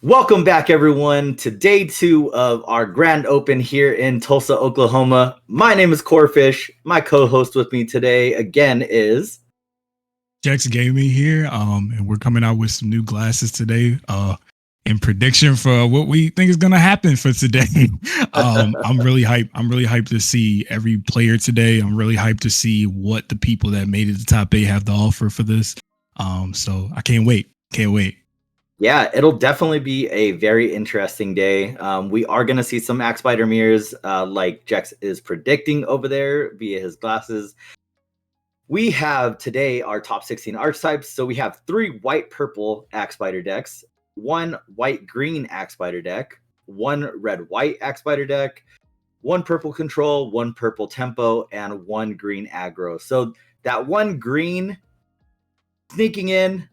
Welcome back, everyone, to day 2 of our grand open here in Tulsa, Oklahoma. My name is Corphish. My co-host with me today again is Jexgamingg here, and we're coming out with some new glasses today. In prediction for what we think is gonna happen for today. I'm really hyped. I'm really hyped to see every player today. I'm really hyped to see what the people that made it to top 8 have to offer for this. So I can't wait. Can't wait. Yeah, it'll definitely be a very interesting day. We are going to see some Axe Spider mirrors, like Jex is predicting over there via his glasses. We have today our top 16 archetypes. So we have 3 white-purple Axe Spider decks, 1 white-green Axe Spider deck, 1 red-white Axe Spider deck, 1 purple control, 1 purple tempo, and 1 green aggro. So that 1 green sneaking in,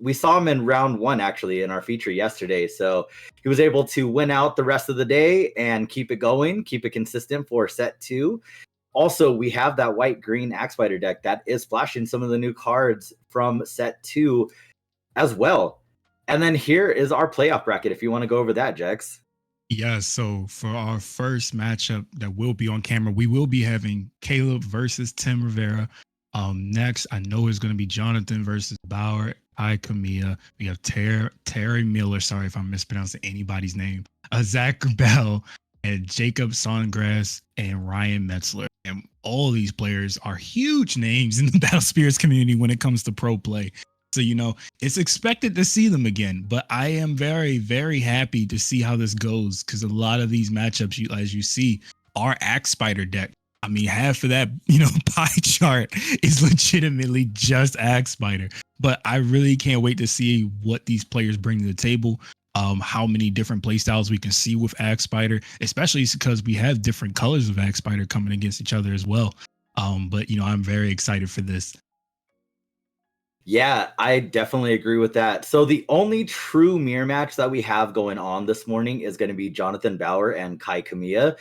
we saw him in round 1 actually in our feature yesterday. So he was able to win out the rest of the day and keep it going, keep it consistent for set 2. Also, we have that white-green Axe Spider deck that is flashing some of the new cards from set 2 as well. And then here is our playoff bracket if you want to go over that, Jex. Yeah, so for our first matchup that will be on camera, we will be having Caleb versus Tim Rivera. Next, I know it's going to be Jonathan versus Bauer, Camilla. We have Terry Miller. Sorry if I'm mispronouncing anybody's name. Zach Bell and Jacob Songrass and Ryan Metzler. And all these players are huge names in the Battle Spirits community when it comes to pro play. So, it's expected to see them again, but I am very, very happy to see how this goes because a lot of these matchups, as you see, are Axe Spider deck. I mean, half of that, pie chart is legitimately just Axe Spider. But I really can't wait to see what these players bring to the table. How many different playstyles we can see with Axe Spider, especially because we have different colors of Axe Spider coming against each other as well. But I'm very excited for this. Yeah, I definitely agree with that. So the only true mirror match that we have going on this morning is going to be Jonathan Bauer and Kai Camilla.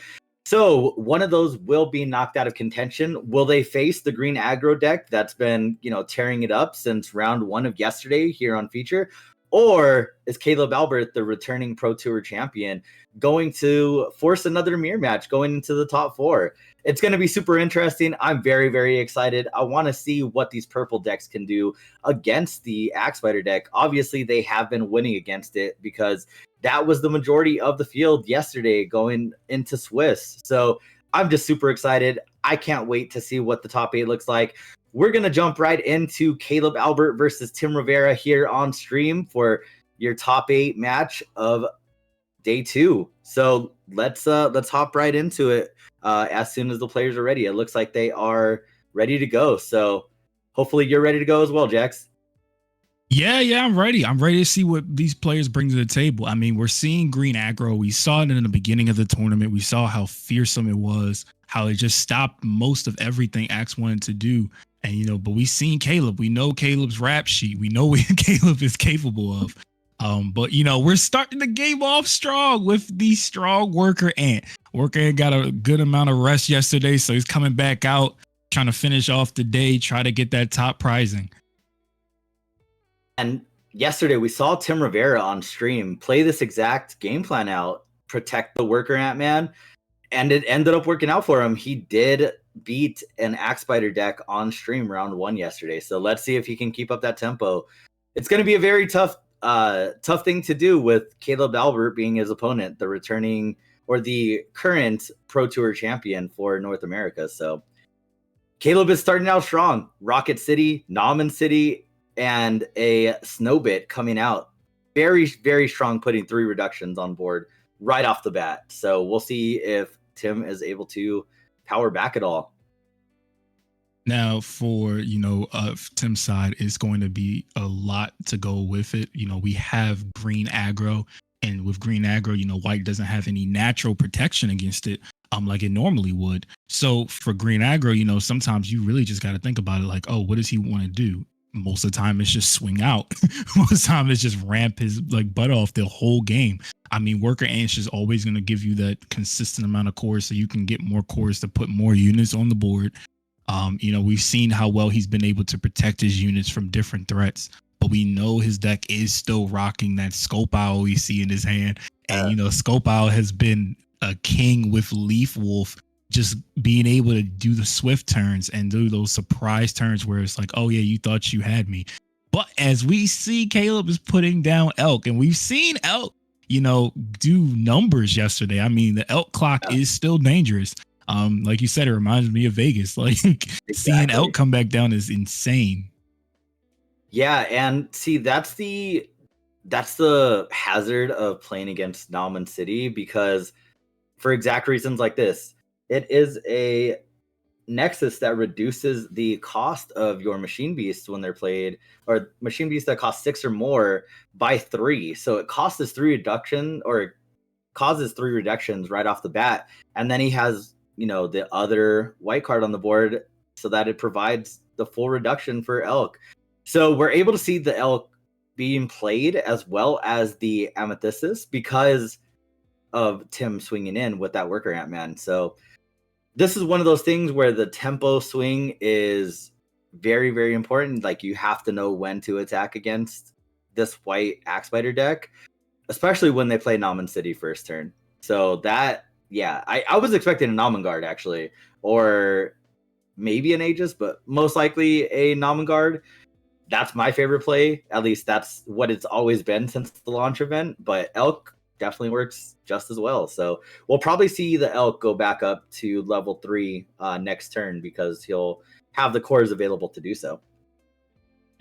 So one of those will be knocked out of contention. Will they face the green aggro deck that's been, tearing it up since round 1 of yesterday here on feature? Or is Caleb Albert, the returning Pro Tour champion, going to force another mirror match going into the top 4? It's going to be super interesting. I'm very, very excited. I want to see what these purple decks can do against the Axe Spider deck. Obviously, they have been winning against it because that was the majority of the field yesterday going into Swiss. So I'm just super excited. I can't wait to see what the top 8 looks like. We're going to jump right into Caleb Albert versus Tim Rivera here on stream for your top 8 match of day 2. So let's hop right into it as soon as the players are ready. It looks like they are ready to go. So hopefully you're ready to go as well, Jax. Yeah, I'm ready. I'm ready to see what these players bring to the table. I mean, we're seeing green aggro. We saw it in the beginning of the tournament. We saw how fearsome it was, how it just stopped most of everything Axe wanted to do. And, but we've seen Caleb. We know Caleb's rap sheet. We know what Caleb is capable of. But, we're starting the game off strong with the strong Worker Ant. Worker Ant got a good amount of rest yesterday, so he's coming back out, trying to finish off the day, try to get that top prizing. And yesterday we saw Tim Rivera on stream play this exact game plan out, protect the Worker Ant-Man, and it ended up working out for him. He did beat an Axe Spider deck on stream round 1 yesterday. So let's see if he can keep up that tempo. It's going to be a very tough thing to do with Caleb Albert being his opponent, the returning or the current Pro Tour champion for North America. So Caleb is starting out strong. Rocket City, Nauman City, and a Snowbit coming out. Very, very strong, putting 3 reductions on board right off the bat. So we'll see if Tim is able to power back at all. Now, for Tim's side, it's going to be a lot to go with it. We have green aggro, and with green aggro, white doesn't have any natural protection against it, like it normally would. So for green aggro, sometimes you really just got to think about it, like, oh, what does he want to do? Most of the time, it's just swing out. Most of the time, it's just ramp his butt off the whole game. I mean, Worker Ant is always going to give you that consistent amount of cores, so you can get more cores to put more units on the board. We've seen how well he's been able to protect his units from different threats. but we know his deck is still rocking that Scope Owl we see in his hand. And, you know, Scope Owl has been a king with Leaf Wolf, just being able to do the swift turns and do those surprise turns where it's like, oh yeah, you thought you had me. But as we see, Caleb is putting down Elk, and we've seen Elk, you know, do numbers yesterday. I mean, the Elk clock is still dangerous. Like you said, it reminds me of Vegas. Like seeing Elk come back down is insane. Yeah, and see, that's the hazard of playing against Nauman City, because for exact reasons like this, it is a Nexus that reduces the cost of your Machine Beasts when they're played, or Machine Beasts that cost 6 or more, by 3. So it causes 3 reductions right off the bat. And then he has, you know, the other white card on the board so that it provides the full reduction for Elk. So we're able to see the Elk being played as well as the Amethystis because of Tim swinging in with that worker Ant-Man. So this is one of those things where the tempo swing is very, very important. Like, you have to know when to attack against this white Axe Spider deck, especially when they play Nauman City first turn. So that, yeah, I was expecting a Nauman Guard actually, or maybe an Aegis, but most likely a Nauman Guard. That's my favorite play. At least that's what it's always been since the launch event. But Elk definitely works just as well. So we'll probably see the Elk go back up to level 3 next turn, because he'll have the cores available to do so.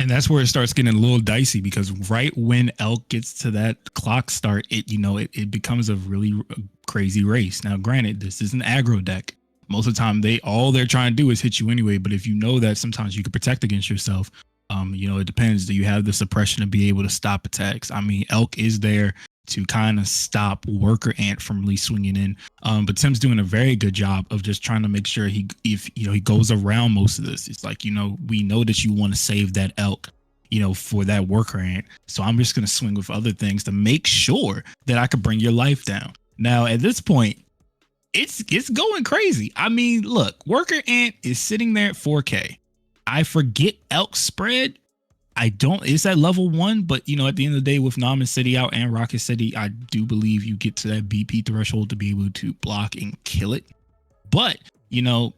And that's where it starts getting a little dicey, because right when Elk gets to that clock start, it becomes a really crazy race. Now, granted, this is an aggro deck. Most of the time, all they're trying to do is hit you anyway. But if you know that sometimes you can protect against yourself, you know, it depends. Do you have the suppression to be able to stop attacks? I mean, Elk is there to kind of stop Worker Ant from really swinging in. But Tim's doing a very good job of just trying to make sure he goes around most of this. It's like, you know, we know that you want to save that Elk, you know, for that Worker Ant. So I'm just going to swing with other things to make sure that I could bring your life down. Now, at this point, it's going crazy. I mean, look, Worker Ant is sitting there at 4K. I forget Elk spread. It's at level 1, but you know, at the end of the day, with Nauman City out and Rocket City, I do believe you get to that BP threshold to be able to block and kill it. But, you know,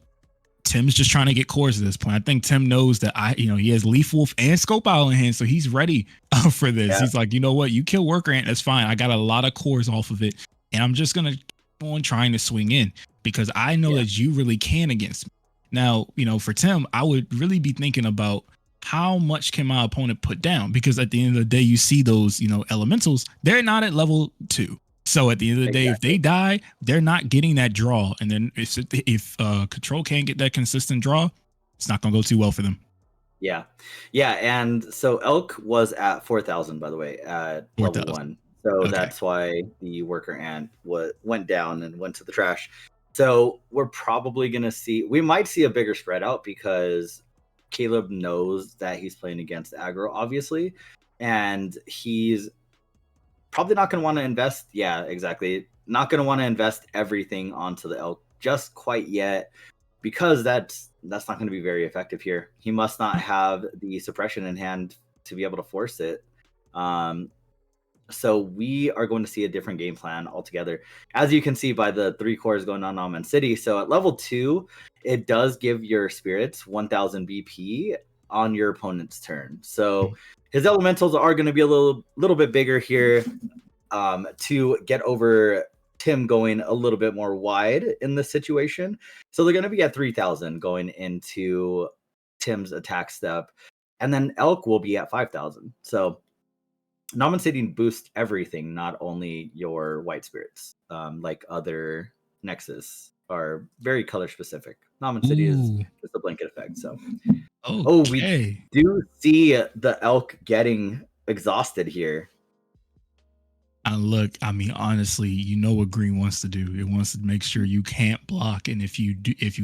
Tim's just trying to get cores at this point. I think Tim knows that he has Leaf Wolf and Scope Owl in hand, so he's ready for this. Yeah. He's like, you know what, you kill Worker Ant, that's fine. I got a lot of cores off of it, and I'm just gonna keep on trying to swing in because I know that you really can against me. Now, you know, for Tim, I would really be thinking about how much can my opponent put down? Because at the end of the day, you see those, you know, elementals, they're not at level 2. So at the end of the day, if they die, they're not getting that draw. And then if control can't get that consistent draw, it's not going to go too well for them. Yeah. Yeah. And so Elk was at 4,000, by the way, at 4, level 1. So that's why the Worker Ant went down and went to the trash. So we're probably going to we might see a bigger spread out, because Caleb knows that he's playing against aggro, obviously, and he's probably not going to want to invest. Yeah, exactly. Not going to want to invest everything onto the Elk just quite yet, because that's not going to be very effective here. He must not have the suppression in hand to be able to force it. So we are going to see a different game plan altogether, as you can see by the 3 cores going on Nauman City. So at level 2, it does give your spirits 1,000 BP on your opponent's turn. So his elementals are going to be a little bit bigger here to get over Tim going a little bit more wide in this situation. So they're going to be at 3,000 going into Tim's attack step, and then Elk will be at 5,000. So Nauman City boosts everything, not only your white spirits, like other Nexus are very color specific. Nauman City is just a blanket effect. So, we do see the Elk getting exhausted here. Look, I mean, honestly, you know what Green wants to do. It wants to make sure you can't block, and if you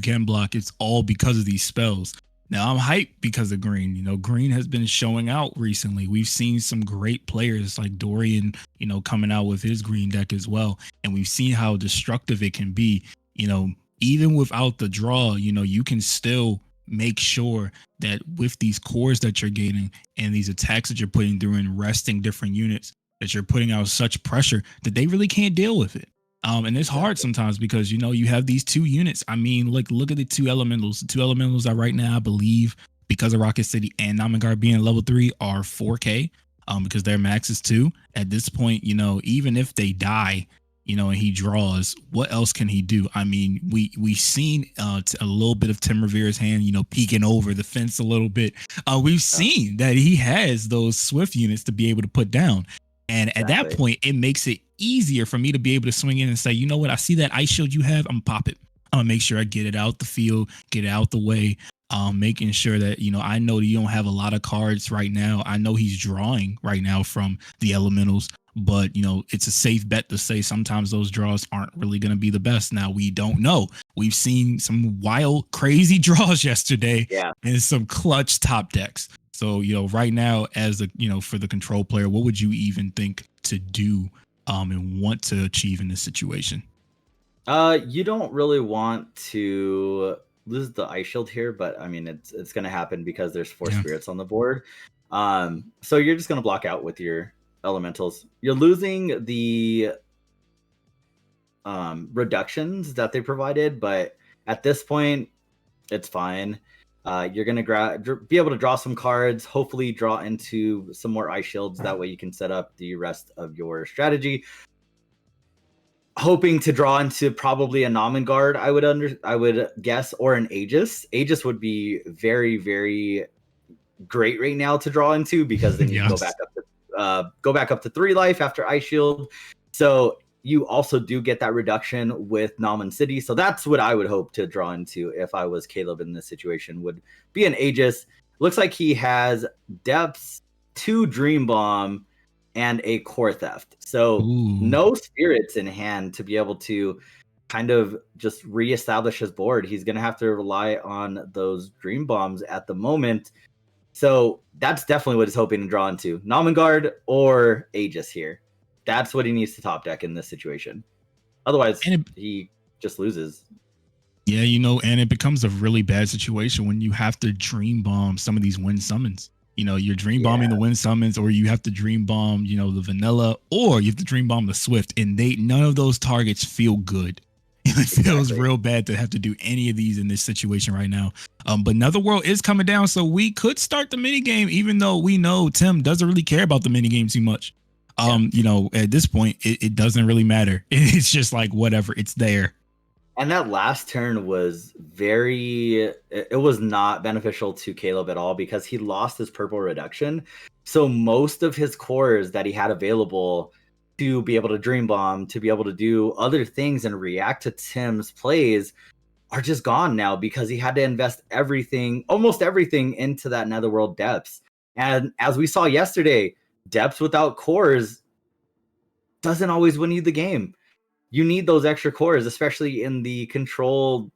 can block, it's all because of these spells. Now, I'm hyped because of Green. You know, Green has been showing out recently. We've seen some great players like Dorian, you know, coming out with his Green deck as well. And we've seen how destructive it can be. You know, even without the draw, you know, you can still make sure that with these cores that you're gaining and these attacks that you're putting through and resting different units, that you're putting out such pressure that they really can't deal with it. And it's hard sometimes because, you know, you have these two units. I mean, like, look at the two elementals. The two elementals are right now, I believe, because of Rocket City and Namangard being level 3, are 4K, because their max is 2. At this point, you know, even if they die, you know, and he draws, what else can he do? I mean, we've seen a little bit of Tim Revera's hand, you know, peeking over the fence a little bit. We've seen that he has those Swift units to be able to put down. And at that point, it makes it easier for me to be able to swing in and say, you know what, I see that ice shield you have, I'm gonna pop it. I'm gonna make sure I get it out the field, get it out the way. Making sure that, you know, I know that you don't have a lot of cards right now. I know he's drawing right now from the elementals, but, you know, it's a safe bet to say sometimes those draws aren't really going to be the best. Now, we don't know. We've seen some wild, crazy draws yesterday and some clutch top decks. So, you know, right now, as a, you know, for the control player, what would you even think to do and want to achieve in this situation? You don't really want to lose the ice shield here, but I mean, it's going to happen because there's 4 spirits on the board. So you're just going to block out with your elementals. You're losing the reductions that they provided, but at this point, it's fine. You're going to be able to draw some cards, hopefully draw into some more ice shields. That way you can set up the rest of your strategy. Hoping to draw into probably a Namangard, I would guess, or an Aegis. Aegis would be very, very great right now to draw into, because then you go back up to 3 life after Ice Shield. So you also do get that reduction with Naman City. So that's what I would hope to draw into if I was Caleb in this situation, would be an Aegis. Looks like he has Depths, 2 Dream Bomb, and a Core Theft. So no spirits in hand to be able to kind of just reestablish his board. He's going to have to rely on those Dream Bombs at the moment. So that's definitely what he's hoping to draw into. Namangard or Aegis here. That's what he needs to top deck in this situation. Otherwise, he just loses. Yeah, you know, and it becomes a really bad situation when you have to Dream Bomb some of these win summons. You know, you're dream bombing the win summons, or you have to dream bomb, you know, the vanilla, or you have to dream bomb the Swift, and none of those targets feel good. It feels real bad to have to do any of these in this situation right now. But Netherworld is coming down, so we could start the mini game, even though we know Tim doesn't really care about the mini game too much. You know, at this point, it doesn't really matter. It's just like whatever, it's there. And that last turn was it was not beneficial to Caleb at all, because he lost his purple reduction. So most of his cores that he had available to be able to Dream Bomb, to be able to do other things and react to Tim's plays, are just gone now, because he had to invest almost everything into that Netherworld Depths. And as we saw yesterday, Depths without cores doesn't always win you the game. You need those extra cores, especially in the control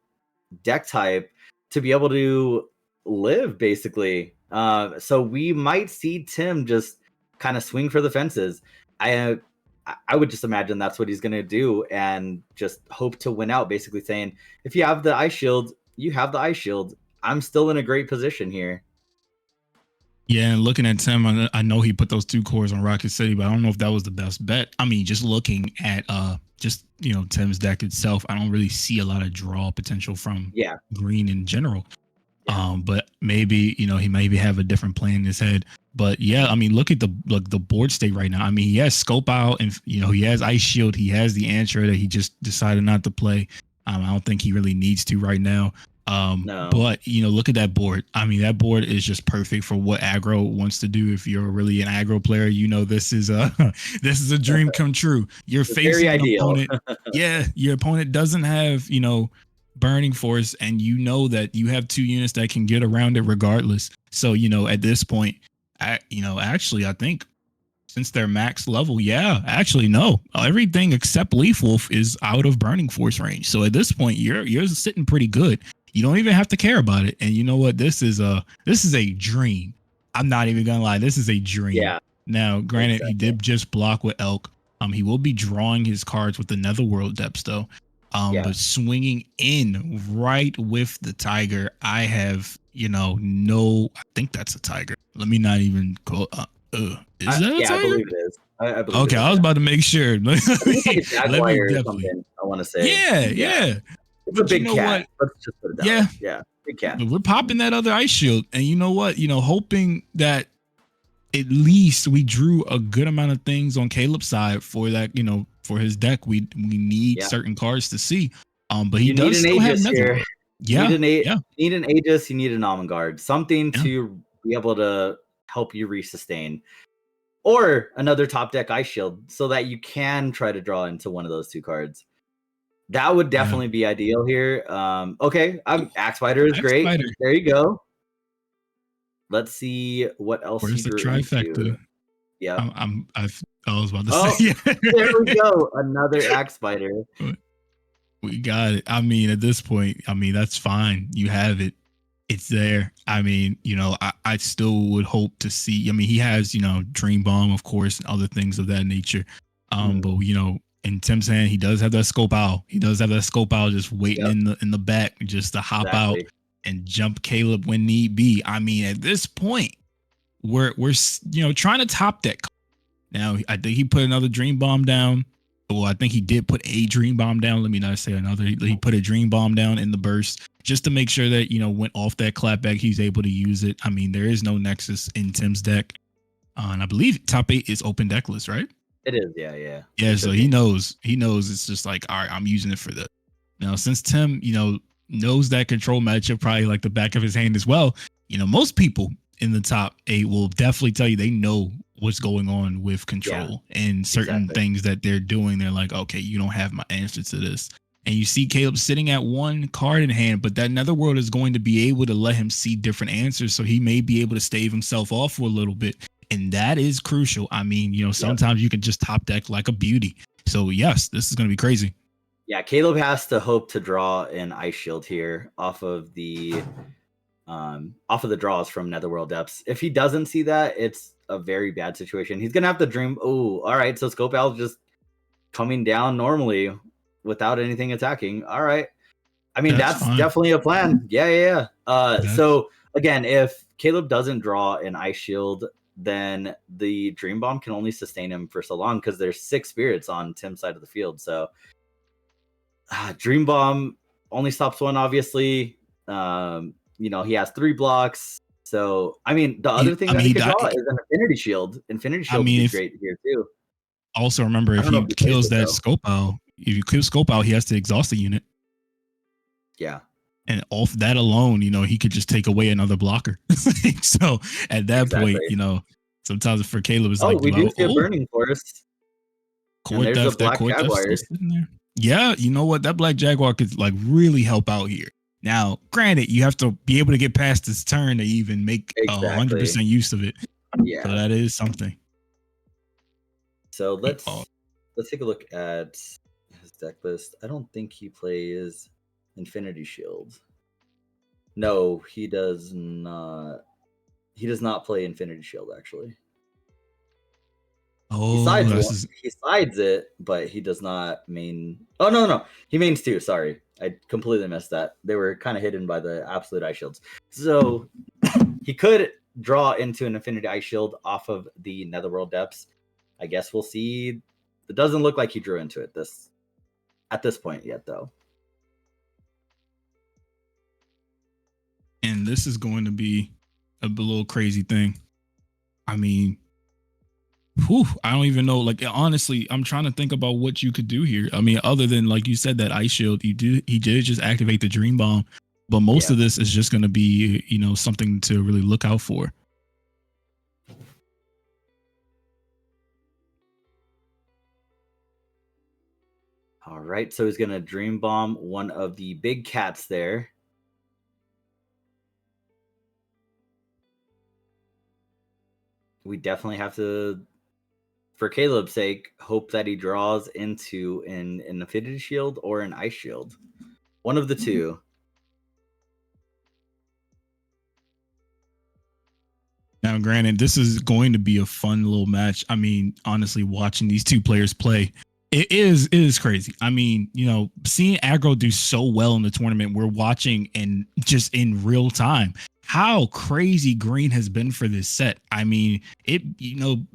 deck type, to be able to live, basically. So we might see Tim just kind of swing for the fences. I would just imagine that's what he's going to do, and just hope to win out, basically saying, if you have the Ice Shield, you have the Ice Shield. I'm still in a great position here. Yeah, and looking at Tim, I know he put those 2 cores on Rocket City, but I don't know if that was the best bet. I mean, just looking at just, you know, Tim's deck itself, I don't really see a lot of draw potential from green in general. But maybe, you know, he maybe have a different plan in his head. But yeah, I mean, look at the board state right now. I mean, he has Scope Out, and, you know, he has Ice Shield, he has the Answer that he just decided not to play. I don't think he really needs to right now. No. But, you know, look at that board. I mean, that board is just perfect for what aggro wants to do. If you're really an aggro player, you know, this is a dream come true. You're facing an opponent. Your opponent doesn't have, you know, Burning Force, and you know that you have 2 units that can get around it regardless. So, you know, at this point, I think since they're max level, no, everything except Leaf Wolf is out of Burning Force range. So at this point, you're sitting pretty good. You don't even have to care about it. And you know what? This is a dream. I'm not even gonna lie. This is a dream. Yeah. Now, granted, he did just block with Elk. He will be drawing his cards with the Netherworld Depths, though. But swinging in right with the tiger, I have, no, I think that's a tiger. Let me not even go. Is that a tiger? I believe it is. I believe okay, it is, I was about to make sure. I think it's like a Let me jaguar or definitely. something, I want to say. Yeah. It's a But you big know cat. what? Let's just put it that Yeah. way. Yeah, big cat. But we're popping that other ice shield. And you know what? Hoping that at least we drew a good amount of things on Caleb's side for that, for his deck. We need certain cards to see. But he does still have Netherworld. You need an Aegis, you need an Omangard. Something to be able to help you resustain. Or another top deck Ice Shield so that you can try to draw into one of those two cards. That would definitely be ideal here. Okay, Axe Spider is great. Spider. There you go. Let's see what else Where's the trifecta? Yeah, I was about to say. There we go. Another Axe Spider. We got it. I mean, at this point, that's fine. You have it. It's there. I mean, I still would hope to see. I mean, he has, Dream Bomb, of course, and other things of that nature. But in Tim's hand, he does have that Scope Owl. He does have that Scope Owl just waiting in the back just to hop out and jump Caleb when need be. I mean, at this point, we're trying to top that. Now, I think he put another Dream Bomb down. Well, I think he did put a Dream Bomb down. Let me not say another. He put a Dream Bomb down in the burst just to make sure that, went off that clapback, he's able to use it. I mean, there is no Nexus in Tim's deck. And I believe top 8 is open deckless, right? It is, yeah. Yeah, so he knows it's just like, all right, I'm using it for this. Now, since Tim, knows that control matchup probably like the back of his hand as well, most people in the top 8 will definitely tell you they know what's going on with control and certain things that they're doing. They're like, okay, you don't have my answer to this. And you see Caleb sitting at one card in hand, but that Netherworld is going to be able to let him see different answers. So he may be able to stave himself off for a little bit. And that is crucial. I mean, sometimes you can just top deck like a beauty. So yes, this is going to be crazy. Yeah, Caleb has to hope to draw an Ice Shield here off of the draws from Netherworld Depths. If he doesn't see that, it's a very bad situation. He's gonna have to dream. Oh, all right. So Scope Owl's just coming down normally without anything attacking. All right. I mean, that's definitely a plan. Yeah. So again, if Caleb doesn't draw an Ice Shield, then the Dream Bomb can only sustain him for so long because there's 6 spirits on Tim's side of the field. So Dream Bomb only stops one, obviously. He has 3 blocks. So, I mean, the other thing that he can draw is an Infinity Shield. Infinity Shield would be great here, too. Also, remember, if he kills that Scope Owl, if you kill Scope Owl, he has to exhaust the unit. Yeah. And off that alone, he could just take away another blocker. So, at that point, sometimes for Caleb, it's like, we do see a Burning Forest. Court theft, that Court theft sitting there. Yeah, you know what? That Black Jaguar could, like, really help out here. Now, granted, you have to be able to get past this turn to even make 100% use of it. Yeah. So that is something. So let's take a look at his deck list. I don't think he plays Infinity Shield. No, he does not. He does not play Infinity Shield, actually. Oh, he sides it, but he does not main. Oh, no. He mains 2. Sorry. I completely missed that. They were kind of hidden by the Absolute Ice Shields. So he could draw into an Infinity Ice Shield off of the Netherworld Depths. I guess we'll see. It doesn't look like he drew into it at this point yet, though. And this is going to be a little crazy thing. I mean, I don't even know. Like, honestly, I'm trying to think about what you could do here. I mean, other than, like you said, that Ice Shield, he did just activate the Dream Bomb, but most of this is just going to be, something to really look out for. All right, so he's going to Dream Bomb one of the big cats there. We definitely have to, for Caleb's sake, hope that he draws into an Infinity Shield or an Ice Shield. One of the two. Now, granted, this is going to be a fun little match. I mean, honestly, watching these two players play, It is crazy. I mean, seeing aggro do so well in the tournament, we're watching and just in real time how crazy green has been for this set. I mean,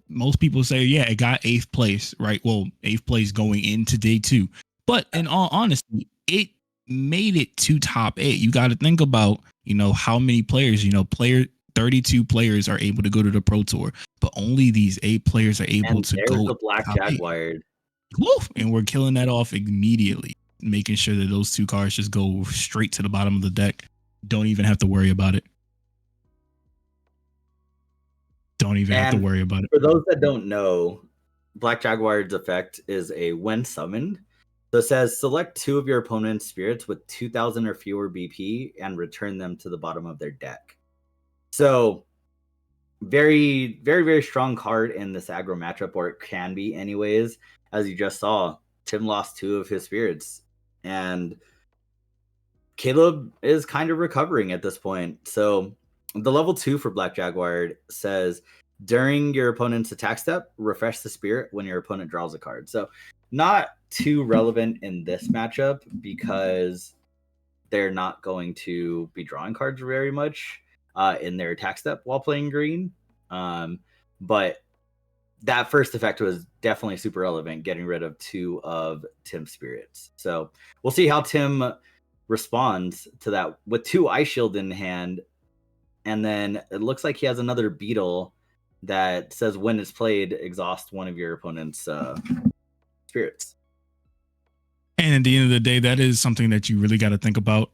most people say, yeah, it got 8th place, right? Well, 8th place going into day 2. But in all honesty, it made it to top 8. You got to think about, how many players, 32 players are able to go to the Pro Tour, but only these 8 players are able And to there's go the Black top 8. Jaguar. Woof, and we're killing that off immediately, making sure that those 2 cards just go straight to the bottom of the deck. Don't even have to worry about it. Don't even have to worry about it. For those that don't know, Black Jaguar's effect is a when summoned. So it says select 2 of your opponent's spirits with 2,000 or fewer BP and return them to the bottom of their deck. So very, very, very strong card in this aggro matchup, or it can be anyways. As you just saw, Tim lost 2 of his spirits, and Caleb is kind of recovering at this point. So the level 2 for Black Jaguar says during your opponent's attack step, refresh the spirit when your opponent draws a card. So not too relevant in this matchup because they're not going to be drawing cards very much in their attack step while playing green. But that first effect was definitely super relevant, getting rid of 2 of Tim's spirits. So we'll see how Tim responds to that with 2 Ice Shield in hand. And then it looks like he has another Beetle that says when it's played, exhaust one of your opponent's spirits. And at the end of the day, that is something that you really got to think about.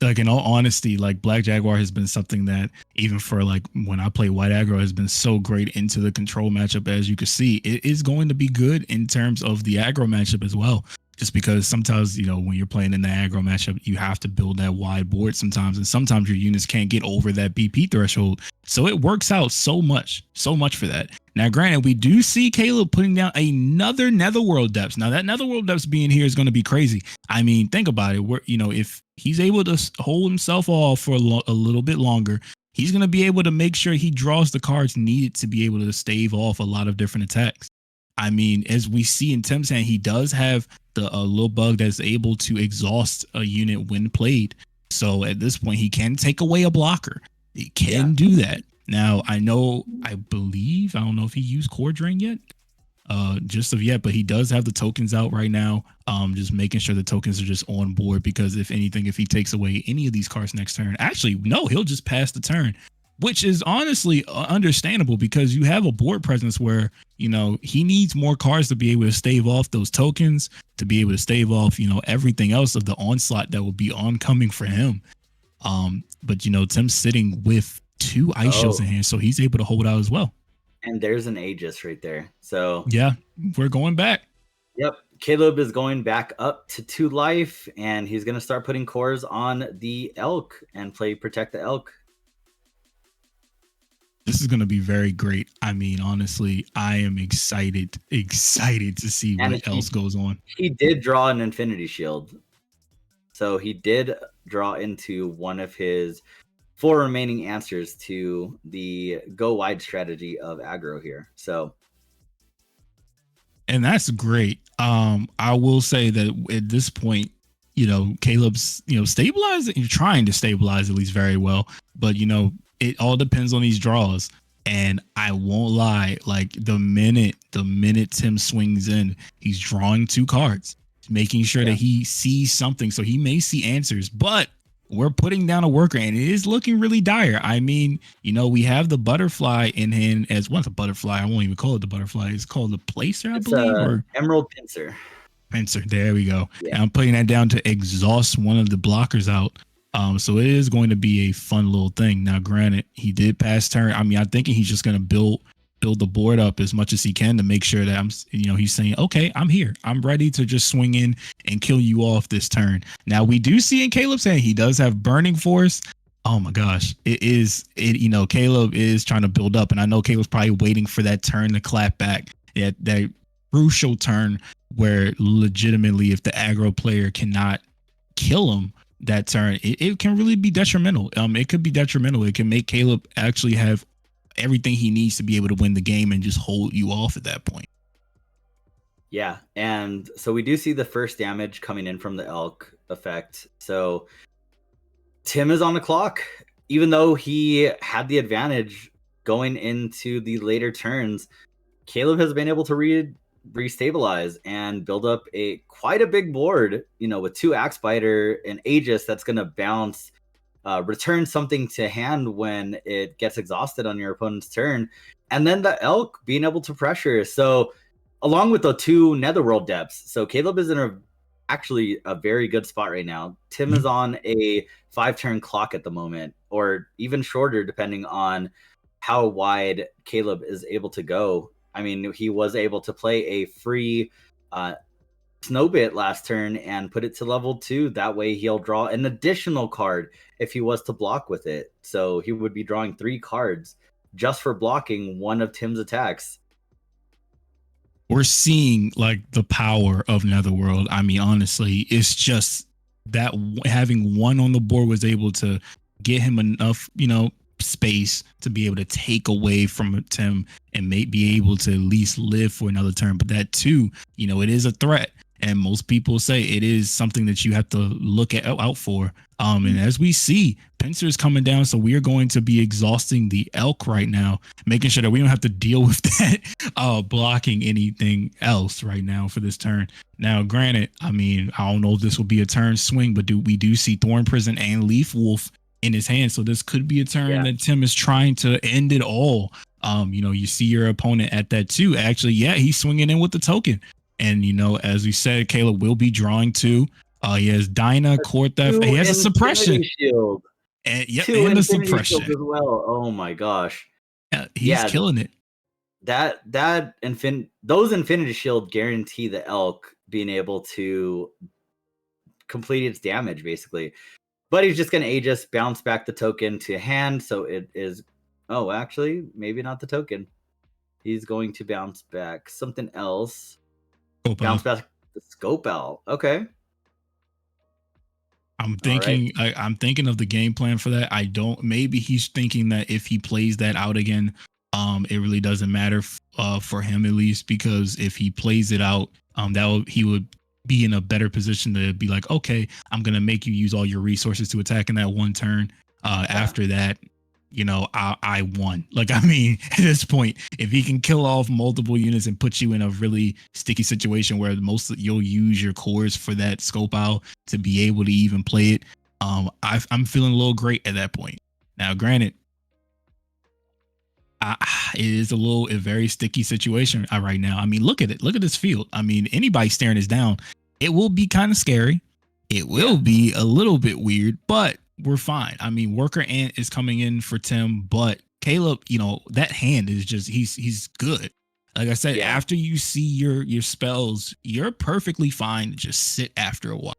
Like in all honesty, like Black Jaguar has been something that even for like when I play white aggro has been so great into the control matchup. As you can see, it is going to be good in terms of the aggro matchup as well. Just because sometimes, when you're playing in the aggro matchup, you have to build that wide board sometimes. And sometimes your units can't get over that BP threshold. So it works out so much for that. Now, granted, we do see Caleb putting down another Netherworld Depths. Now, that Netherworld Depths being here is going to be crazy. I mean, think about it. If he's able to hold himself off for a little bit longer, he's going to be able to make sure he draws the cards needed to be able to stave off a lot of different attacks. I mean, as we see in Tim's hand, he does have the little bug that's able to exhaust a unit when played. So at this point, he can take away a blocker. He can do that. Now, I don't know if he used Core Drain yet, just of yet, but he does have the tokens out right now. Just making sure the tokens are just on board, because if anything, if he takes away any of these cards next turn, actually, no, he'll just pass the turn, which is honestly understandable because you have a board presence where, he needs more cards to be able to stave off those tokens, to be able to stave off, everything else of the onslaught that will be oncoming for him. But, Tim's sitting with 2 Ice Shields in hand, so he's able to hold out as well. And there's an Aegis right there. So yeah, we're going back. Yep. Caleb is going back up to 2 life, and he's going to start putting cores on the Elk and play Protect the Elk. This is going to be very great. I mean, honestly, I am excited to see what else goes on. He did draw an Infinity Shield. So he did draw into one of his 4 remaining answers to the go wide strategy of aggro here. So, and that's great. I will say that at this point, Caleb's, stabilizing, trying to stabilize at least very well, but it all depends on these draws. And I won't lie, like the minute Tim swings in, he's drawing 2 cards, making sure that he sees something. So he may see answers, but we're putting down a worker, and it is looking really dire. I mean, we have the butterfly in hand as what's a butterfly? I won't even call it the butterfly. It's called the placer, I believe, or Emerald Pincer. Pincer. There we go. Yeah. And I'm putting that down to exhaust one of the blockers out. So it is going to be a fun little thing. Now, granted, he did pass turn. I mean, I'm thinking he's just going to build the board up as much as he can to make sure that he's saying, okay, I'm here. I'm ready to just swing in and kill you off this turn. Now, we do see in Caleb's hand, he does have Burning Force. Oh my gosh. Caleb is trying to build up, and I know Caleb's probably waiting for that turn to clap back. That crucial turn where legitimately, if the aggro player cannot kill him that turn, it can really be detrimental. It could be detrimental. It can make Caleb actually have everything he needs to be able to win the game and just hold you off at that point. Yeah, and so we do see the first damage coming in from the elk effect. So Tim is on the clock, even though he had the advantage going into the later turns. Caleb has been able to restabilize and build up quite a big board, with 2 Axe Biter and Aegis that's going to bounce, return something to hand when it gets exhausted on your opponent's turn, and then the Elk being able to pressure. So along with the 2 Netherworld depths, so Caleb is in actually a very good spot right now. Tim is on a 5-turn clock at the moment, or even shorter depending on how wide Caleb is able to go. I mean, he was able to play a free Snowbit last turn and put it to level 2. That way he'll draw an additional card if he was to block with it. So he would be drawing 3 cards just for blocking one of Tim's attacks. We're seeing like the power of Netherworld. I mean, honestly, it's just that having one on the board was able to get him enough, space to be able to take away from Tim and be able to at least live for another turn. But that too, it is a threat. And most people say it is something that you have to look out for. And as we see, Pincer is coming down, so we are going to be exhausting the elk right now, making sure that we don't have to deal with that blocking anything else right now for this turn. Now, granted, I mean, I don't know if this will be a turn swing, but we do see Thorn Prison and Leaf Wolf in his hand, so this could be a turn that Tim is trying to end it all. You see your opponent at that too. Actually, yeah, he's swinging in with the token. And, as we said, Caleb will be drawing 2. He has Dinah, Core Theft. He has a suppression. Shield. And, yep, 2 and a Infinity suppression Shield as well. Oh my gosh. He's killing it. Those Infinity Shield guarantee the elk being able to complete its damage, basically. But he's just going to Aegis, bounce back the token to hand. So it is... Oh, actually, maybe not the token. He's going to bounce back something else. Bounce back the Scope Owl. Okay. I'm thinking I'm thinking of the game plan for that. Maybe he's thinking that if he plays that out again, it really doesn't matter for him, at least, because if he plays it out, he would be in a better position to be like, okay, I'm gonna make you use all your resources to attack in that one turn. After that, I won. Like, I mean, at this point, if he can kill off multiple units and put you in a really sticky situation where you'll use your cores for that Scope Owl to be able to even play it, I'm feeling a little great at that point. Now, granted, it is a very sticky situation right now. I mean, look at it. Look at this field. I mean, anybody staring us down, it will be kind of scary. It will be a little bit weird, but we're fine. I mean, Worker Ant is coming in for Tim, but Caleb, that hand is just, he's good. Like I said, after you see your spells, you're perfectly fine to just sit after a while.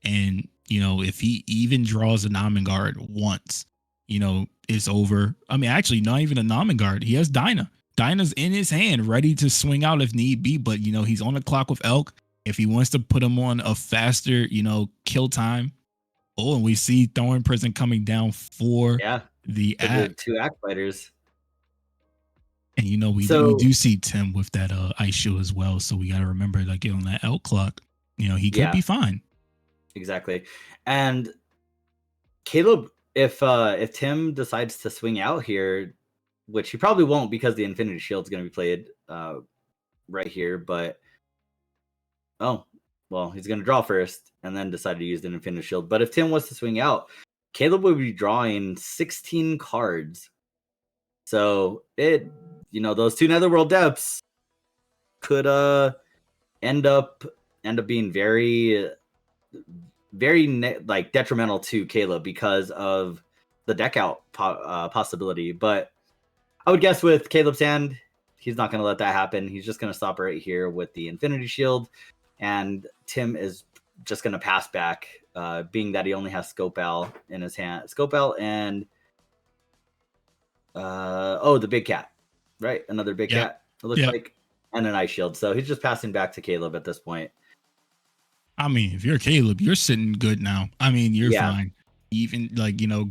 And, if he even draws a Namengard once, it's over. I mean, actually, not even a Namengard. He has Dinah. Dinah's in his hand, ready to swing out if need be, but, he's on the clock with Elk. If he wants to put him on a faster, kill time. Oh, and we see Thorn Prison coming down for the 2 Axe Biters. And we do see Tim with that ice shield as well. So we gotta remember, like, on that Elk clock, he could be fine. Exactly. And Caleb, if Tim decides to swing out here, which he probably won't because the Infinity Shield is going to be played right here, but he's going to draw first and then decide to use an Infinity Shield. But if Tim was to swing out, Caleb would be drawing 16 cards. So those 2 Netherworld depths could end up being very, very detrimental to Caleb because of the deck out possibility. But I would guess with Caleb's hand, he's not going to let that happen. He's just going to stop right here with the Infinity Shield. And Tim is just going to pass back, being that he only has Scope Owl in his hand. Scope Owl and the big cat, right? Another big cat, it looks like, and an ice shield. So he's just passing back to Caleb at this point. I mean, if you're Caleb, you're sitting good now. I mean, you're fine. Even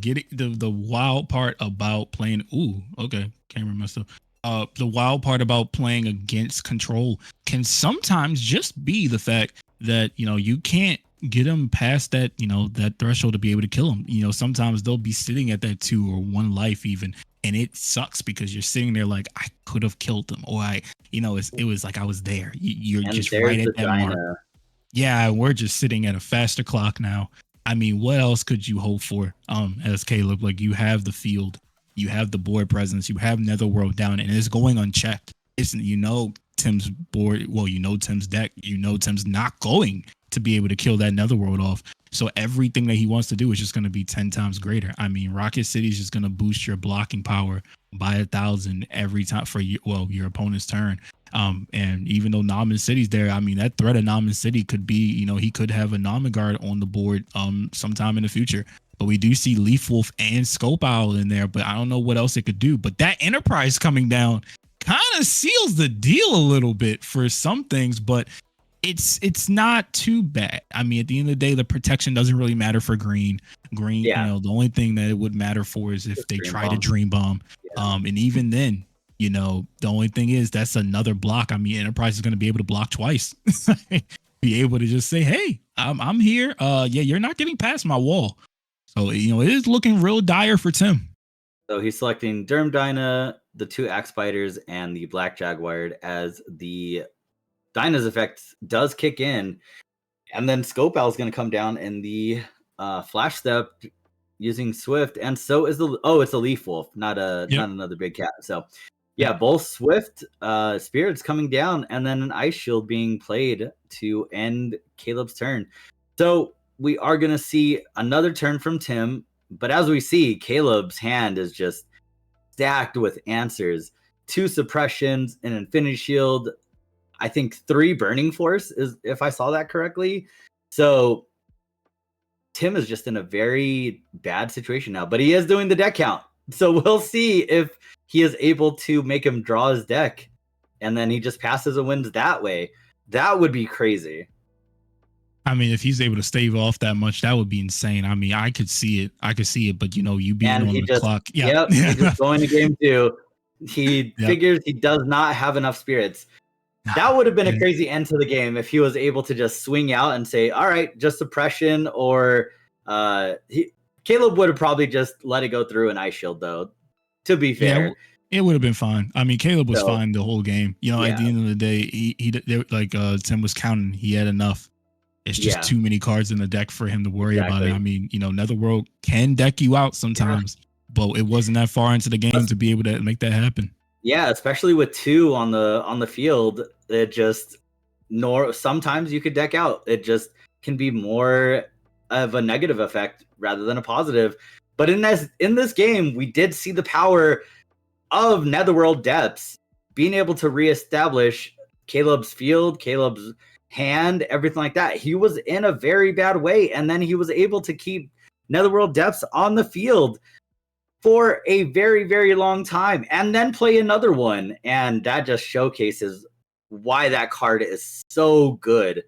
get it, the wild part about playing. Ooh, okay, camera messed up. The wild part about playing against control can sometimes just be the fact that, you can't get them past that, that threshold to be able to kill them. Sometimes they'll be sitting at that 2 or 1 life even, and it sucks because you're sitting there like, I could have killed them, or it was like I was there. You're And just there's right the at that Dinah. mark. Yeah, we're just sitting at a faster clock now. I mean, what else could you hope for? As Caleb, like, you have the field, you have the board presence, you have Netherworld down, and it's going unchecked. It's Tim's board, well, Tim's deck, Tim's not going to be able to kill that Netherworld off. So everything that he wants to do is just going to be 10 times greater. I mean, Rocket City is just going to boost your blocking power by 1,000 every time for your opponent's turn. And even though Namen City's there, I mean, that threat of Namen City could be, he could have a Namen Guard on the board sometime in the future. But we do see Leaf Wolf and Scope Owl in there, but I don't know what else it could do. But that Enterprise coming down kind of seals the deal a little bit for some things, but it's not too bad. I mean, at the end of the day, the protection doesn't really matter for green. The only thing that it would matter for is if they try to Dream Bomb. Yeah. And even then, the only thing is that's another block. I mean, Enterprise is going to be able to block twice. Be able to just say, hey, I'm here. You're not getting past my wall. So, it is looking real dire for Tim. So he's selecting Derm Dinah, the 2 Axe Spiders, and the Black Jaguar as the Dinah's effect does kick in. And then Scope Owl is going to come down in the Flash Step using Swift. And so is it's a Leaf Wolf, not another big cat. So yeah, both Swift spirits coming down, and then an Ice Shield being played to end Caleb's turn. So we are going to see another turn from Tim, but as we see, Caleb's hand is just stacked with answers. 2 suppressions, an Infinity Shield, I think 3 Burning Force, is if I saw that correctly. So Tim is just in a very bad situation now, but he is doing the deck count. So we'll see if he is able to make him draw his deck, and then he just passes and wins that way. That would be crazy. I mean, if he's able to stave off that much, that would be insane. I mean, I could see it, but you being on the clock. Yeah. He's just going to game 2. He figures he does not have enough spirits. That would have been a crazy end to the game if he was able to just swing out and say, all right, just suppression, or Caleb would have probably just let it go through an Ice Shield, though, to be fair. Yeah, it would have been fine. I mean, Caleb was fine the whole game. At the end of the day, Tim was counting. He had enough. It's just too many cards in the deck for him to worry about it. I mean, Netherworld can deck you out sometimes, but it wasn't that far into the game to be able to make that happen. Yeah, especially with 2 on the field, it just sometimes you could deck out. It just can be more of a negative effect rather than a positive. But in this game, we did see the power of Netherworld Depths being able to reestablish Caleb's field, Caleb's hand, everything like that. He was in a very bad way, and then he was able to keep Netherworld Depths on the field for a very, very long time, and then play another one. And that just showcases why that card is so good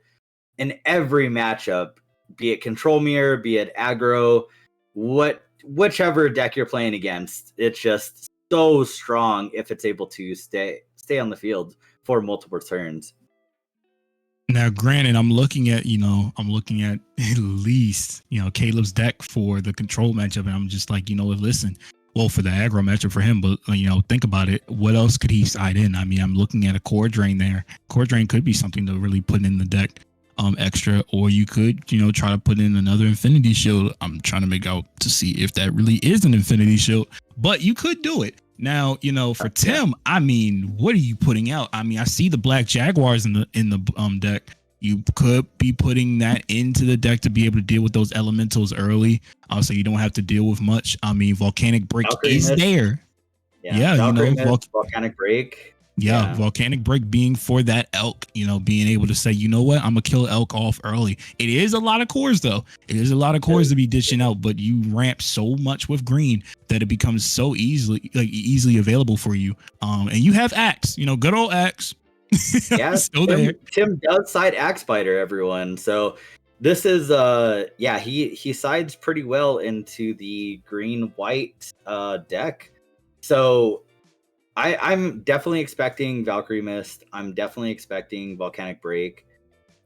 in every matchup, be it Control Mirror, be it aggro, whichever deck you're playing against. It's just so strong if it's able to stay on the field for multiple turns. Now, granted, I'm looking at at least, Caleb's deck for the control matchup. And I'm just like, listen, well, for the aggro matchup for him, but think about it. What else could he side in? I mean, I'm looking at a core drain there. Core drain could be something to really put in the deck extra, or you could, try to put in another Infinity Shield. I'm trying to make out to see if that really is an Infinity Shield, but you could do it. Now, for Tim, I mean, what are you putting out? I mean, I see the Black Jaguars in the deck. You could be putting that into the deck to be able to deal with those elementals early, so you don't have to deal with much. I mean, Volcanic Break is there. Yeah, Volcanic Break. Yeah, Volcanic Break being for that elk, being able to say, you know what, I'm gonna kill elk off early. It is a lot of cores, though. It is a lot of cores to be dishing out, but you ramp so much with green that it becomes so easily available for you. And you have Axe, good old Axe. Yeah, Tim does side Axe Spider, everyone. So this is he sides pretty well into the green-white deck. So I'm definitely expecting Valkyrie Mist. I'm definitely expecting Volcanic Break.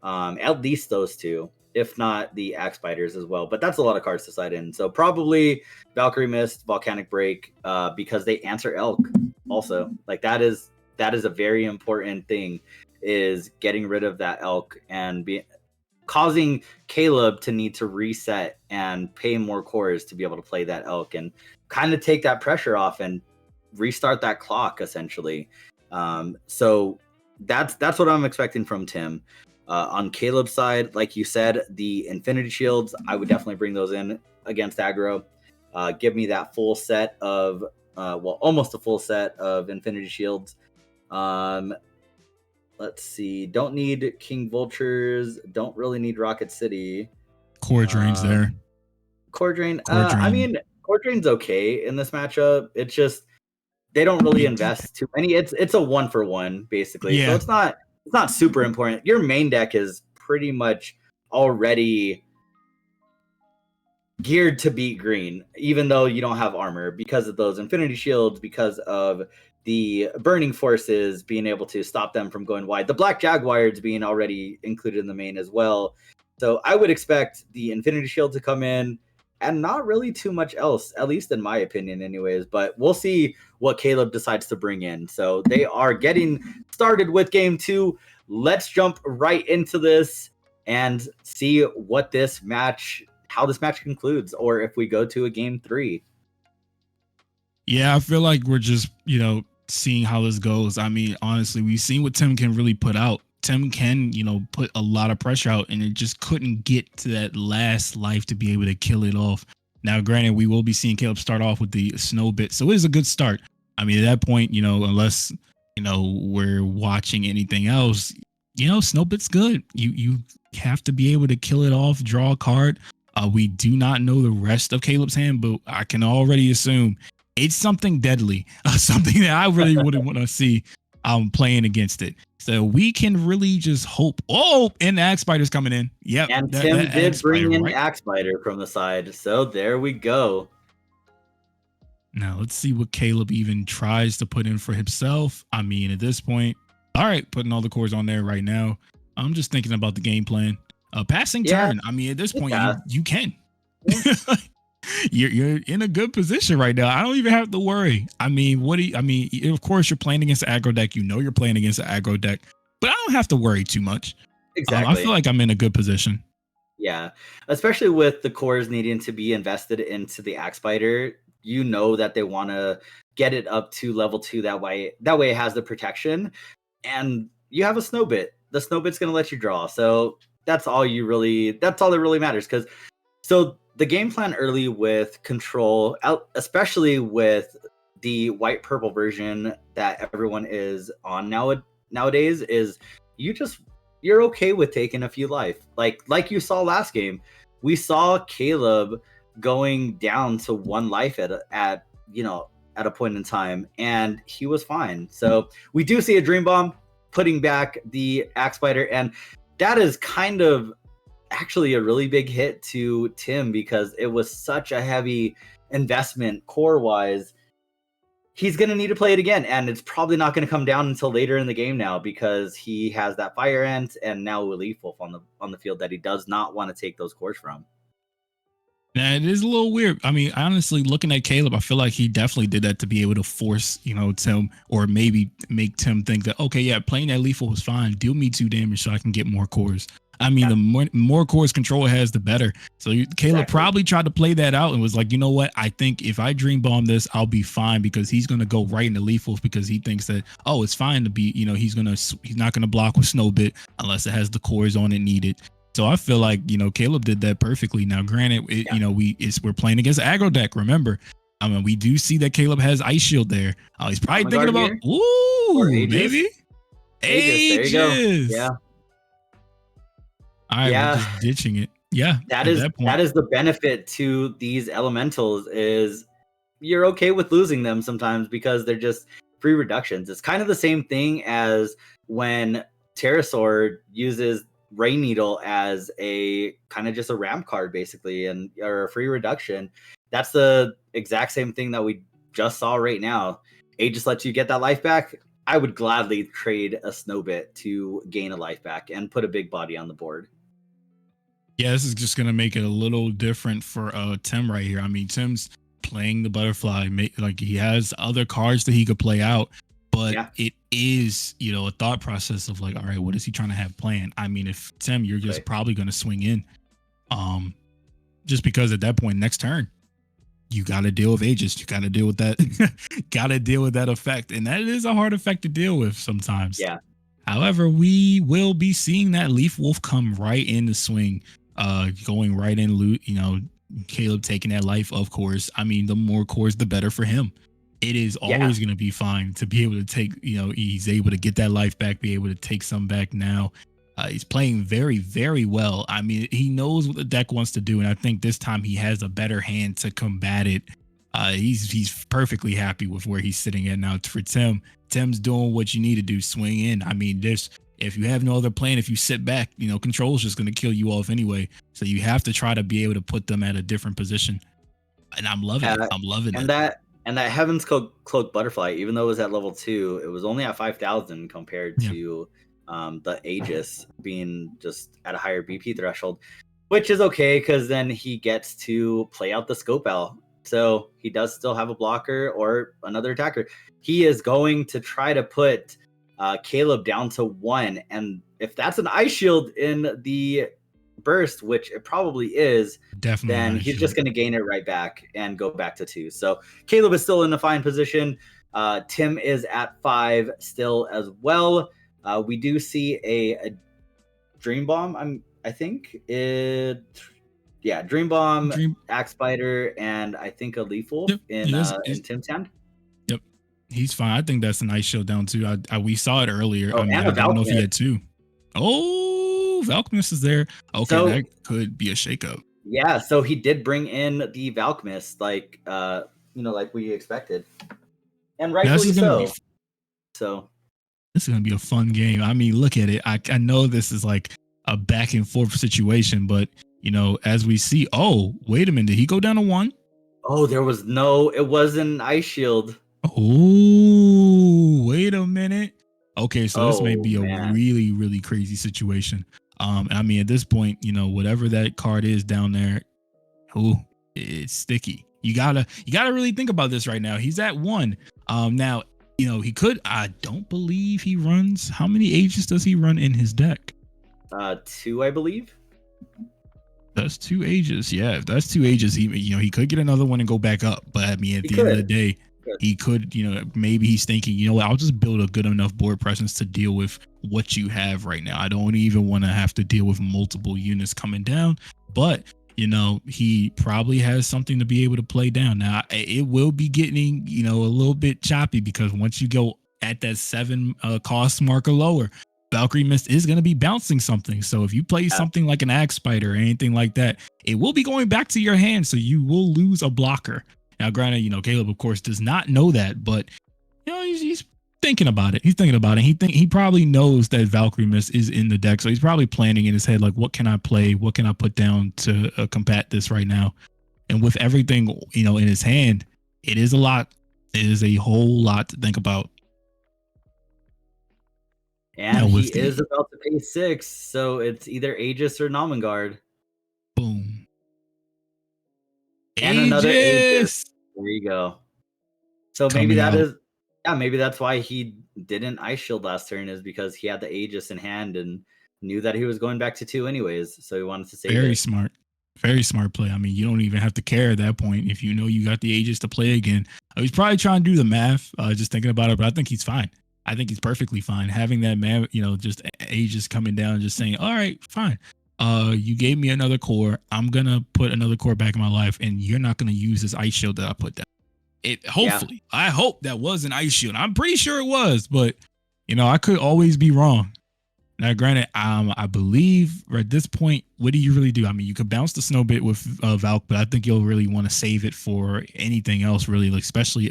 At least those two, if not the Axe Biters as well. But that's a lot of cards to side in. So probably Valkyrie Mist, Volcanic Break, because they answer Elk also. Like that is a very important thing, is getting rid of that Elk and causing Caleb to need to reset and pay more cores to be able to play that Elk and kind of take that pressure off and restart that clock essentially. So that's what I'm expecting from Tim. On Caleb's side, like you said, the Infinity Shields, I would definitely bring those in against aggro. Give me that full set of, almost a full set of Infinity Shields. Let's see. Don't need King Vultures. Don't really need Rocket City. Core drains there. Core drain. I mean, core drain's okay in this matchup. It's just they don't really invest too many. It's a 1-for-1 basically. Yeah. So it's not super important. Your main deck is pretty much already geared to beat green, even though you don't have armor, because of those Infinity Shields, because of the Burning Forces being able to stop them from going wide, the Black Jaguars being already included in the main as well. So I would expect the Infinity Shield to come in and not really too much else, at least in my opinion anyways. But we'll see what Caleb decides to bring in. So they are getting started with game 2. Let's jump right into this and see what how this match concludes, or if we go to a game 3. Yeah, I feel like we're just, seeing how this goes. I mean, honestly, we've seen what Tim can really put out. Tim can, put a lot of pressure out, and it just couldn't get to that last life to be able to kill it off. Now, granted, we will be seeing Caleb start off with the snow bit, so it is a good start. I mean, at that point, unless, we're watching anything else, snow bit's good. You have to be able to kill it off, draw a card. We do not know the rest of Caleb's hand, but I can already assume it's something deadly, something that I really wouldn't want to see playing against it. So we can really just hope. Oh, and the Axe Spider's coming in. Yep. And Tim did bring in Axe Spider from the side. So there we go. Now let's see what Caleb even tries to put in for himself. I mean, at this point, all right, putting all the cores on there right now. I'm just thinking about the game plan. Passing turn. I mean, at this point, you can. Yeah. You're in a good position right now. I don't even have to worry. I mean, of course you're playing against an aggro deck. You're playing against an aggro deck, but I don't have to worry too much. Exactly. I feel like I'm in a good position. Yeah, especially with the cores needing to be invested into the Axe Spider. That they want to get it up to level 2. That way it has the protection, and you have a snow bit. The snow bit's going to let you draw. So that's all that really matters. So the game plan early with control, especially with the white-purple version that everyone is on nowadays, is you're okay with taking a few life. Like you saw last game, we saw Caleb going down to 1 life at a point in time, and he was fine. So we do see a Dream Bomb putting back the Axe Spider, and that is kind of actually a really big hit to Tim, because it was such a heavy investment core wise. He's going to need to play it again, and it's probably not going to come down until later in the game now, because he has that Fire Ant and now a Leaf Wolf on the field that he does not want to take those cores from. Yeah, it is a little weird. I mean, honestly, looking at Caleb, I feel like he definitely did that to be able to force, Tim, or maybe make Tim think that, okay, yeah, playing that Lethal was fine. Deal me 2 damage so I can get more cores. I mean, the more cores control has, the better. So Caleb probably tried to play that out and was like, you know what? I think if I Dream Bomb this, I'll be fine, because he's going to go right into Lethals, because he thinks that, oh, it's fine to be, he's not going to block with Snowbit unless it has the cores on it needed. So I feel like, Caleb did that perfectly. Now, granted, we're playing against aggro deck. Remember, I mean, we do see that Caleb has Ice Shield there. He's probably thinking about, maybe Aegis. There you go. Yeah. All right, we're just ditching it. Yeah, that is the benefit to these elementals, is you're okay with losing them sometimes because they're just free reductions. It's kind of the same thing as when Pterosaur uses Rain Needle as a kind of just a ramp card, basically, or a free reduction. That's the exact same thing that we just saw right now. Aegis lets you get that life back. I would gladly trade a Snowbit to gain a life back and put a big body on the board. Yeah, this is just gonna make it a little different for Tim right here. I mean, Tim's playing the butterfly, like he has other cards that he could play out, but it is, you know, a thought process of like, all right, what is he trying to have planned? I mean, if Tim, you're just probably gonna swing in, just because at that point next turn you got to deal with Aegis, you got to deal with that, got to deal with that effect, and that is a hard effect to deal with sometimes. Yeah. However, we will be seeing that Leaf Wolf come right in the swing. Going right in, you know, Caleb taking that life, of course. I mean, the more cores, the better for him. It is always going to be fine to be able to take, you know, he's able to get that life back, be able to take some back now. He's playing very, very well. I mean, he knows what the deck wants to do, and I think this time he has a better hand to combat it. He's perfectly happy with where he's sitting at now. For Tim, Tim's doing what you need to do, swing in. I mean, if you have no other plan, if you sit back, you know, control's just going to kill you off anyway. So you have to try to be able to put them at a different position. And I'm loving it. I'm loving it. And that Heaven's Cloak Butterfly, even though it was at level 2, it was only at 5,000 compared to the Aegis being just at a higher BP threshold, which is okay because then he gets to play out the Scope Owl. So he does still have a blocker or another attacker. He is going to try to put Caleb down to 1, and if that's an Ice Shield in the burst, which it probably is, definitely, then he's just going to gain it right back and go back to 2. So Caleb is still in a fine position. Tim is at 5 still as well. We do see a Dream Bomb. I think it. Yeah, Dream Bomb, Axe Spider, and I think a Leaf Wolf in Tim's hand. Yep, he's fine. I think that's a nice show down too. We saw it earlier. Oh, I mean, I don't know if he had 2. Oh, Valkmist is there. Okay, so, that could be a shakeup. Yeah, so he did bring in the Valkmist, like you know, like we expected, and rightfully so. So this is gonna be a fun game. I mean, look at it. I know this is like a back and forth situation, but you know, as we see, oh, wait a minute, did he go down to 1? Oh, it wasn't Ice Shield. Oh, wait a minute. Okay, so this may be a really, really crazy situation. I mean, at this point, you know, whatever that card is down there, it's sticky. You gotta really think about this right now. He's at 1. Now, you know, he could. I don't believe he runs. How many Aegis does he run in his deck? 2, I believe. That's 2 Aegis. Yeah, if that's 2 Aegis, he could get another one and go back up. But I mean, at the end of the day, he could, you know, maybe he's thinking, you know what, I'll just build a good enough board presence to deal with what you have right now. I don't even want to have to deal with multiple units coming down. But, you know, he probably has something to be able to play down. Now, it will be getting, you know, a little bit choppy because once you go at that 7 cost mark or lower, Valkyrie Mist is going to be bouncing something. So if you play something like an Axe Spider or anything like that, it will be going back to your hand. So you will lose a blocker. Now, granted, you know, Caleb, of course, does not know that, but, you know, he's thinking about it. He's thinking about it. He probably knows that Valkyrie Mist is in the deck. So he's probably planning in his head, like, what can I play? What can I put down to combat this right now? And with everything, you know, in his hand, it is a lot. It is a whole lot to think about. And he is about to pay 6, so it's either Aegis or Namengard. Boom. And another Aegis. There you go. So maybe maybe that's why he didn't Ice Shield last turn, is because he had the Aegis in hand and knew that he was going back to 2 anyways. So he wanted to save it. Very smart. Very smart play. I mean, you don't even have to care at that point if you know you got the Aegis to play again. He's probably trying to do the math, just thinking about it, but I think he's fine. I think he's perfectly fine having that man, you know, just Aegis coming down and just saying, all right, fine. You gave me another core. I'm going to put another core back in my life, and you're not going to use this Ice Shield that I put down. Hopefully, I hope that was an Ice Shield. I'm pretty sure it was, but, you know, I could always be wrong. Now, granted, I believe at this point, what do you really do? I mean, you could bounce the Snowbit with Valk, but I think you'll really want to save it for anything else, really, like especially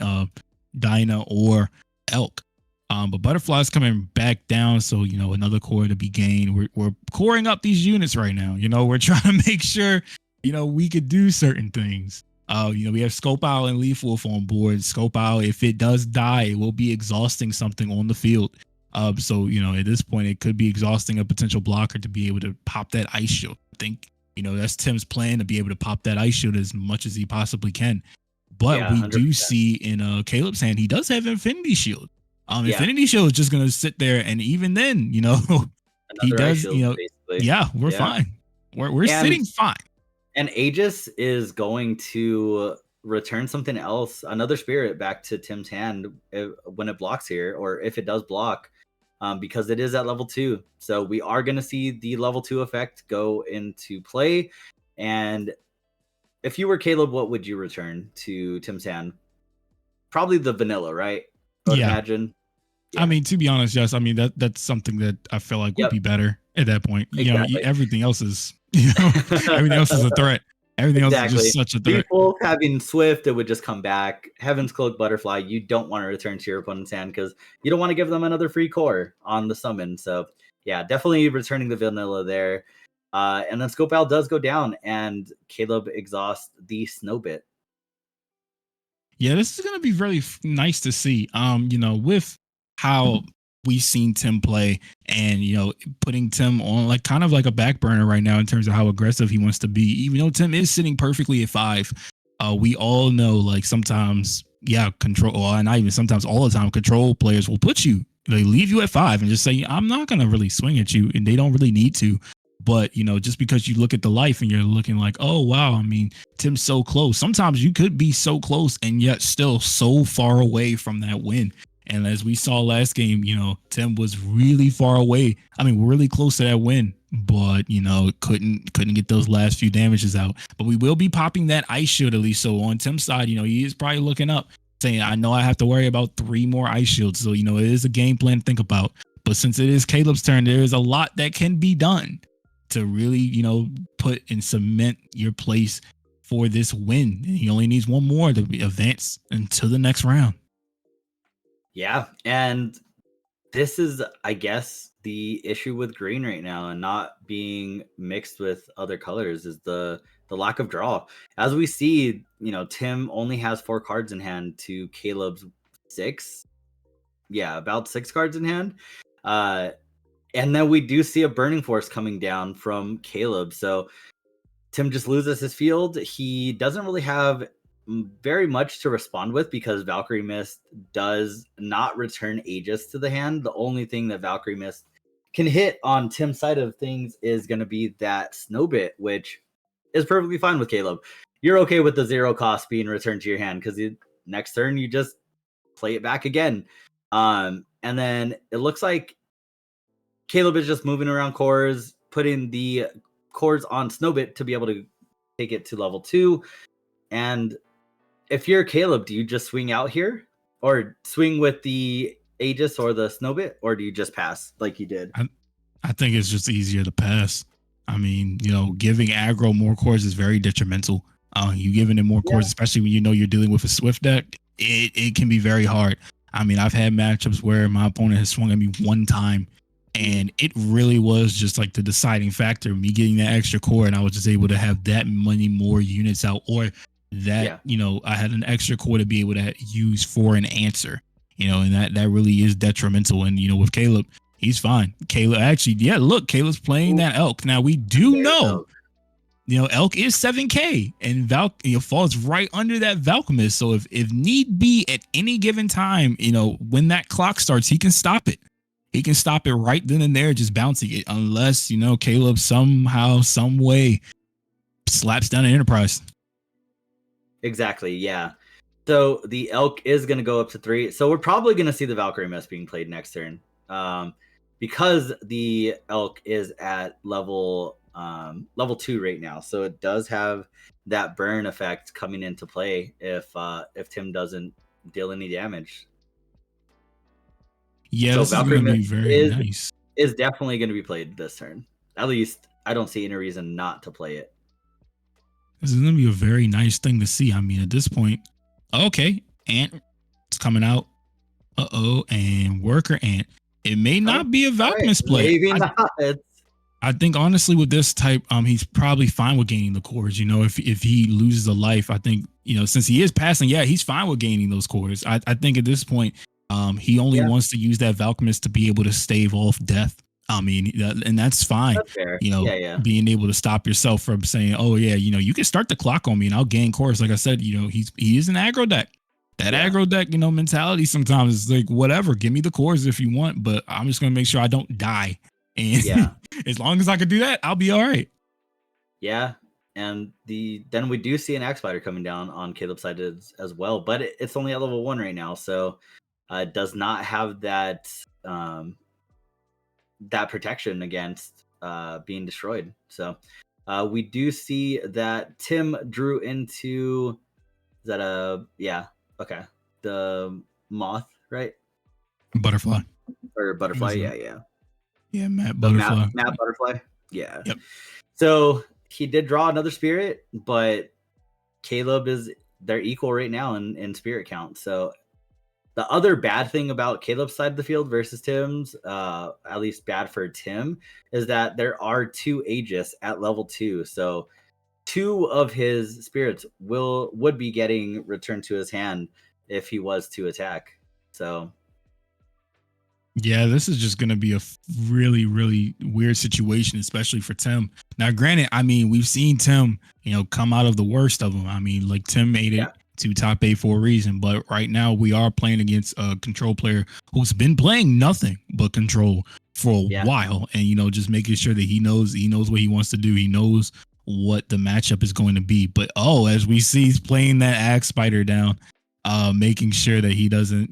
Dinah or Elk. But Butterfly's coming back down, so, you know, another core to be gained. We're coring up these units right now. You know, we're trying to make sure, you know, we could do certain things. We have Scope Owl and Leaf Wolf on board. Scope Owl, if it does die, it will be exhausting something on the field. So at this point, it could be exhausting a potential blocker to be able to pop that ice shield. I think that's Tim's plan, to be able to pop that ice shield as much as he possibly can. But Yeah, we 100%. do see in Caleb's hand, he does have Infinity Shield. Yeah. Infinity Shield is just gonna sit there, and even then, he Another does. ice shield, basically. Yeah, we're fine. We're sitting fine. And Aegis is going to return something else, another spirit, back to Tim's hand when it blocks here, or if it does block, because it is at level 2. So we are going to see the level 2 effect go into play. And if you were Caleb, what would you return to Tim's hand? Probably the vanilla, right? I would imagine. Yeah. I mean, to be honest, yes. I mean, that's something that I feel like would be better at that point. Exactly. Everything else is, everything else is a threat. Everything else is just such a threat. People having Swift, it would just come back. Heaven's Cloak Butterfly, you don't want to return to your opponent's hand because you don't want to give them another free core on the summon. So yeah, definitely returning the vanilla there. And then Scope Owl does go down, and Caleb exhausts the Snowbit. Yeah, this is going to be very nice to see. With how we've seen Tim play, and putting Tim on like kind of like a back burner right now in terms of how aggressive he wants to be. Even though Tim is sitting perfectly at 5, we all know like sometimes, control, and not even sometimes, all the time, control players will put you, they leave you at 5 and just say, I'm not going to really swing at you, and they don't really need to. But, just because you look at the life and you're looking like, oh, wow, I mean, Tim's so close. Sometimes you could be so close and yet still so far away from that win. And as we saw last game, Tim was really far away. I mean, really close to that win, but, couldn't get those last few damages out. But we will be popping that ice shield at least. So on Tim's side, he is probably looking up saying, I know I have to worry about 3 more ice shields. So, it is a game plan to think about. But since it is Caleb's turn, there is a lot that can be done to really, put and cement your place for this win. He only needs one more to advance into the next round. Yeah, and this is, I guess, the issue with green right now and not being mixed with other colors is the lack of draw. As we see, Tim only has 4 cards in hand to Caleb's 6. Yeah, about 6 cards in hand. And then we do see a Burning Force coming down from Caleb. So Tim just loses his field. He doesn't really have very much to respond with because Valkyrie Mist does not return Aegis to the hand. The only thing that Valkyrie Mist can hit on Tim's side of things is going to be that Snowbit, which is perfectly fine with Caleb. You're okay with the 0 cost being returned to your hand because next turn you just play it back again. And then it looks like Caleb is just moving around cores, putting the cores on Snowbit to be able to take it to level 2. And if you're Caleb, do you just swing out here or swing with the Aegis or the Snowbit, or do you just pass like you did? I think it's just easier to pass. I mean, giving aggro more cores is very detrimental. You giving it more cores, especially when you're dealing with a Swift deck, it can be very hard. I mean, I've had matchups where my opponent has swung at me 1 time, and it really was just like the deciding factor, me getting that extra core, and I was just able to have that many more units out, or that, I had an extra core to be able to use for an answer, and that really is detrimental. And, with Caleb, he's fine. Caleb, actually, look, Caleb's playing that Elk. Now, we do know, Elk is 7K, and falls right under that Valkymist. So if need be at any given time, when that clock starts, he can stop it. He can stop it right then and there, just bouncing it, unless, Caleb somehow, some way slaps down an Enterprise. Exactly, yeah. So the Elk is going to go up to 3. So we're probably going to see the Valkyrie Mist being played next turn. Because the Elk is at level 2 right now. So it does have that burn effect coming into play if Tim doesn't deal any damage. Yeah, so this Valkyrie is going to be very nice. Is definitely going to be played this turn. At least I don't see any reason not to play it. This is going to be a very nice thing to see. I mean, at this point, okay, Ant is coming out. And Worker Ant. It may not be a Valkymist play. Maybe not. I think honestly with this type, he's probably fine with gaining the cores. If he loses a life, I think since he is passing, he's fine with gaining those cores. I think at this point, he only wants to use that Alchemist to be able to stave off death. I mean, and that's fine. That's fair. Being able to stop yourself from saying, oh yeah, you can start the clock on me and I'll gain cores. Like I said, he is an aggro deck. That aggro deck, mentality sometimes is like, whatever, give me the cores if you want, but I'm just going to make sure I don't die. And as long as I can do that, I'll be all right. Yeah. And then we do see an Axe Spider coming down on Caleb's side as well, but it's only at level 1 right now. So it does not have that that protection against being destroyed. So we do see that Tim drew into, the moth, right? Butterfly. Or butterfly, yeah, Matt Butterfly. Matt Butterfly. Yeah. Yep. So he did draw another spirit, but Caleb they're equal right now in spirit count. So the other bad thing about Caleb's side of the field versus Tim's, at least bad for Tim, is that there are 2 Aegis at level 2. So 2 of his spirits would be getting returned to his hand if he was to attack. So yeah, this is just going to be a really, really weird situation, especially for Tim. Now, granted, I mean, we've seen Tim, come out of the worst of them. I mean, like Tim made it to top 8 for a reason, but right now we are playing against a control player who's been playing nothing but control for a while, and just making sure that he knows what he wants to do. He knows what the matchup is going to be. But as we see, he's playing that Axe Spider down. Making sure that he doesn't,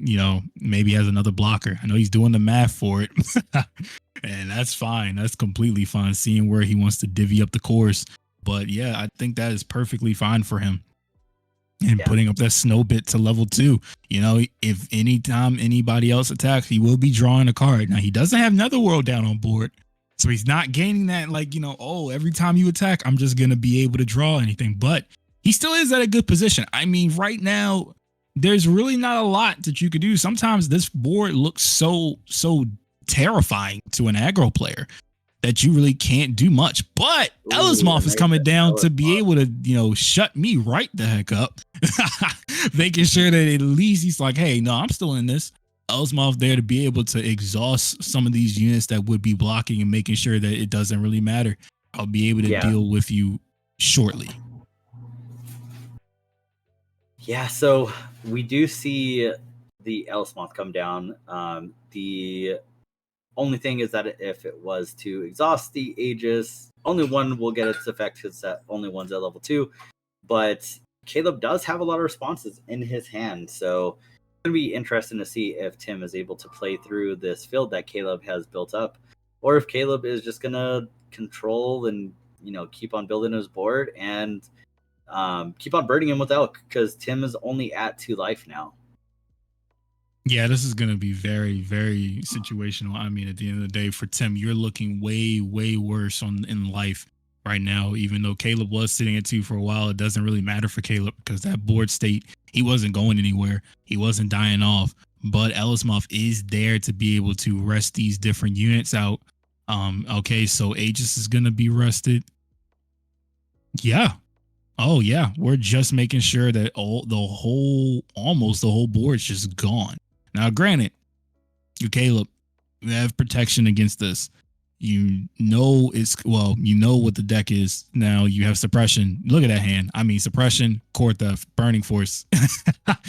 maybe has another blocker. I know he's doing the math for it, and that's fine. That's completely fine. Seeing where he wants to divvy up the course, but I think that is perfectly fine for him. And putting up that snow bit to level 2. If anytime anybody else attacks, he will be drawing a card. Now he doesn't have Netherworld down on board, so he's not gaining that. Like every time you attack, I'm just gonna be able to draw anything. But he still is at a good position. I mean, right now, there's really not a lot that you could do. Sometimes this board looks so terrifying to an aggro player that you really can't do much. But Ellismoth is coming down to be able to, shut me right the heck up. Making sure that at least he's like, hey, no, I'm still in this. Ellismoth there to be able to exhaust some of these units that would be blocking and making sure that it doesn't really matter. I'll be able to deal with you shortly. Yeah, so we do see the Ellismoth come down. The only thing is that if it was to exhaust the Aegis, only one will get its effect because that only one's at level 2. But Caleb does have a lot of responses in his hand, so it's going to be interesting to see if Tim is able to play through this field that Caleb has built up, or if Caleb is just going to control and keep on building his board and keep on burning him with Elk, because Tim is only at 2 life now. Yeah, this is going to be very, very situational. I mean, at the end of the day, for Tim, you're looking way, way worse in life right now. Even though Caleb was sitting at 2 for a while, it doesn't really matter for Caleb because that board state, he wasn't going anywhere. He wasn't dying off. But Ellismoth is there to be able to rest these different units out. Okay, so Aegis is going to be rested. Yeah. Oh yeah, we're just making sure that almost the whole board's just gone. Now, granted, Caleb, you have protection against this. You know what the deck is. Now you have suppression. Look at that hand. I mean, suppression, core theft, burning force,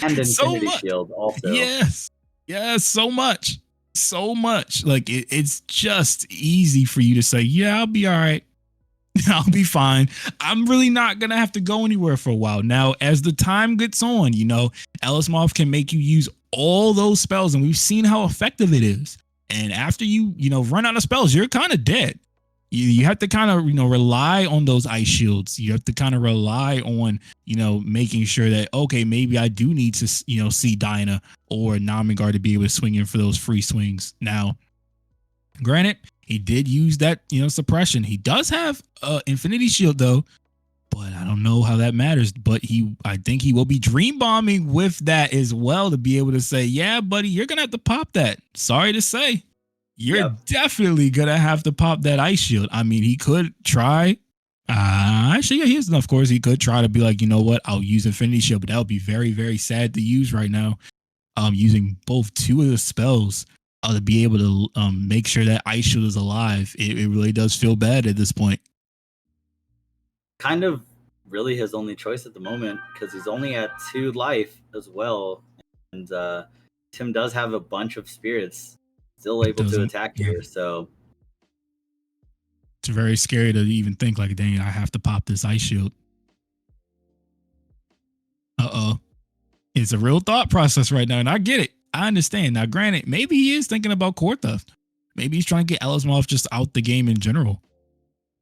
and infinity shield also. Yes, so much. Like it's just easy for you to say, yeah, I'll be all right. I'll be fine. I'm really not going to have to go anywhere for a while. Now, as the time gets on, Ellismoth can make you use all those spells, and we've seen how effective it is. And after you run out of spells, you're kind of dead. You have to kind of, rely on those ice shields. You have to kind of rely on, making sure that, okay, maybe I do need to, see Dinah or Namigar to be able to swing in for those free swings. Now, granted, he did use that, suppression. He does have Infinity Shield, though, but I don't know how that matters. But I think he will be dream bombing with that as well to be able to say, yeah, buddy, you're going to have to pop that. Sorry to say. You're definitely going to have to pop that Ice Shield. I mean, he could try. Actually, yeah, he has enough cores. He could try to be like, you know what, I'll use Infinity Shield, but that would be very, very sad to use right now. Using both two of the spells to be able to make sure that Ice Shield is alive. It really does feel bad at this point. Kind of really his only choice at the moment because he's only at 2 life as well. And Tim does have a bunch of spirits still able to attack here. So it's very scary to even think like, dang, I have to pop this Ice Shield. It's a real thought process right now, and I get it. I understand. Now, granted, maybe he is thinking about core theft. Maybe he's trying to get Elismoth just out the game in general.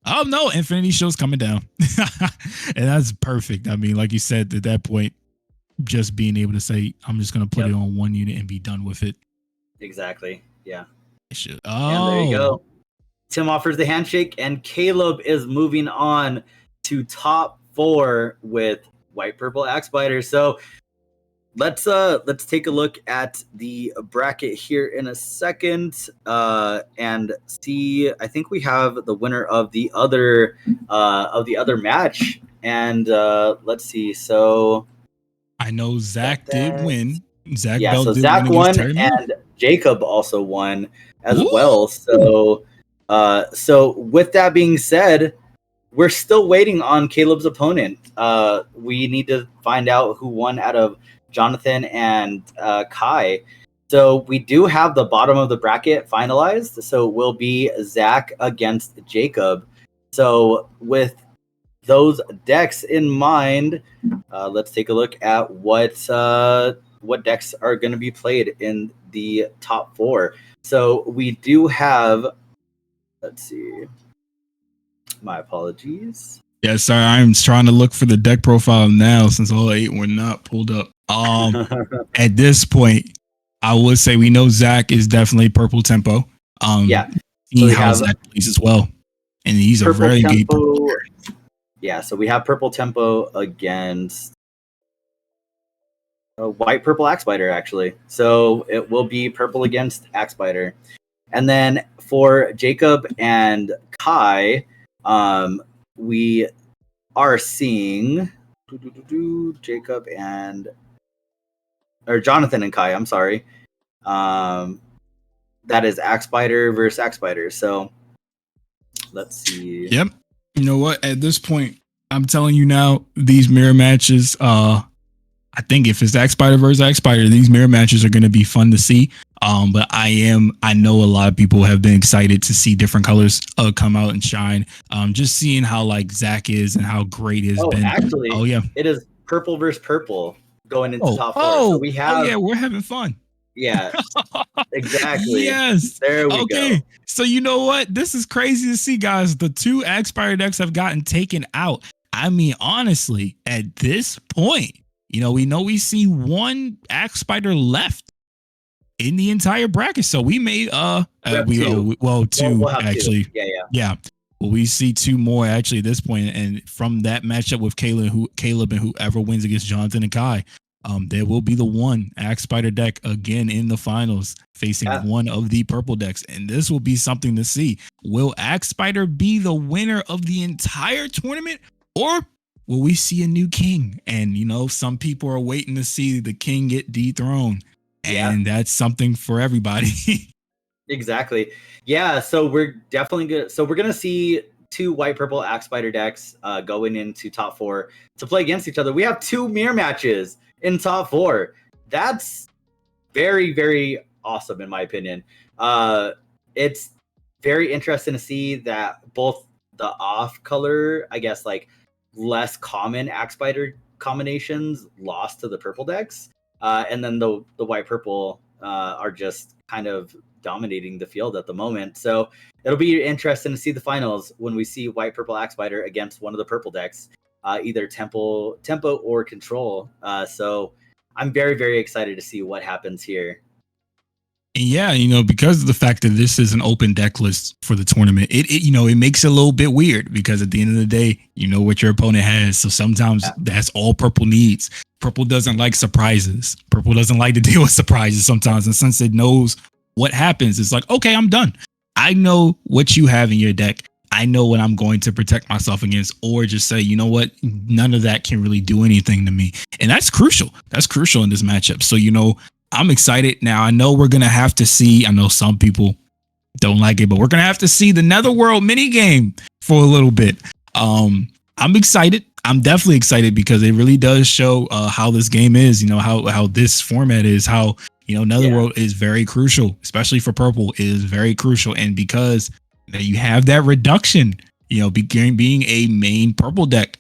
Oh no, Infinity Shield's coming down. And that's perfect. I mean, like you said, at that point, just being able to say, I'm just going to put it on one unit and be done with it. Exactly. Yeah. Oh. And there you go. Tim offers the handshake, and Caleb is moving on to top 4 with White Purple Axe Spider. So let's take a look at the bracket here in a second and see. I think we have the winner of the other match, and let's see. So I know Zach did win. Zach won, and Jacob also won as well. So so with that being said, we're still waiting on Caleb's opponent. We need to find out who won out of Jonathan and Kai. So we do have the bottom of the bracket finalized. So it will be Zach against Jacob. So with those decks in mind, let's take a look at what decks are going to be played in the top 4. So we do have, let's see, my apologies. Yeah, sorry, I'm trying to look for the deck profile now since all 8 were not pulled up. At this point, I would say we know Zach is definitely purple tempo. Yeah, he has Zach plays as well, and he's a very good purple. Yeah, so we have purple tempo against White Purple Axe Spider, actually. So it will be purple against Axe Spider, and then for Jacob and Kai, we are seeing Jacob and Jonathan and Kai. I'm sorry. That is Axe Spider versus Axe Spider. So let's see. Yep. You know what? At this point, I'm telling you now, these mirror matches. I think if it's Axe Spider versus Axe Spider, these mirror matches are going to be fun to see. But I know a lot of people have been excited to see different colors come out and shine. Just seeing how like Zach is and how great it has been. Actually, it is purple versus purple going into top 4. So we have, we're having fun. Yeah, exactly. Yes. There we go. So you know what? This is crazy to see, guys. The 2 Axe Spider decks have gotten taken out. I mean, honestly, at this point, we see 1 Axe Spider left in the entire bracket. So we made 2 actually. Yeah. Well, we see 2 more actually at this point, and from that matchup with Caleb and whoever wins against Jonathan and Kai, there will be the 1 Axe Spider deck again in the finals facing one of the purple decks, and this will be something to see. Will Axe Spider be the winner of the entire tournament, or will we see a new king? And some people are waiting to see the king get dethroned, and that's something for everybody. Exactly. Yeah. So we're definitely good. So we're gonna see 2 White Purple Axe Spider decks going into top 4 to play against each other. We have 2 mirror matches in top 4. That's very, very awesome in my opinion. It's very interesting to see that both the off color, I guess, like less common Axe Spider combinations lost to the purple decks, and then the white purple are just kind of dominating the field at the moment. So it'll be interesting to see the finals when we see White Purple Axe Spider against one of the purple decks, either tempo or control. So I'm very, very excited to see what happens here. Yeah, because of the fact that this is an open deck list for the tournament, it makes it a little bit weird because at the end of the day, you know what your opponent has. So sometimes that's all purple needs. Purple doesn't like surprises. Purple doesn't like to deal with surprises sometimes. And since it knows what happens, it's like, okay, I'm done. I know what you have in your deck. I know what I'm going to protect myself against, or just say, you know what, none of that can really do anything to me. And that's crucial. That's crucial in this matchup. So, I'm excited. Now, I know we're going to have to see, I know some people don't like it, but we're going to have to see the Netherworld mini game for a little bit. I'm excited. I'm definitely excited because it really does show how this game is, how this format is, how, Netherworld is very crucial, especially for purple, is very crucial. And because you have that reduction, being a main purple deck,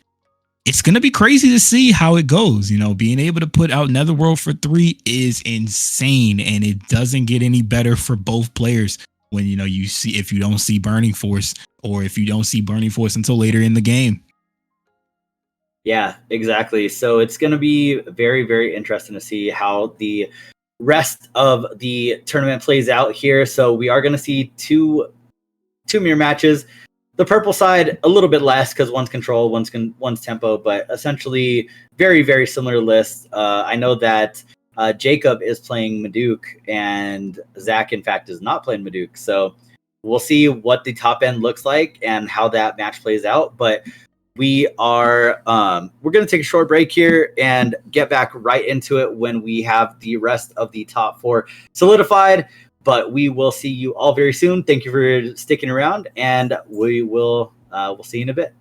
it's going to be crazy to see how it goes. Being able to put out Netherworld for 3 is insane, and it doesn't get any better for both players when, if you don't see Burning Force, or if you don't see Burning Force until later in the game. Yeah, exactly. So it's going to be very, very interesting to see how the rest of the tournament plays out here. So we are going to see two mirror matches. The purple side a little bit less because one's control, one's tempo, but essentially very, very similar lists. I know that Jacob is playing Maduke and Zach, in fact, is not playing Maduke. So we'll see what the top end looks like and how that match plays out. But we're going to take a short break here and get back right into it when we have the rest of the top 4 solidified. But we will see you all very soon. Thank you for sticking around, and we'll see you in a bit.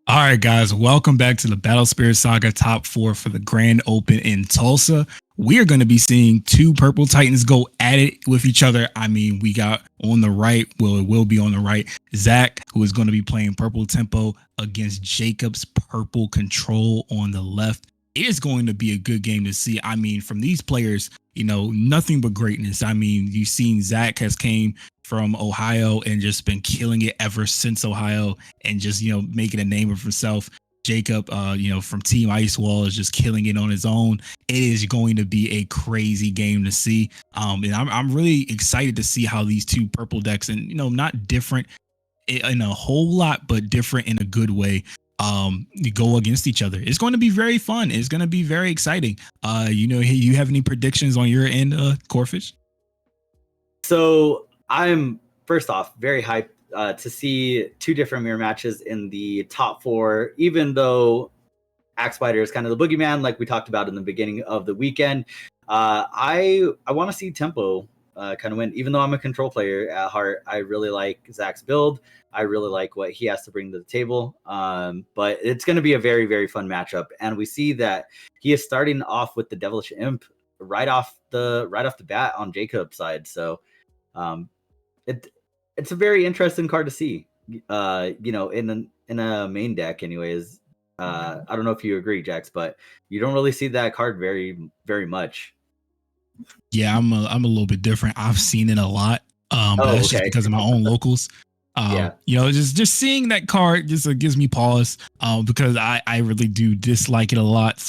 All right, guys, welcome back to the Battle Spirit Saga top 4 for the Grand Open in Tulsa. We are going to be seeing 2 purple titans go at it with each other. I mean, we got on the right, it will be on the right, Zach, who is going to be playing purple tempo against Jacob's purple control on the left. It is going to be a good game to see. I mean, from these players, nothing but greatness. I mean, you've seen Zach has came from Ohio and just been killing it ever since Ohio, and just, making a name of himself. Jacob, from Team Ice Wall, is just killing it on his own. It is going to be a crazy game to see. And I'm really excited to see how these 2 purple decks, and, not different in a whole lot, but different in a good way, go against each other. It's going to be very fun. It's going to be very exciting. You have any predictions on your end, Corphish? So I'm, first off, very hyped to see 2 different mirror matches in the top 4, even though Axe Spider is kind of the boogeyman, like we talked about in the beginning of the weekend. I want to see tempo kind of win. Even though I'm a control player at heart, I really like Zach's build. I really like what he has to bring to the table. But it's going to be a very, very fun matchup. And we see that he is starting off with the Devilish Imp right off the bat on Jacob's side. So it's a very interesting card to see. In a main deck, anyways. I don't know if you agree, Jax, but you don't really see that card very, very much. Yeah, I'm a little bit different. I've seen it a lot. But that's just because of my own locals. Just seeing that card just gives me pause. Because I really do dislike it a lot.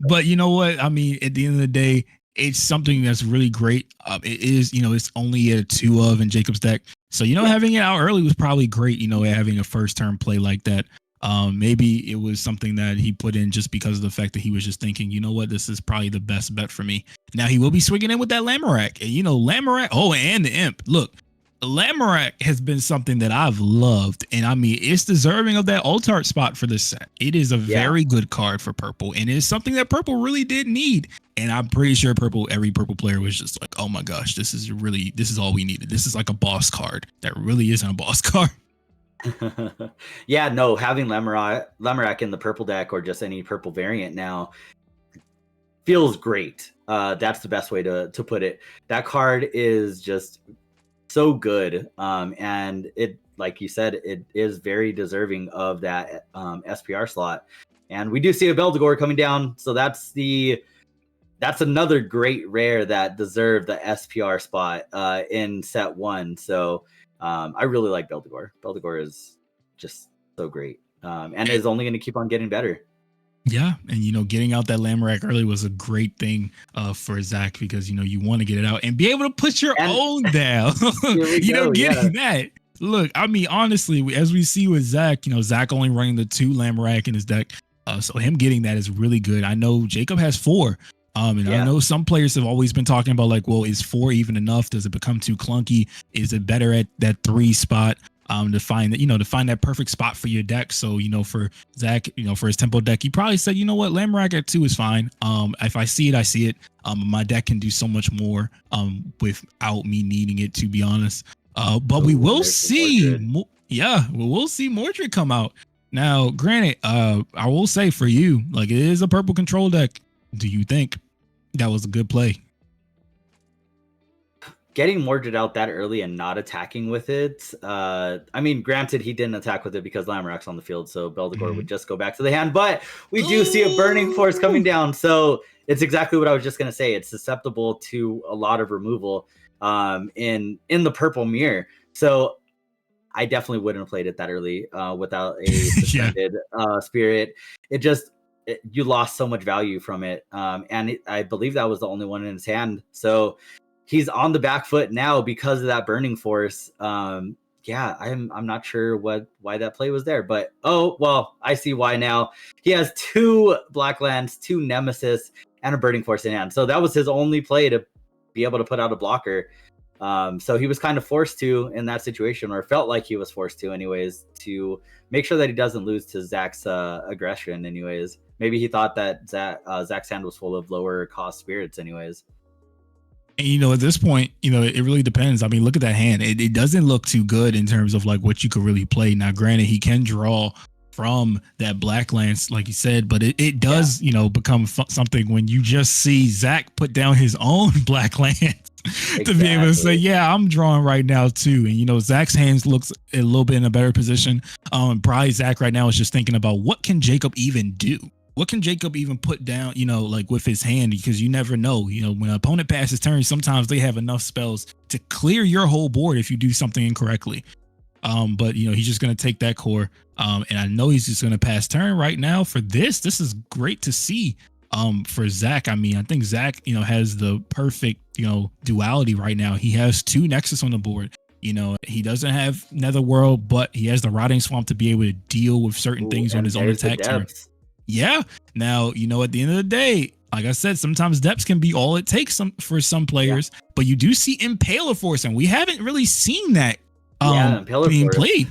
But you know what? I mean, at the end of the day, it's something that's really great. It is, it's only a 2 of in Jacob's deck. So, having it out early was probably great, having a first turn play like that. Maybe it was something that he put in just because of the fact that he was just thinking, you know what, this is probably the best bet for me. Now he will be swinging in with that Lamorak, and Lamorak. Oh, and the Imp. Look, Lamorak has been something that I've loved, and I mean, it's deserving of that Altart spot for this set. It is a very good card for purple, and it's something that purple really did need. And I'm pretty sure every purple player was just like, oh my gosh, this is all we needed. This is like a boss card that really isn't a boss card. Yeah, no, having Lamorak in the purple deck or just any purple variant now feels great. That's the best way to put it. That card is just so good. And it, like you said, it is very deserving of that SPR slot. And we do see a Beldegor coming down, so that's another great rare that deserved the SPR spot in set 1. So I really like Beldegor. Beldegor is just so great, and is only going to keep on getting better. Yeah, and getting out that Lamorak early was a great thing for Zach, because you want to get it out and be able to put your own down. Getting that. Look, I mean, honestly, as we see with Zach, Zach only running the 2 Lamorak in his deck, so him getting that is really good. I know Jacob has 4. And I know some players have always been talking about like, well, is 4 even enough? Does it become too clunky? Is it better at that 3 spot? To find that, to find that perfect spot for your deck. So, for Zach, for his tempo deck, he probably said, you know what, Lamorak at 2 is fine. If I see it, I see it. My deck can do so much more without me needing it, to be honest. But we will see. We'll see Mordred come out. Now, granted, I will say for you, like, it is a purple control deck. Do you think that was a good play? Getting Mordred out that early and not attacking with it. I mean, granted, he didn't attack with it because Lamorak's on the field, so Beldegor would just go back to the hand. But we do see a Burning Force coming down, so it's exactly what I was just going to say. It's susceptible to a lot of removal in the purple mirror. So I definitely wouldn't have played it that early without a suspended spirit. You lost so much value from it. I believe that was the only one in his hand. So he's on the back foot now because of that Burning Force. I'm not sure why that play was there, but I see why now. He has 2 Black Lands, 2 Nemesis, and a Burning Force in hand. So that was his only play to be able to put out a blocker. So he was kind of forced to in that situation, or felt like he was forced to anyways, to make sure that he doesn't lose to Zach's aggression anyways. Maybe he thought that Zach's hand was full of lower cost spirits anyways. And, at this point, it really depends. I mean, look at that hand. It doesn't look too good in terms of like what you could really play. Now, granted, he can draw from that Black Lance, like you said, but it does, become something when you just see Zach put down his own Black Lance to be able to say, yeah, I'm drawing right now too. And, Zach's hands looks a little bit in a better position. Probably Zach right now is just thinking about what can Jacob even do? What can Jacob even put down, like with his hand? Because you never know, when an opponent passes turn, sometimes they have enough spells to clear your whole board if you do something incorrectly. But he's just going to take that core. And I know he's just going to pass turn right now for this. This is great to see for Zach. I mean, I think Zach, has the perfect, duality right now. He has 2 Nexus on the board. He doesn't have Netherworld, but he has the Rotting Swamp to be able to deal with certain things on his own attack turn. Yeah. Now, at the end of the day, like I said, sometimes depths can be all it takes for some players, but you do see Impaler Force, and we haven't really seen that being played.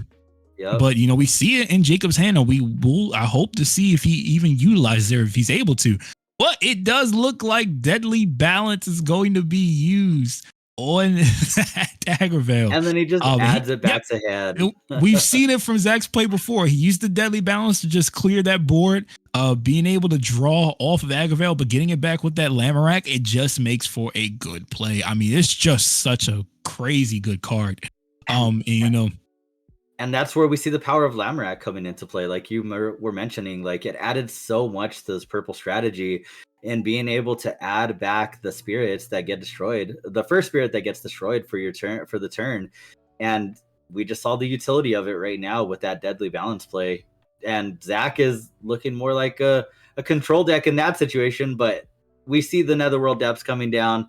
Yep. But, we see it in Jacob's hand, and I hope to see if he even utilizes it, if he's able to. But it does look like Deadly Balance is going to be used on Dagger Veil. And then he just adds it back to hand. We've seen it from Zach's play before. He used the Deadly Balance to just clear that board, being able to draw off of Dagger Veil, but getting it back with that Lamorak, it just makes for a good play. I mean, it's just such a crazy good card. And that's where we see the power of Lamorak coming into play. Like you were mentioning, like it added so much to this purple strategy, and being able to add back the spirits that get destroyed, the first spirit that gets destroyed for your turn, for the turn. And we just saw the utility of it right now with that Deadly Balance play. And Zach is looking more like a control deck in that situation, but we see the Netherworld Depths coming down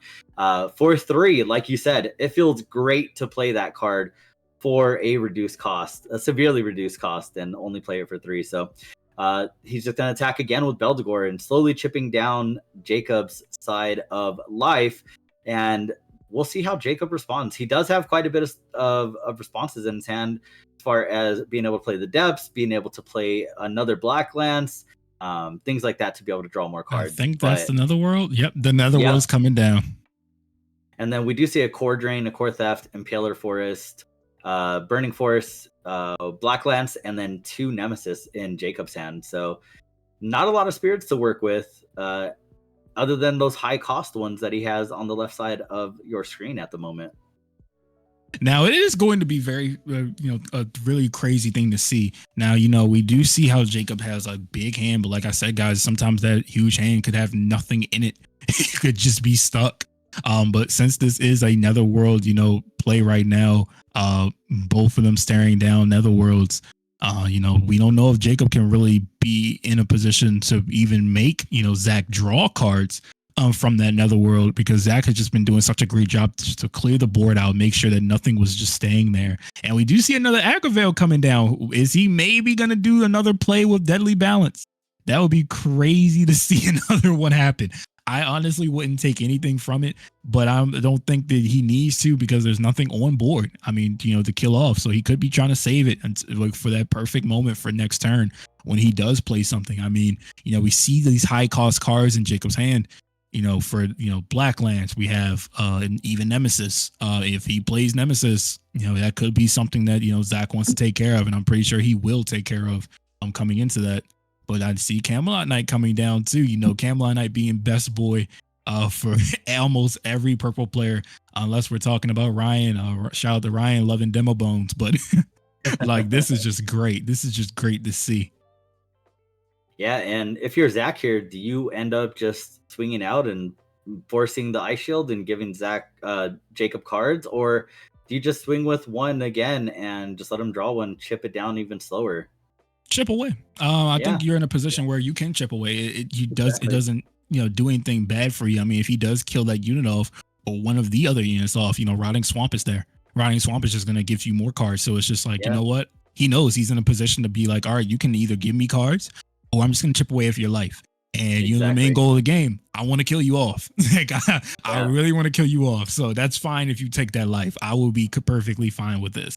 for 3. Like you said, it feels great to play that card for a reduced cost, a severely reduced cost, and only play it for 3. So he's just going to attack again with Beldegor and slowly chipping down Jacob's side of life. And we'll see how Jacob responds. He does have quite a bit of responses in his hand, as far as being able to play the depths, being able to play another Black Lance, things like that, to be able to draw more cards. I think that's the Netherworld. Yep, the Netherworld's coming down. And then we do see a Core Drain, a Core Theft, Impaler Forest, Burning Force, Black Lance, and then 2 Nemesis in Jacob's hand. So not a lot of spirits to work with, other than those high cost ones that he has on the left side of your screen at the moment. Now it is going to be very, a really crazy thing to see. Now, we do see how Jacob has a big hand, but like I said, guys, sometimes that huge hand could have nothing in it. It could just be stuck. But since this is a Netherworld, play right now, both of them staring down Netherworlds, we don't know if Jacob can really be in a position to even make, Zach draw cards from that Netherworld, because Zach has just been doing such a great job to clear the board out, make sure that nothing was just staying there. And we do see another Agravale coming down. Is he maybe going to do another play with Deadly Balance? That would be crazy to see another one happen. I honestly wouldn't take anything from it, but I don't think that he needs to because there's nothing on board. I mean, to kill off. So he could be trying to save it like for that perfect moment for next turn when he does play something. I mean, we see these high cost cards in Jacob's hand. For Black Lance, we have and even Nemesis. If he plays Nemesis, that could be something that Zach wants to take care of, and I'm pretty sure he will take care of. Coming into that. But I see Camelot Knight coming down too. Camelot Knight being best boy for almost every purple player, unless we're talking about Ryan. Shout out to Ryan, loving demo bones. But like, this is just great. This is just great to see. Yeah, and if you're Zach here, do you end up just swinging out and forcing the Ice Shield and giving Jacob cards, or do you just swing with one again and just let him draw one, chip it down even slower? Chip away. I think you're in a position where you can chip away. It doesn't do anything bad for you. I mean, if he does kill that unit off or one of the other units off, Rotting Swamp is there. Rotting Swamp is just going to give you more cards. So it's just like, you know what? He knows he's in a position to be like, all right, you can either give me cards or I'm just going to chip away for your life. And the main goal of the game, I want to kill you off. I really want to kill you off. So that's fine if you take that life. I will be perfectly fine with this.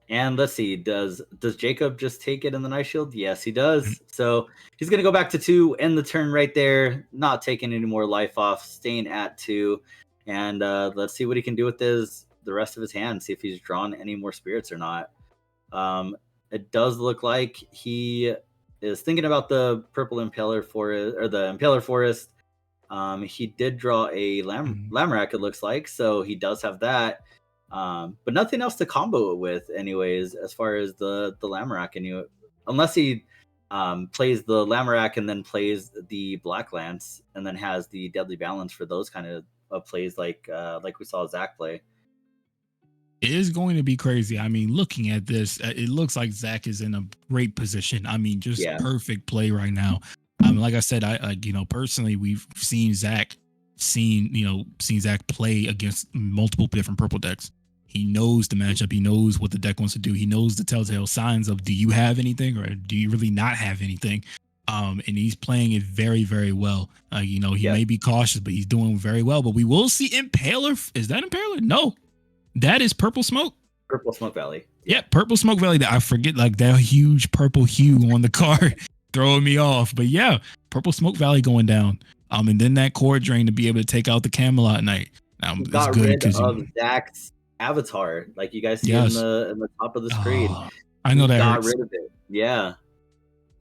And let's see, does Jacob just take it in the Night Shield? Yes, he does. So he's going to go back to 2, end the turn right there, not taking any more life off, staying at 2. And let's see what he can do with the rest of his hand, see if he's drawn any more spirits or not. It does look like he is thinking about the Purple Impaler Forest, or the Impaler Forest. He did draw a Lamorak, it looks like, so he does have that. But nothing else to combo it with, anyways, as far as the Lamorak, and unless he plays the Lamorak and then plays the Black Lance and then has the Deadly Balance for those kind of plays, like we saw Zach play. It is going to be crazy. I mean, looking at this, it looks like Zach is in a great position. I mean, just perfect play right now. Like I said, I personally, we've seen Zach play against multiple different purple decks. He knows the matchup. He knows what the deck wants to do. He knows the telltale signs of, do you have anything or do you really not have anything? And he's playing it very, very well. He may be cautious, but he's doing very well. But we will see Impaler. Is that Impaler? No, that is Purple Smoke. Purple Smoke Valley. Yeah, Purple Smoke Valley. I forget, like, that huge purple hue on the card throwing me off. But yeah, Purple Smoke Valley going down. And then that core drain to be able to take out the Camelot Knight. Got rid of Zach's avatar, like you guys see in the top of the screen. I know that got hurts. rid of it. Yeah.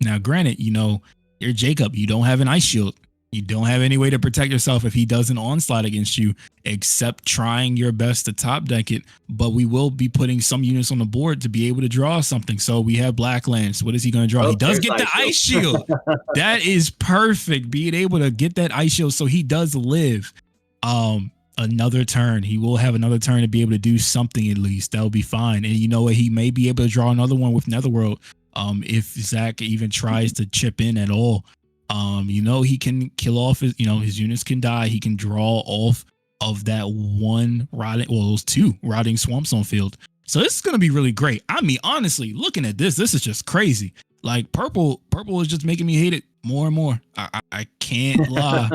Now, granted, you're Jacob. You don't have an Ice Shield. You don't have any way to protect yourself if he does an onslaught against you, except trying your best to top deck it. But we will be putting some units on the board to be able to draw something. So we have Black Lance. What is he going to draw? He does get the Ice Shield. That is perfect. Being able to get that Ice Shield, so he does live another turn. He will have another turn to be able to do something at least. That'll be fine. And you know what? He may be able to draw another one with Netherworld. If Zach even tries to chip in at all. He can kill off his units can die. He can draw off of that those 2 rotting swamps on field. So this is going to be really great. I mean, honestly, looking at this is just crazy. Like purple is just making me hate it more and more. I can't lie.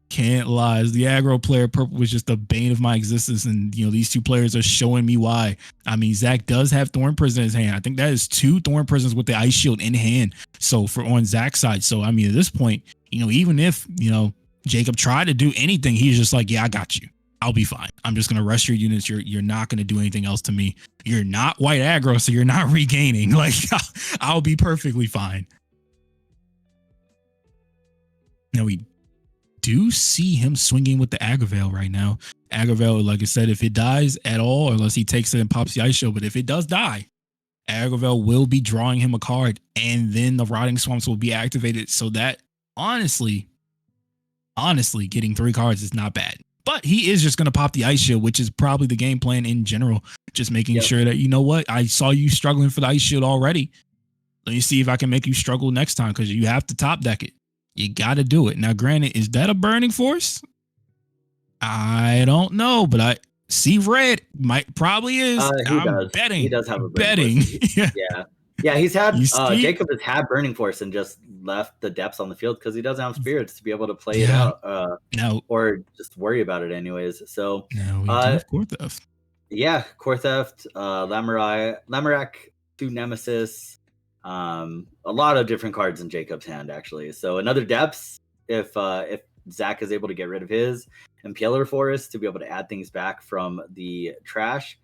Can't lie. As the aggro player, purple was just the bane of my existence. And, these 2 players are showing me why. I mean, Zach does have Thorn Prison in his hand. I think that is 2 Thorn Prisons with the Ice Shield in hand. So for on Zach's side. So, I mean, at this point, even if, Jacob tried to do anything, he's just like, yeah, I got you. I'll be fine. I'm just going to rush your units. You're not going to do anything else to me. You're not white aggro, so you're not regaining. Like, I'll be perfectly fine. Now, we do see him swinging with the Agravale right now. Agravale, like I said, if it dies at all, unless he takes it and pops the Ice Shield, but if it does die, Agravale will be drawing him a card, and then the Rotting Swamps will be activated. So that, honestly, getting 3 cards is not bad. But he is just going to pop the Ice Shield, which is probably the game plan in general. Just making sure that, I saw you struggling for the Ice Shield already. Let me see if I can make you struggle next time, because you have to top deck it. You got to do it. Now, granted, is that a Burning Force? I don't know, but I see red. Probably is. I'm betting. He does have a betting. Yeah. Yeah, he's had You see? Jacob has had Burning Force and just left the depths on the field because he doesn't have spirits to be able to play it out, Now, or just worry about it anyways. So, now we do have core theft. yeah, core theft, Lamorak, 2 Nemesis, a lot of different cards in Jacob's hand actually. So another depths if Zach is able to get rid of his, and Peeler Forest to be able to add things back from the trash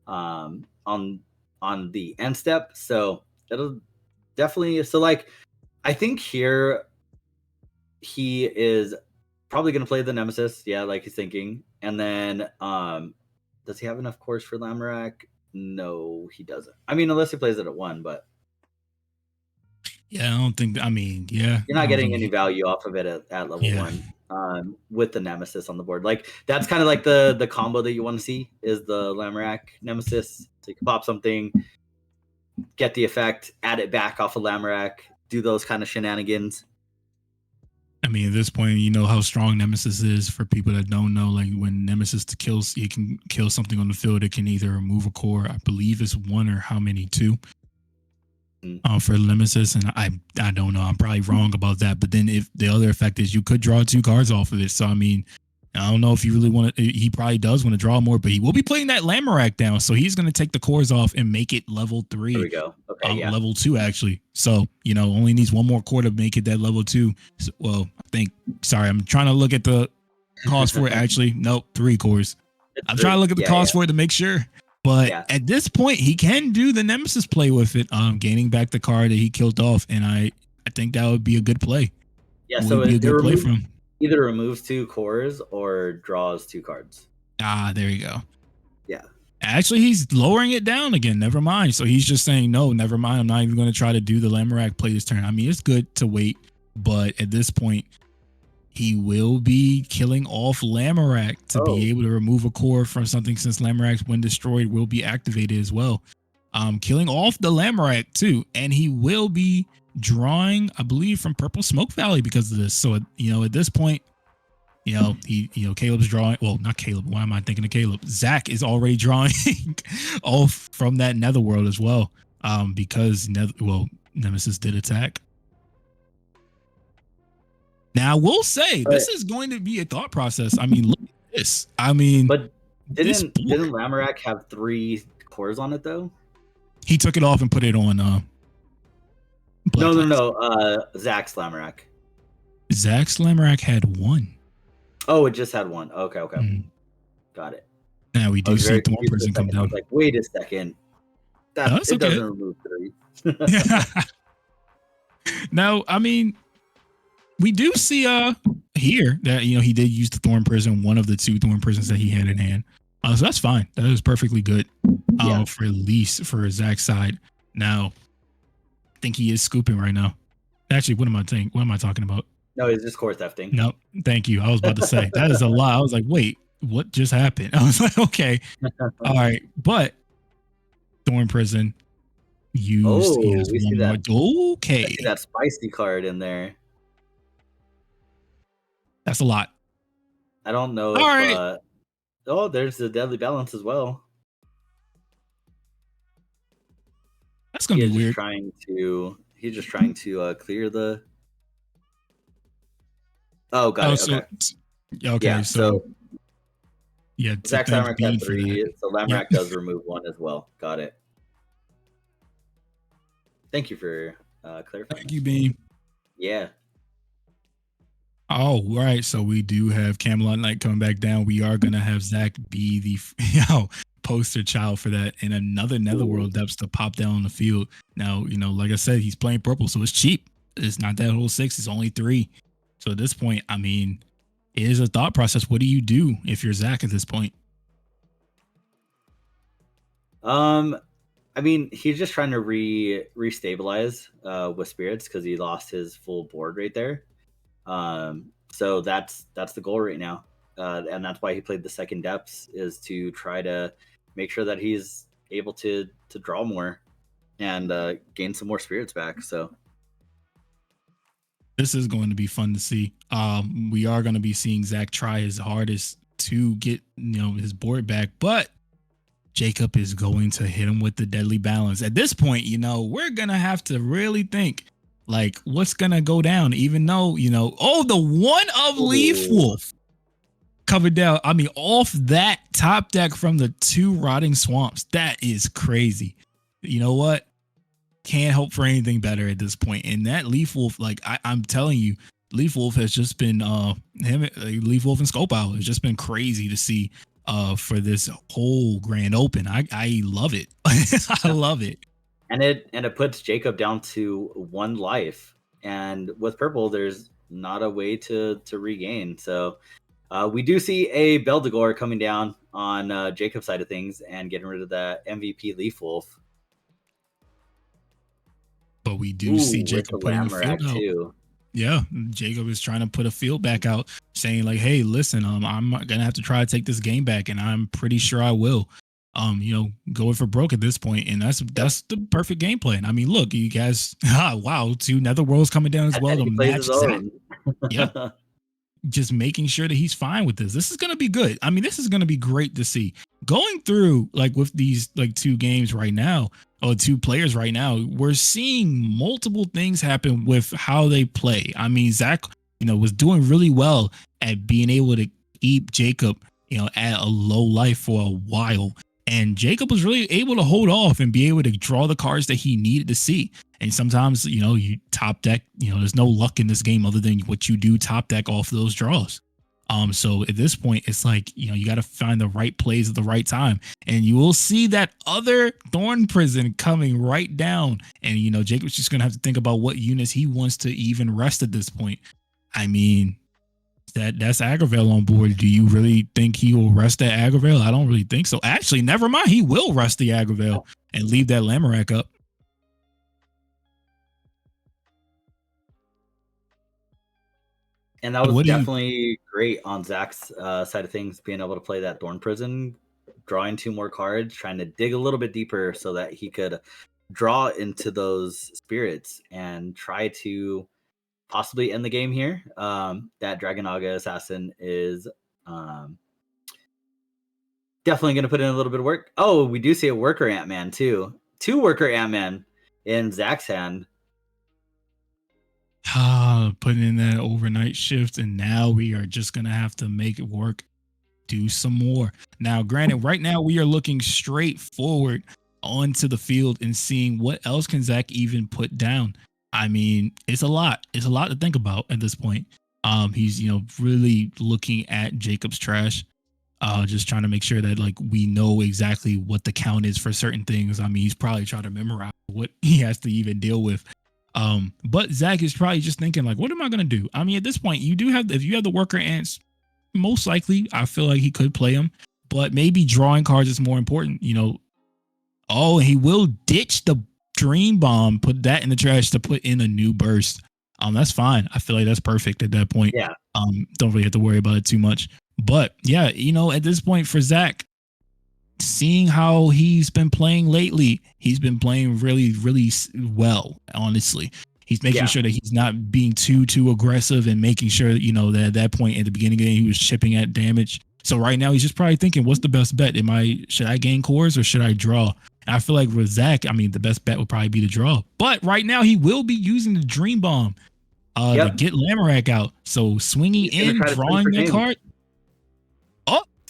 on the end step. So it'll definitely, so like I think here he is probably going to play the Nemesis, yeah, like he's thinking. And then does he have enough cores for Lamorak? No, he doesn't. I mean, unless he plays it at 1, but yeah, I don't think. I mean, yeah, you're not getting any value off of it at level 1 with the Nemesis on the board. Like that's kind of like the combo that you want to see is the Lamorak Nemesis. So you can pop something, get the effect, add it back off of Lamorak, do those kind of shenanigans. I mean, at this point, you know how strong Nemesis is. For people that don't know, like when Nemesis kills, it can kill something on the field. It can either remove a core. I believe it's 1 or how many 2. For Nemesis, and I don't know. I'm probably wrong about that. But then if the other effect is you could draw 2 cards off of it. So I mean, I don't know if you really want to. He probably does want to draw more, but he will be playing that Lamorak down. So he's going to take the cores off and make it level 3. There we go. Okay, level 2 actually. So only needs 1 more core to make it that level 2. So, well, I think. Sorry, I'm trying to look at the cost for it. Actually, nope, 3 cores. I'm trying to look at the cost for it to make sure. But at this point, he can do the Nemesis play with it, gaining back the card that he killed off, and I think that would be a good play. Yeah, so it either removes 2 cores or draws 2 cards. Ah, there you go. Yeah. Actually, he's lowering it down again. Never mind. So he's just saying, no, never mind. I'm not even going to try to do the Lamorak play this turn. I mean, it's good to wait, but at this point, he will be killing off Lamorak to be able to remove a core from something, since Lamorak, when destroyed, will be activated as well. Killing off the Lamorak too, and he will be drawing, I believe, from Purple Smoke Valley because of this. So at this point, Caleb's drawing. Well, not Caleb. Why am I thinking of Caleb? Zach is already drawing off from that Netherworld as well. Because Nemesis did attack. Now, I will say this is going to be a thought process. I mean, look at this. I mean, but didn't Lamorak have 3 cores on it though? He took it off and put it on. No. Zach's Lamorak. Zach's Lamorak had 1. Oh, it just had 1. Okay. Got it. Now we do see Thorn Prison come down. I was like, wait a second. It doesn't remove 3. Now, I mean, we do see here that he did use the Thorn Prison, one of the 2 Thorn Prisons that he had in hand. So that's fine. That is perfectly good. For at least for Zach's side. Now, I think he is scooping right now. Actually, what am I saying? What am I talking about? No, it's just core thefting. No, thank you. I was about to say that is a lie. I was like, wait, what just happened? I was like, okay, all right, but Thorn Prison used. He has 1 more. Okay, I see that spicy card in there. That's a lot. I don't know. There's the Deadly Balance as well. That's gonna be weird. He's just trying to clear the. Oh, got it. Okay. So Zach's Lamorak had 3. So Lamorak does remove 1 as well. Got it. Thank you for clarifying. Thank you, Beam. Yeah. Oh, right. So we do have Camelot Knight coming back down. We are gonna have Zach be the poster child for that, and another Netherworld depths to pop down on the field. Now, like I said, he's playing purple, so it's cheap. It's not that whole 6, it's only 3. So at this point, I mean, it is a thought process. What do you do if you're Zach at this point? I mean, he's just trying to restabilize with spirits because he lost his full board right there. So that's the goal right now, and that's why he played the second depths, is to try to make sure that he's able to draw more and gain some more spirits back. So this is going to be fun to see. We are going to be seeing Zach try his hardest to get his board back, but Jacob is going to hit him with the deadly balance. At this point, we're going to have to really think like what's going to go down, even though, the one of Leaf Wolf covered down. I mean, off that top deck from the 2 Rotting Swamps. That is crazy. You know what? Can't hope for anything better at this point. And that Leaf Wolf, like I'm telling you, Leaf Wolf has just been Leaf Wolf and Scope Owl. It's just been crazy to see for this whole Grand Open. I love it. I love it. And it puts Jacob down to 1 life. And with purple, there's not a way to regain. So we do see a Beldegor coming down on Jacob's side of things and getting rid of the MVP Leaf Wolf. But we do see Jacob putting a field out. Too. Yeah, Jacob is trying to put a field back out, saying like, "Hey, listen, I'm gonna have to try to take this game back, and I'm pretty sure I will." Going for broke at this point, and that's the perfect game plan. I mean, look, you guys, wow, 2 Netherworlds coming down as well to match that. Yeah, just making sure that he's fine with this. This is gonna be good. I mean, this is gonna be great to see. Going through like with these like 2 games right now, or 2 players right now, we're seeing multiple things happen with how they play. I mean, Zach, was doing really well at being able to keep Jacob, at a low life for a while. And Jacob was really able to hold off and be able to draw the cards that he needed to see. And sometimes, you top deck, there's no luck in this game other than what you do top deck off those draws. So at this point, it's like, you got to find the right plays at the right time. And you will see that other Thorn Prison coming right down. And, Jacob's just going to have to think about what units he wants to even rest at this point. I mean, that's Agravale on board. Do you really think he will rest that Agravale? I don't really think so. Actually, never mind. He will rest the Agravale and leave that Lamorak up. And that was definitely great on Zach's side of things, being able to play that Thorn Prison, drawing 2 more cards, trying to dig a little bit deeper so that he could draw into those spirits and try to possibly end the game here. That Dragonaga Assassin is definitely going to put in a little bit of work. Oh, we do see a Worker Ant-Man too. 2 Worker Ant-Man in Zach's hand. Putting in that overnight shift, and now we are just gonna have to make it work. Do some more. Now, granted, right now we are looking straight forward onto the field and seeing what else can Zach even put down. I mean, it's a lot. It's a lot to think about at this point. He's really looking at Jacob's trash, just trying to make sure that like we know exactly what the count is for certain things. I mean, he's probably trying to memorize what he has to even deal with. But Zach is probably just thinking like, what am I going to do? I mean, at this point, if you have the Worker Ants, most likely I feel like he could play them, but maybe drawing cards is more important, Oh, he will ditch the Dream Bomb, put that in the trash to put in a new burst. That's fine. I feel like that's perfect at that point. Yeah. Don't really have to worry about it too much, but yeah, at this point for Zach, seeing how he's been playing lately, he's been playing really, really well. Honestly, he's making sure that he's not being too aggressive and making sure that at that point at the beginning of the game he was chipping at damage. So right now he's just probably thinking, what's the best bet? Should I gain cores or should I draw? And I feel like with Zach, I mean, the best bet would probably be to draw. But right now he will be using the Dream Bomb to get Lamorak out. So swinging in, drawing that card.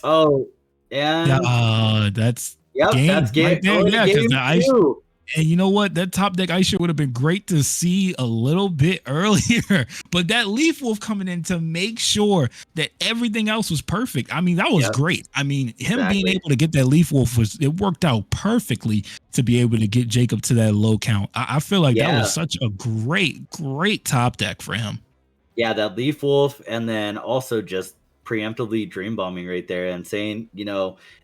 Oh. And that's game. That's game. Right there. Yeah, because and you know what? That top deck ice shit would have been great to see a little bit earlier. But that Leaf Wolf coming in to make sure that everything else was perfect. I mean, that was great. I mean, him being able to get that Leaf Wolf it worked out perfectly to be able to get Jacob to that low count. I feel like that was such a great top deck for him. Yeah, that Leaf Wolf, and then also just preemptively dream bombing right there and saying,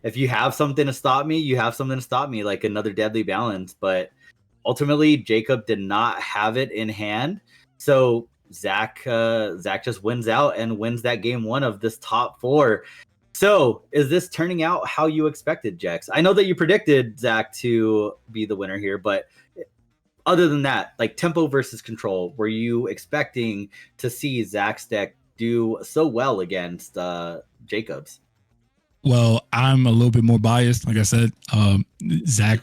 if you have something to stop me, you have something to stop me, like another deadly balance. But ultimately Jacob did not have it in hand, so Zach just wins out and wins that game 1 of this top 4. So is this turning out how you expected, Jex? I know that you predicted Zach to be the winner here, but other than that, like tempo versus control, were you expecting to see Zach's deck do so well against Jacob's? Well, I'm a little bit more biased. Like I said, Zach,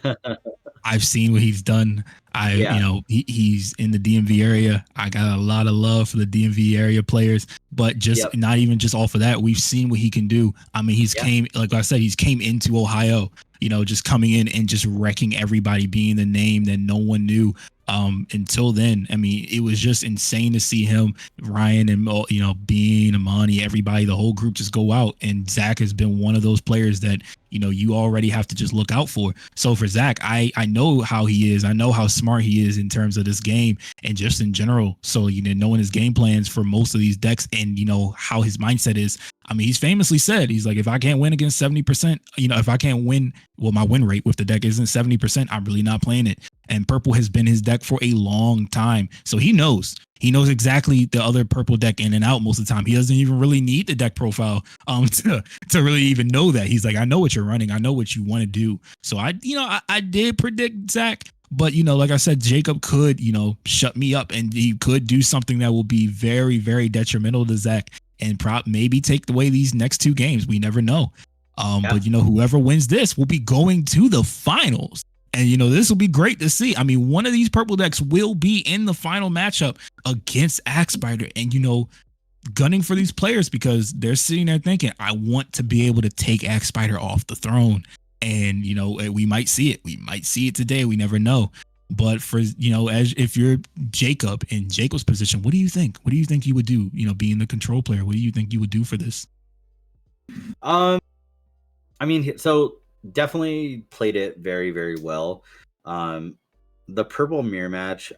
I've seen what he's done. Yeah. He's in the DMV area. I got a lot of love for the DMV area players, but just Yep. not even just off of that, we've seen what he can do. I mean, Yeah. like I said, he's came into Ohio, just coming in and just wrecking everybody, being the name that no one knew. Until then, I mean, it was just insane to see him, Ryan, and Bean, Amani, everybody, the whole group just go out. And Zach has been one of those players that you already have to just look out for. So for Zach, I know how he is. I know how smart he is in terms of this game and just in general. So knowing his game plans for most of these decks and how his mindset is. I mean, he's famously said, he's like, if I can't win against 70%, if I can't win, well, my win rate with the deck isn't 70%, I'm really not playing it. And purple has been his deck for a long time. So he knows exactly the other purple deck in and out most of the time. He doesn't even really need the deck profile to really even know that. He's like, I know what you're running. I know what you want to do. So I did predict Zach. But, like I said, Jacob could, shut me up, and he could do something that will be very, very detrimental to Zach and maybe take away these next two games. We never know. But, whoever wins this will be going to the finals. And, this will be great to see. I mean, one of these purple decks will be in the final matchup against Axe Spider. And, gunning for these players because they're sitting there thinking, I want to be able to take Axe Spider off the throne. And, we might see it. We might see it today. We never know. But for, as if you're Jacob in Jacob's position, what do you think? What do you think you would do, being the control player? What do you think you would do for this? I mean, so definitely played it very, very well. The purple mirror match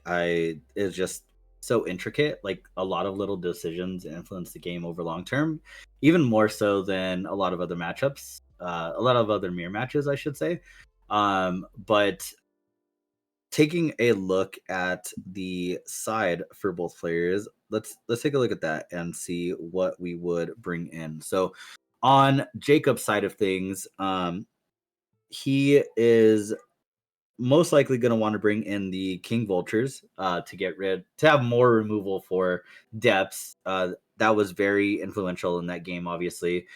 is just so intricate. Like a lot of little decisions influence the game over long term, even more so than a lot of other matchups. A lot of other mirror matches, I should say. But taking a look at the side for both players, let's take a look at that and see what we would bring in. So on Jacob's side of things, he is most likely going to want to bring in the King Vultures to have more removal for depths. That was very influential in that game, obviously.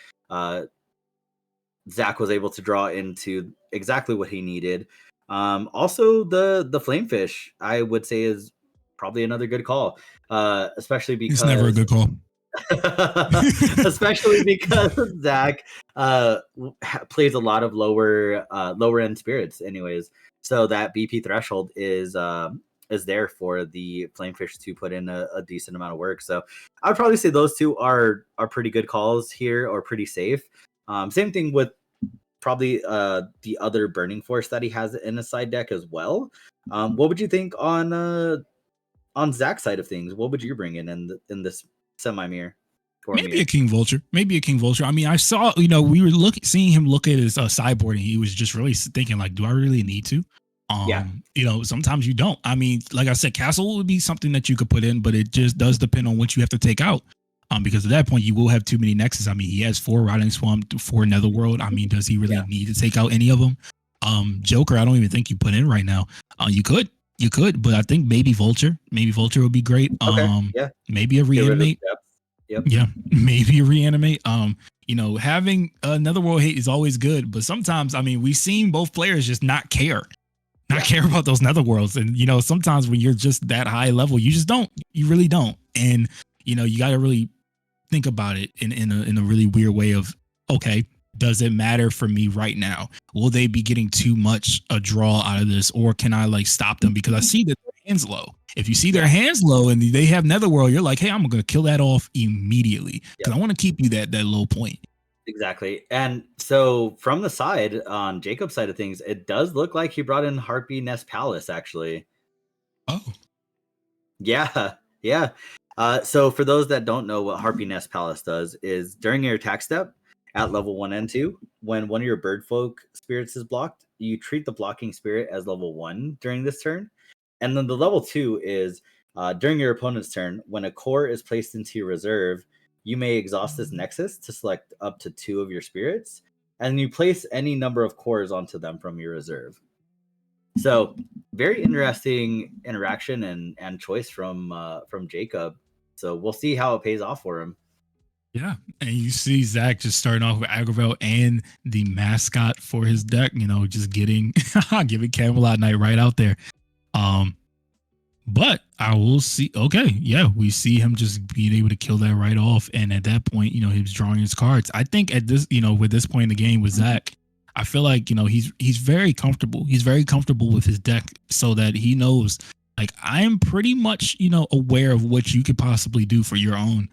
Zach was able to draw into exactly what he needed. Also, the Flamefish, I would say, is probably another good call, especially because It's never a good call. especially because Zach plays a lot of lower end spirits, anyways. So that BP threshold is there for the Flamefish to put in a decent amount of work. So I would probably say those two are pretty good calls here, or pretty safe. Same thing with probably the other Burning Force that he has in a side deck as well. What would you think on Zach's side of things? What would you bring in this semi-mirror? Maybe a King Vulture. Maybe a King Vulture. I mean, I saw, we were seeing him look at his sideboard, and he was just really thinking, like, do I really need to? Yeah. Sometimes you don't. I mean, like I said, Castle would be something that you could put in, but it just does depend on what you have to take out. Because at that point, you will have too many nexus. I mean, he has 4 Rotting Swamp, 4 Netherworld. I mean, does he really need to take out any of them? Joker, I don't even think you put in right now. You could, but I think maybe Vulture. Maybe Vulture would be great. Okay. Maybe a Reanimate. Yep. Yeah, maybe a Reanimate. Having another world hate is always good, but sometimes, I mean, we've seen both players just not care about those netherworlds. And, sometimes when you're just that high level, you just don't, you really don't. And, you got to really think about it in a really weird way of, okay, does it matter for me right now? Will they be getting too much a draw out of this, or can I stop them because I see that their hands low? If you see their hands low and they have Netherworld, you're like, hey, I'm going to kill that off immediately because I want to keep you that low point. Exactly. And so from the side, on Jacob's side of things, it does look like he brought in Harpy Nest Palace, actually. Oh. Yeah. So for those that don't know, what Harpy Nest Palace does is during your attack step at level 1 and 2, when one of your bird folk spirits is blocked, you treat the blocking spirit as level 1 during this turn. And then the level 2 is during your opponent's turn, when a core is placed into your reserve, you may exhaust this nexus to select up to 2 of your spirits, and you place any number of cores onto them from your reserve. So very interesting interaction and choice from Jacob. So we'll see how it pays off for him. Yeah, and you see Zach just starting off with Aggravel and the mascot for his deck, just giving Camelot Knight right out there. But I will see. Okay, yeah, we see him just being able to kill that right off, and at that point, he was drawing his cards. I think at this, with this point in the game with Zach, I feel like he's very comfortable. He's very comfortable with his deck, so that he knows, like, I'm pretty much aware of what you could possibly do for your own.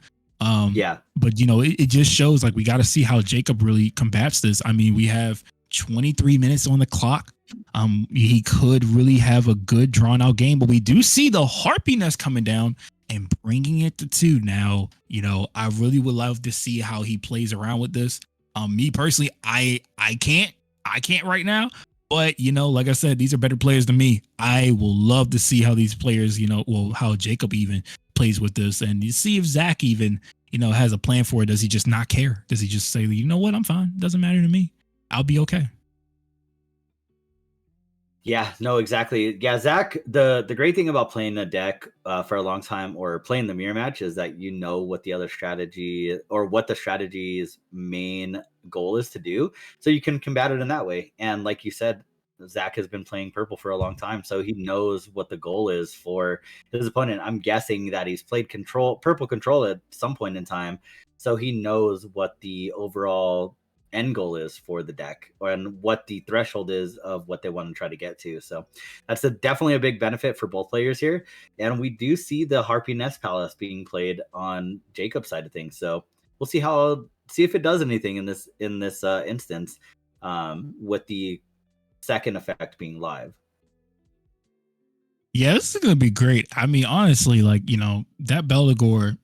Yeah. But it just shows, like, we got to see how Jacob really combats this. I mean, we have 23 minutes on the clock. He could really have a good drawn out game, but we do see the harpiness coming down and bringing it to 2. Now, I really would love to see how he plays around with this. Me personally, I can't right now, but like I said, these are better players than me. I will love to see how these players, how Jacob even plays with this, and you see if Zach even, has a plan for it. Does he just not care? Does he just say, you know what, I'm fine, doesn't matter to me, I'll be okay? Yeah, no, exactly. Yeah, Zach, the great thing about playing a deck for a long time or playing the mirror match is that what the other strategy or what the strategy's main goal is to do. So you can combat it in that way. And like you said, Zach has been playing purple for a long time, so he knows what the goal is for his opponent. I'm guessing that he's played purple control at some point in time, so he knows what the overall end goal is for the deck and what the threshold is of what they want to try to get to. So that's definitely a big benefit for both players here. And we do see the Harpy Nest Palace being played on Jacob's side of things. So we'll see if it does anything in this instance with the second effect being live. Yeah, this is gonna be great. I mean, honestly, like, that Beldegor,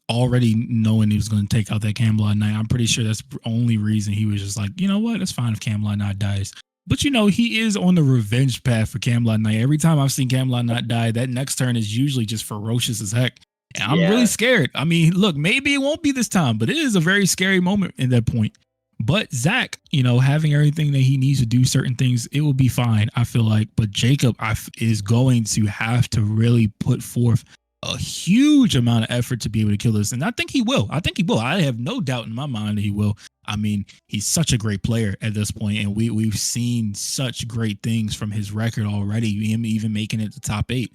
already knowing he was going to take out that Camelot Knight, I'm pretty sure that's the only reason he was just like, you know what, it's fine if Camelot Knight dies. But he is on the revenge path for Camelot Knight. Every time I've seen Camelot Knight die, that next turn is usually just ferocious as heck. And I'm really scared. I mean, look, maybe it won't be this time, but it is a very scary moment in that point. But Zach, having everything that he needs to do certain things, it will be fine, I feel like. But Jacob is going to have to really put forth a huge amount of effort to be able to kill this. And I think he will. I have no doubt in my mind that he will. I mean, he's such a great player at this point, and we've seen such great things from his record already, him even making it to top 8.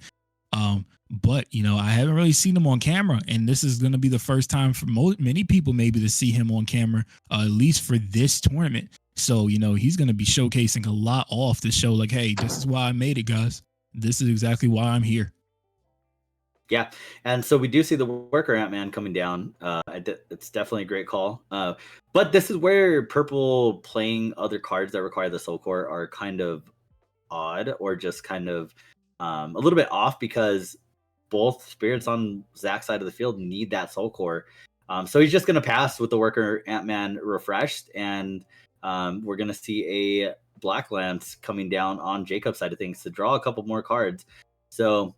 But I haven't really seen him on camera, and this is going to be the first time for many people maybe to see him on camera, at least for this tournament. So, he's going to be showcasing a lot off to show, like, hey, this is why I made it, guys. This is exactly why I'm here. Yeah, and so we do see the worker Ant-Man coming down. It's definitely a great call. But this is where purple playing other cards that require the soul core are kind of odd, or just kind of a little bit off, because both spirits on Zach's side of the field need that soul core. So he's just going to pass with the worker Ant-Man refreshed, and we're going to see a Black Lance coming down on Jacob's side of things to draw a couple more cards. So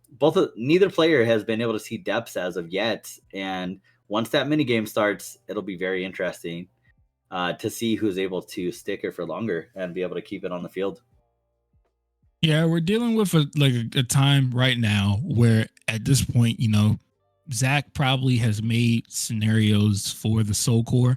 neither player has been able to see depths as of yet, and once that mini game starts, it'll be very interesting to see who's able to stick it for longer and be able to keep it on the field. Yeah, we're dealing with a time right now where at this point, Zach probably has made scenarios for the soul core.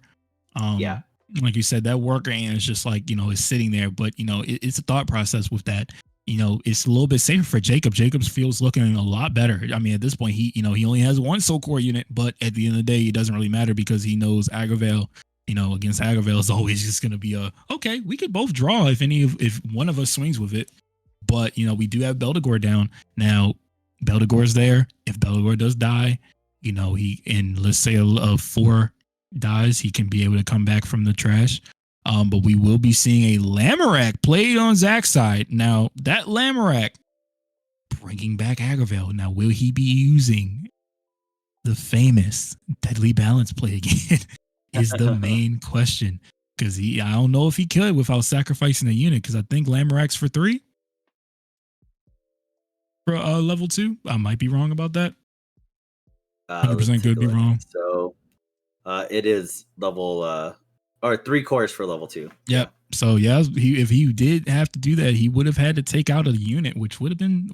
Yeah. Like you said, that worker ant is just like, is sitting there, but it's a thought process with that. It's a little bit safer for Jacob. Jacob's feels looking a lot better. I mean, at this point, he only has one soul core unit, but at the end of the day, it doesn't really matter because he knows Aggravel, against Aggravel is always just going to be okay, we could both draw if one of us swings with it. But, we do have Beldegor down. Now, Beldegor's there. If Beldegor does die, let's say a 4 dies, he can be able to come back from the trash. But we will be seeing a Lamorak played on Zach's side. Now, that Lamorak bringing back Aggravel. Now, will he be using the famous Deadly Balance play again? Is the main question. Because I don't know if he could without sacrificing a unit, because I think Lamorak's for 3 for level 2. I might be wrong about that. 100% could be wrong. So it is level or 3 cores for level 2. Yep. So yeah, if he did have to do that, he would have had to take out a unit, which would have been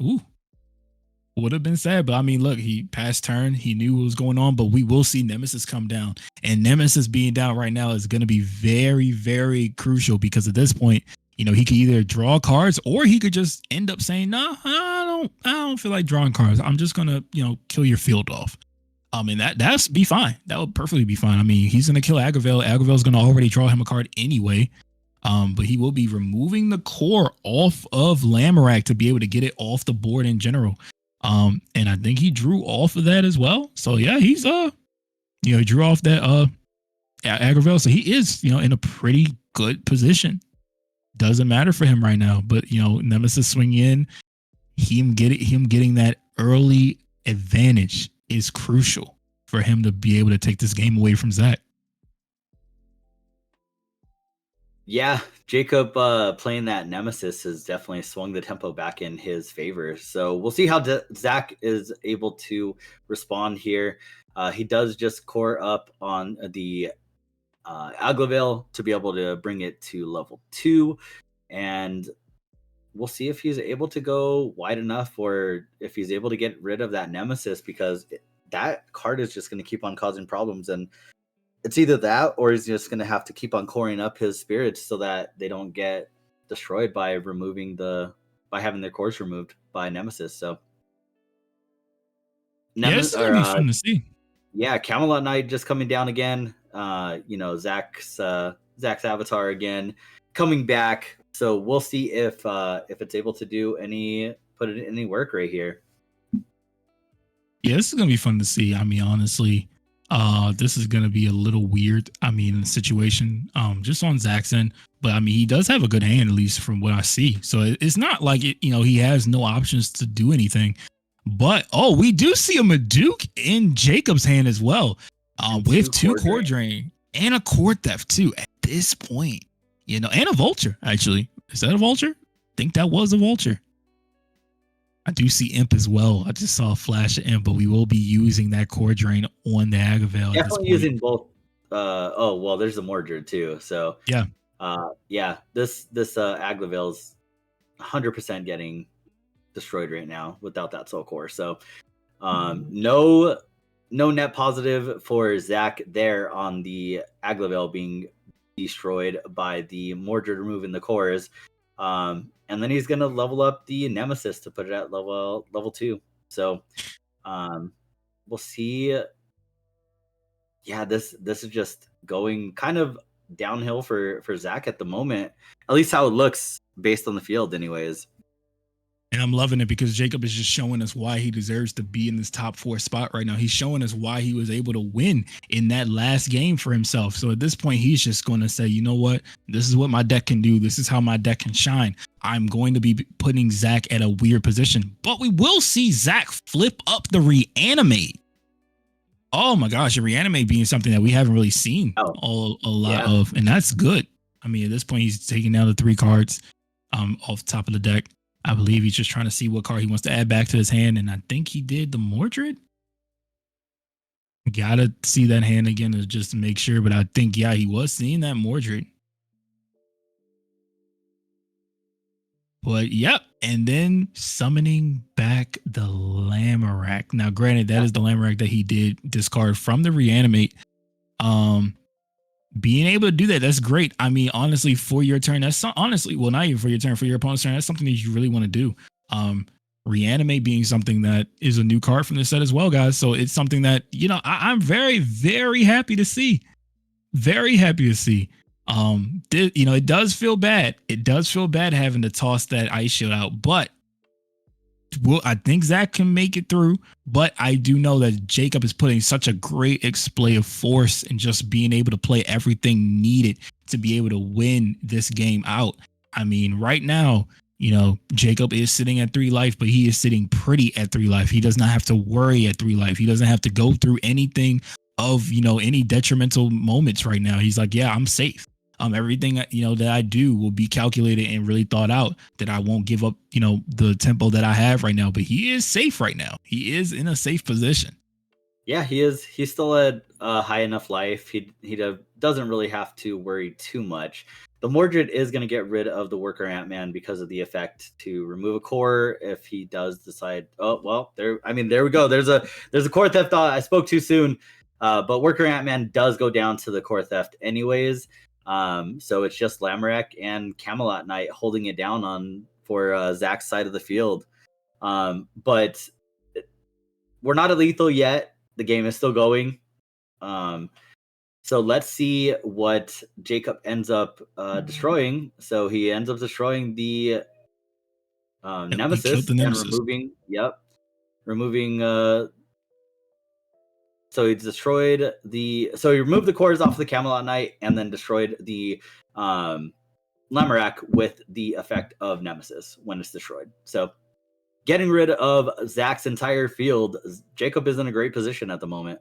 would have been sad. But I mean, look, he passed turn. He knew what was going on, but we will see Nemesis come down. And Nemesis being down right now is going to be very, very crucial because at this point, he could either draw cards or he could just end up saying, no, I don't feel like drawing cards. I'm just going to, kill your field off. And that's be fine. That would perfectly be fine. I mean, he's going to kill Agavel. Agavel's going to already draw him a card anyway. But he will be removing the core off of Lamorak to be able to get it off the board in general. And I think he drew off of that as well. So yeah, he's he drew off that Agavel. So he is, in a pretty good position. Doesn't matter for him right now. But Nemesis swing in, him getting that early advantage is crucial for him to be able to take this game away from Zach. Yeah, Jacob playing that Nemesis has definitely swung the tempo back in his favor. So we'll see how Zach is able to respond here. He does just core up on the Aglavale to be able to bring it to level 2. And we'll see if he's able to go wide enough or if he's able to get rid of that Nemesis, because that card is just going to keep on causing problems. And it's either that or he's just going to have to keep on coring up his spirits so that they don't get destroyed by having their cores removed by Nemesis. So Nemesis, yeah, it's fun to see. Yeah, Camelot Knight just coming down again. Zach's avatar again coming back. So we'll see if it's able to put it in any work right here. Yeah, this is gonna be fun to see. I mean, honestly, this is gonna be a little weird. I mean, the situation, just on Zach's end, but I mean, he does have a good hand, at least from what I see. So it's not like he has no options to do anything. But we do see a Maduke in Jacob's hand as well, with 2 core drain and a core theft too. At this point, and a vulture. Actually, is that a vulture? I think that was a vulture. I do see Imp as well. I just saw a flash of Imp, but we will be using that core drain on the Agavale. Definitely using both. There's a Mordred too. So yeah. This Aglavale is 100% getting destroyed right now without that soul core. So no net positive for Zach there on the Aglavale being destroyed by the Mordred removing the cores. And then he's gonna level up the Nemesis to put it at level 2. So we'll see. Yeah, this is just going kind of downhill for Zach at the moment. At least how it looks based on the field anyways. And I'm loving it because Jacob is just showing us why he deserves to be in this top 4 spot right now. He's showing us why he was able to win in that last game for himself. So at this point, he's just going to say, you know what? This is what my deck can do. This is how my deck can shine. I'm going to be putting Zach at a weird position. But we will see Zach flip up the reanimate. Oh my gosh, a reanimate being something that we haven't really seen a lot of. And that's good. I mean, at this point, he's taking down the 3 cards off the top of the deck. I believe he's just trying to see what card he wants to add back to his hand. And I think he did the Mordred. Gotta see that hand again to just make sure. But I think, yeah, he was seeing that Mordred. But, yep. And then summoning back the Lamorak. Now, granted, that is the Lamorak that he did discard from the reanimate. Being able to do that, that's great. I mean, honestly, for your turn, not even for your turn, for your opponent's turn, that's something that you really want to do. Reanimate being something that is a new card from the set as well, guys. So it's something that, I'm very, very happy to see. Very happy to see. It does feel bad. It does feel bad having to toss that ice shield out, but I think Zach can make it through, but I do know that Jacob is putting such a great display of force and just being able to play everything needed to be able to win this game out. I mean, right now, Jacob is sitting at 3 life, but he is sitting pretty at 3 life. He does not have to worry at 3 life. He doesn't have to go through anything of, any detrimental moments right now. He's like, yeah, I'm safe. Everything that I do will be calculated and really thought out, that I won't give up the tempo that I have right now. But he is safe right now. He is in a safe position. Yeah, he is. He's still at high enough life. He'd have doesn't really have to worry too much. The Mordred is going to get rid of the Worker Ant-Man because of the effect to remove a core if he does decide. Oh well, there. I mean, there we go. There's a core theft. I spoke too soon, but Worker Ant-Man does go down to the core theft anyways. So it's just Lamorak and Camelot Knight holding it down for Zach's side of the field. But we're not at lethal yet. The game is still going. So let's see what Jacob ends up destroying. So he ends up destroying the Nemesis, and removing. So he destroyed so he removed the cores off the Camelot Knight and then destroyed the Lamorak with the effect of Nemesis when it's destroyed. So getting rid of Zach's entire field, Jacob is in a great position at the moment.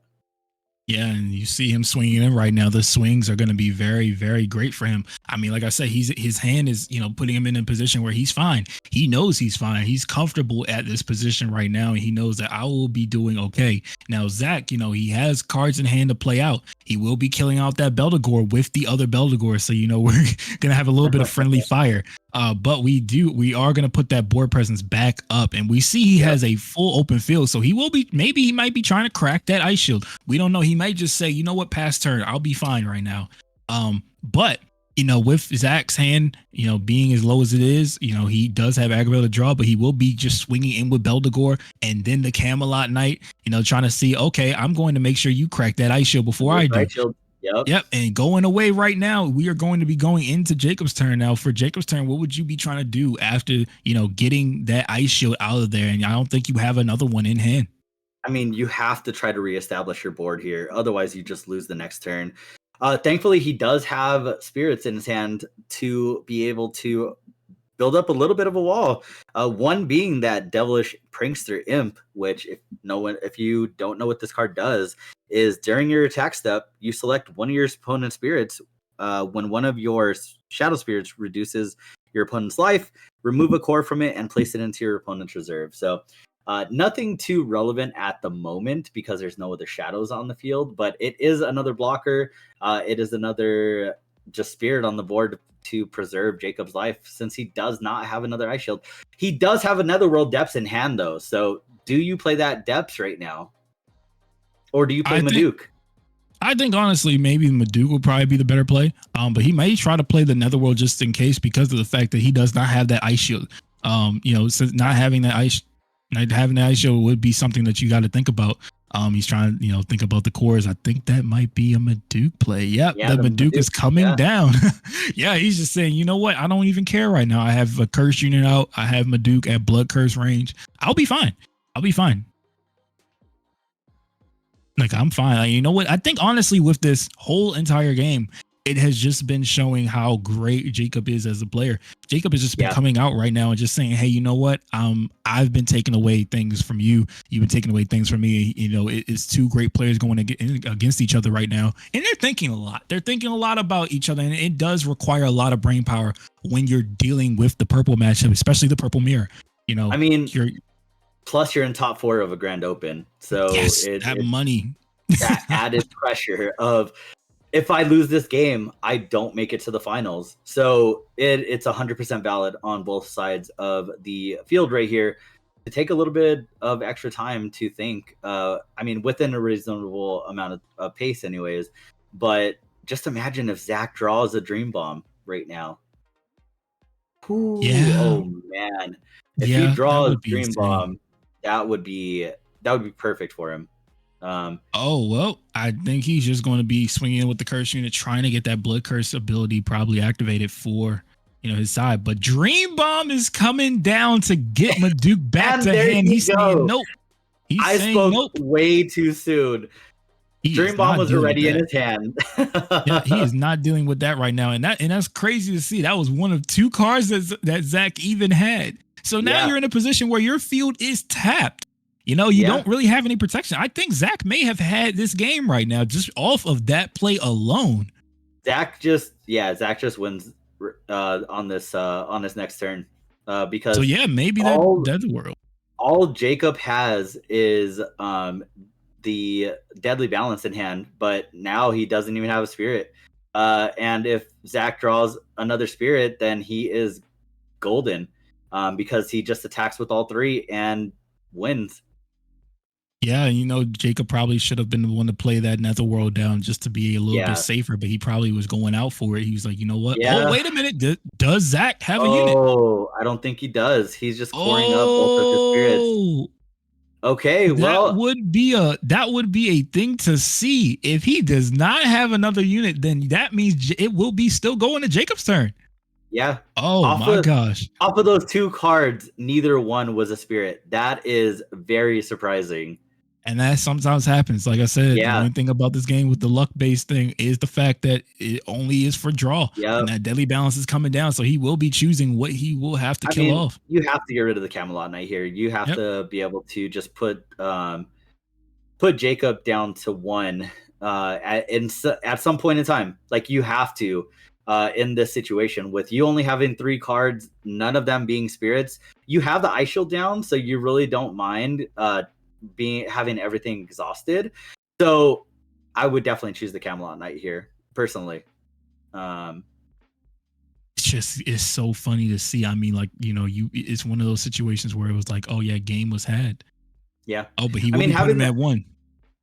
Yeah, and you see him swinging in right now. The swings are going to be very, very great for him. I mean, like I said, his hand is, putting him in a position where he's fine. He knows he's fine. He's comfortable at this position right now, and he knows that I will be doing okay. Now, Zach, he has cards in hand to play out. He will be killing out that Beldegor with the other Beldegor, so we're going to have a little bit of friendly fire. But we are going to put that board presence back up, and we see he has a full open field. So maybe he might be trying to crack that ice shield. We don't know. He might just say, you know what, pass turn, I'll be fine right now. But with Zach's hand, being as low as it is, he does have aggravated draw, but he will be just swinging in with Beldegor and then the Camelot Knight, trying to see, okay, I'm going to make sure you crack that ice shield before I do. Yep. And going away right now, we are going to be going into Jacob's turn. Now, for Jacob's turn, what would you be trying to do after, getting that ice shield out of there? And I don't think you have another one in hand. I mean, you have to try to reestablish your board here. Otherwise, you just lose the next turn. Thankfully, he does have spirits in his hand to be able to build up a little bit of a wall. One being that Devilish Prankster Imp, which if you don't know what this card does, is during your attack step, you select one of your opponent's spirits. When one of your shadow spirits reduces your opponent's life, remove a core from it and place it into your opponent's reserve. So nothing too relevant at the moment because there's no other shadows on the field, but it is another blocker. It is another just spirit on the board to preserve Jacob's life since he does not have another ice shield. He does have another world depths in hand though. So do you play that depths right now? Or do you play Maduke? I think honestly, maybe Maduke will probably be the better play. But he may try to play the Netherworld just in case because of the fact that he does not have that ice shield. Since not having that ice shield would be something that you got to think about. He's trying to, think about the cores. I think that might be a Maduke play. Yep, the Maduke is coming down. Yeah, he's just saying, you know what? I don't even care right now. I have a curse unit out. I have Maduke at blood curse range. I'll be fine. Like, I'm fine. Like, you know what? I think honestly with this whole entire game, it has just been showing how great Jacob is as a player. Jacob has just been coming out right now and just saying, hey, you know what? I've been taking away things from you. You've been taking away things from me. It's two great players going against each other right now. And they're thinking a lot. They're thinking a lot about each other. And it does require a lot of brain power when you're dealing with the purple matchup, especially the purple mirror. I mean, plus you're in top 4 of a Grand Open. So that money. That added pressure of, if I lose this game, I don't make it to the finals. So it's 100% valid on both sides of the field right here to take a little bit of extra time to think. Within a reasonable amount of pace anyways. But just imagine if Zach draws a Dream Bomb right now. Ooh, oh, man. If he draws a Dream Bomb, that would be perfect for him. I think he's just going to be swinging in with the curse unit, trying to get that blood curse ability probably activated for his side. But Dream Bomb is coming down to get Maduke back to hand. He's saying nope. I spoke way too soon. Dream Bomb was already in his hand. Yeah, he is not dealing with that right now, and that's crazy to see. That was one of 2 cards that Zach even had. So now you're in a position where your field is tapped. You don't really have any protection. I think Zach may have had this game right now just off of that play alone. Zach just wins on this next turn because maybe that's the world. All Jacob has is the Deadly Balance in hand, but now he doesn't even have a spirit. And if Zach draws another spirit, then he is golden, because he just attacks with all three and wins. Yeah, you know, Jacob probably should have been the one to play that Netherworld down just to be a little bit safer, but he probably was going out for it. He was like, you know what? Yeah. Oh, wait a minute. Does Zach have a unit? Oh, I don't think he does. He's just coring up both of his spirits. Okay, well, that would be a thing to see. If he does not have another unit, then that means it will be still going to Jacob's turn. Yeah. Oh my gosh. Off of those two cards, neither one was a spirit. That is very surprising. And that sometimes happens. Like I said, the only thing about this game with the luck-based thing is the fact that it only is for draw. Yeah. And that Deadly Balance is coming down, so he will be choosing what he will have to kill off. You have to get rid of the Camelot Knight here. You have to be able to just put Jacob down to 1 at some point in time. Like, you have to, in this situation, with you only having 3 cards, none of them being spirits. You have the Ice Shield down, so you really don't mind having everything exhausted. So I would definitely choose the Camelot Knight here, personally. It's so funny to see. I mean, like, you know, it's one of those situations where it was like, oh yeah, game was had. Yeah. Oh, but he would put him at 1.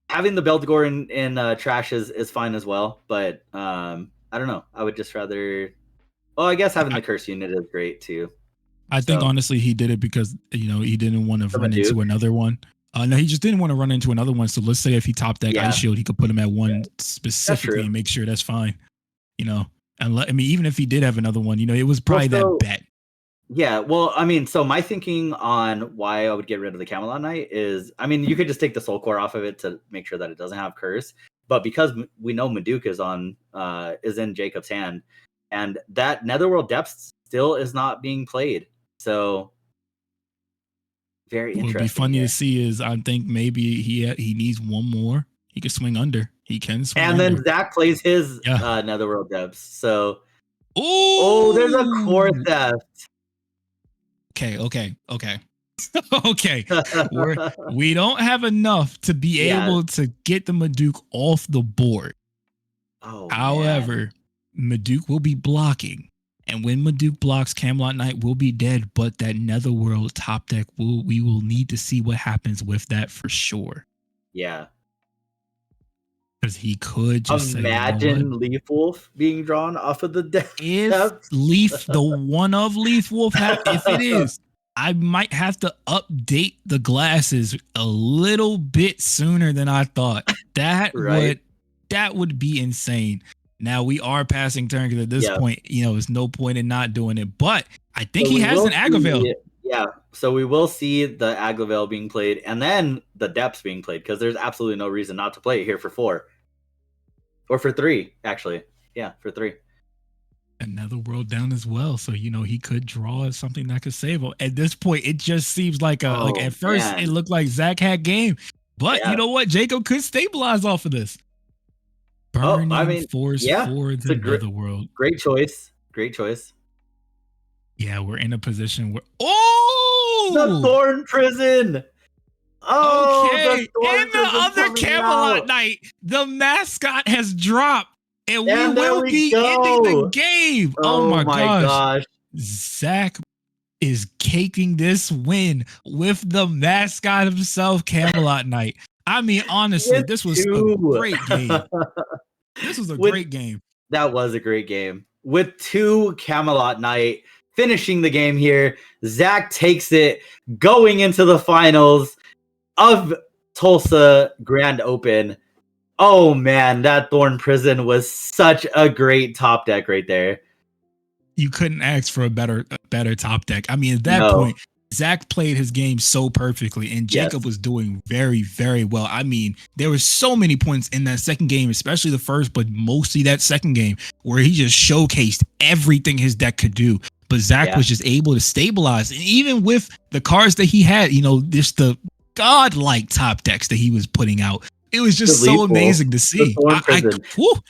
Having the Beldegor in trash is fine as well, but I don't know. I would just rather. Oh, I guess having the curse unit is great too. I think honestly he did it because, you know, he didn't want to run into another one. No, he just didn't want to run into another one. So let's say if he topped that Ice Shield, he could put him at 1 specifically and make sure that's fine. You know, and I mean, even if he did have another one, you know, it was probably that bet. Yeah, well, I mean, so my thinking on why I would get rid of the Camelot Knight is, I mean, you could just take the Soul Core off of it to make sure that it doesn't have curse, but because we know Maduka is in Jacob's hand, and that Netherworld Depths still is not being played, so very interesting. What would be funny to see is I think maybe he needs one more. He could swing under. He can swing and under. then Zach plays his Netherworld Depths. So, there's a core theft. Okay. Okay. We don't have enough to be able to get the Maduka off the board. However, Maduka will be blocking. And when Maduka blocks, Camelot Knight will be dead, but that Netherworld top deck, we will need to see what happens with that for sure. Yeah. Because he could just imagine, you know, Leaf Wolf being drawn off of the deck. If the one of Leaf Wolf, if it is, I might have to update the glasses a little bit sooner than I thought. That would be insane. Now we are passing turn because at this point, you know, there's no point in not doing it. But I think he has an Aglavale. Yeah, so we will see the Aglavale being played and then the Depths being played because there's absolutely no reason not to play it here for 4. Or for 3, actually. Yeah, for 3. Another world down as well. So, you know, he could draw something that could save him. At this point, it just seems like at first it looked like Zach had game. But you know what? Jacob could stabilize off of this. Burning Force for the Netherworld. Great choice. Great choice. Yeah, we're in a position where the Thorn Prison. Okay. And the other Camelot Knight, the mascot has dropped. And we will be ending the game. Oh my gosh. Zach is caking this win with the mascot himself, Camelot Knight. I mean, honestly, this was a great game. This was a great game. That was a great game. With 2 Camelot Knight finishing the game here, Zach takes it going into the finals of Tulsa Grand Open. Oh man, that Thorn Prison was such a great top deck right there. You couldn't ask for a better top deck. I mean, at that point, Zach played his game so perfectly, and Jacob was doing very, very well. I mean, there were so many points in that second game, especially the first, but mostly that second game, where he just showcased everything his deck could do. But Zach was just able to stabilize. And even with the cards that he had, you know, just the godlike top decks that he was putting out, it was just so amazing to see. Man,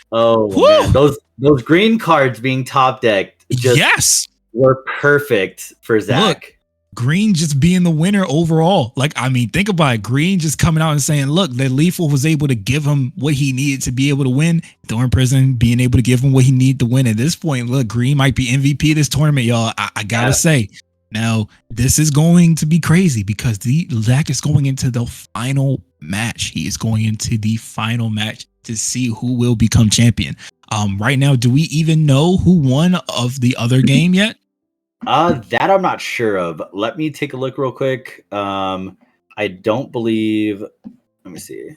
those green cards being top decked just were perfect for Zach. Look, Green just being the winner overall. Like, I mean, think about it. Green just coming out and saying, look, that Lethal was able to give him what he needed to be able to win. Thorn Prison being able to give him what he needed to win. At this point, look, Green might be MVP of this tournament, y'all. I gotta say. Now, this is going to be crazy because Zach is going into the final match. He is going into the final match to see who will become champion. Right now, do we even know who won of the other game yet? That I'm not sure of. Let me take a look real quick. I don't believe. Let me see.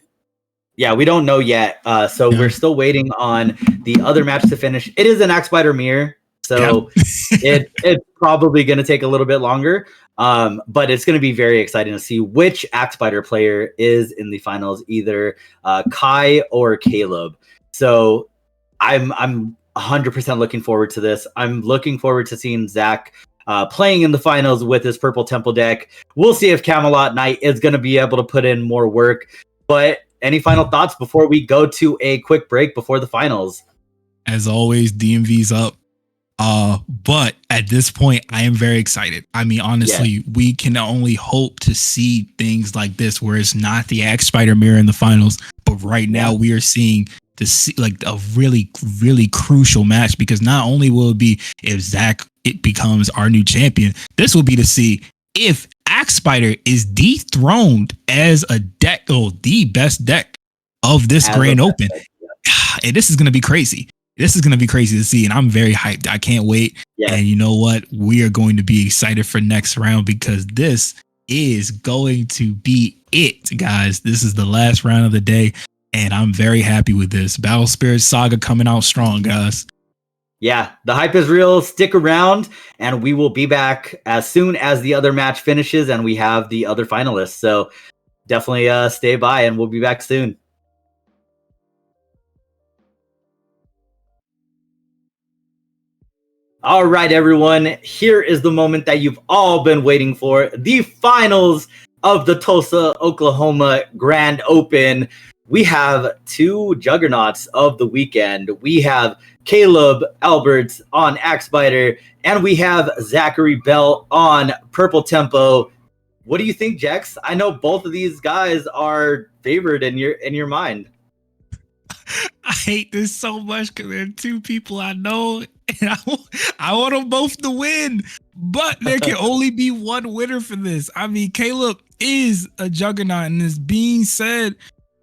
Yeah, we don't know yet. So we're still waiting on the other match to finish. It is an Axe Spider Mirror, so it's probably going to take a little bit longer. But it's going to be very exciting to see which Axe Spider player is in the finals, either Kai or Caleb. So I'm 100% looking forward to this. I'm looking forward to seeing Zach playing in the finals with his Purple Temple deck. We'll see if Camelot Knight is going to be able to put in more work. But any final thoughts before we go to a quick break before the finals? As always, DMV's up. But at this point, I am very excited. I mean, honestly, we can only hope to see things like this where it's not the Axe Spider Mirror in the finals, but right now we are seeing like a really, really crucial match, because not only will it be if Zach becomes our new champion, this will be to see if Axe Spider is dethroned as a deck, the best deck of this Grand Open. And this is going to be crazy. This is going to be crazy to see, and I'm very hyped. I can't wait. And you know what? We are going to be excited for next round, because this is going to be it, guys. This is the last round of the day, and I'm very happy with this. Battle Spirit Saga coming out strong, guys. Yeah, the hype is real. Stick around, and we will be back as soon as the other match finishes and we have the other finalists. So definitely stay by, and we'll be back soon. All right, everyone. Here is the moment that you've all been waiting for. The finals of the Tulsa, Oklahoma Grand Open. We have two juggernauts of the weekend. We have Caleb Alberts on Axe Spider, and we have Zachary Bell on Purple Tempo. What do you think, Jex? I know both of these guys are favored in your mind. I hate this so much because there are two people I know, and I want them both to win, but there can only be one winner for this. I mean, Caleb is a juggernaut, and as being said,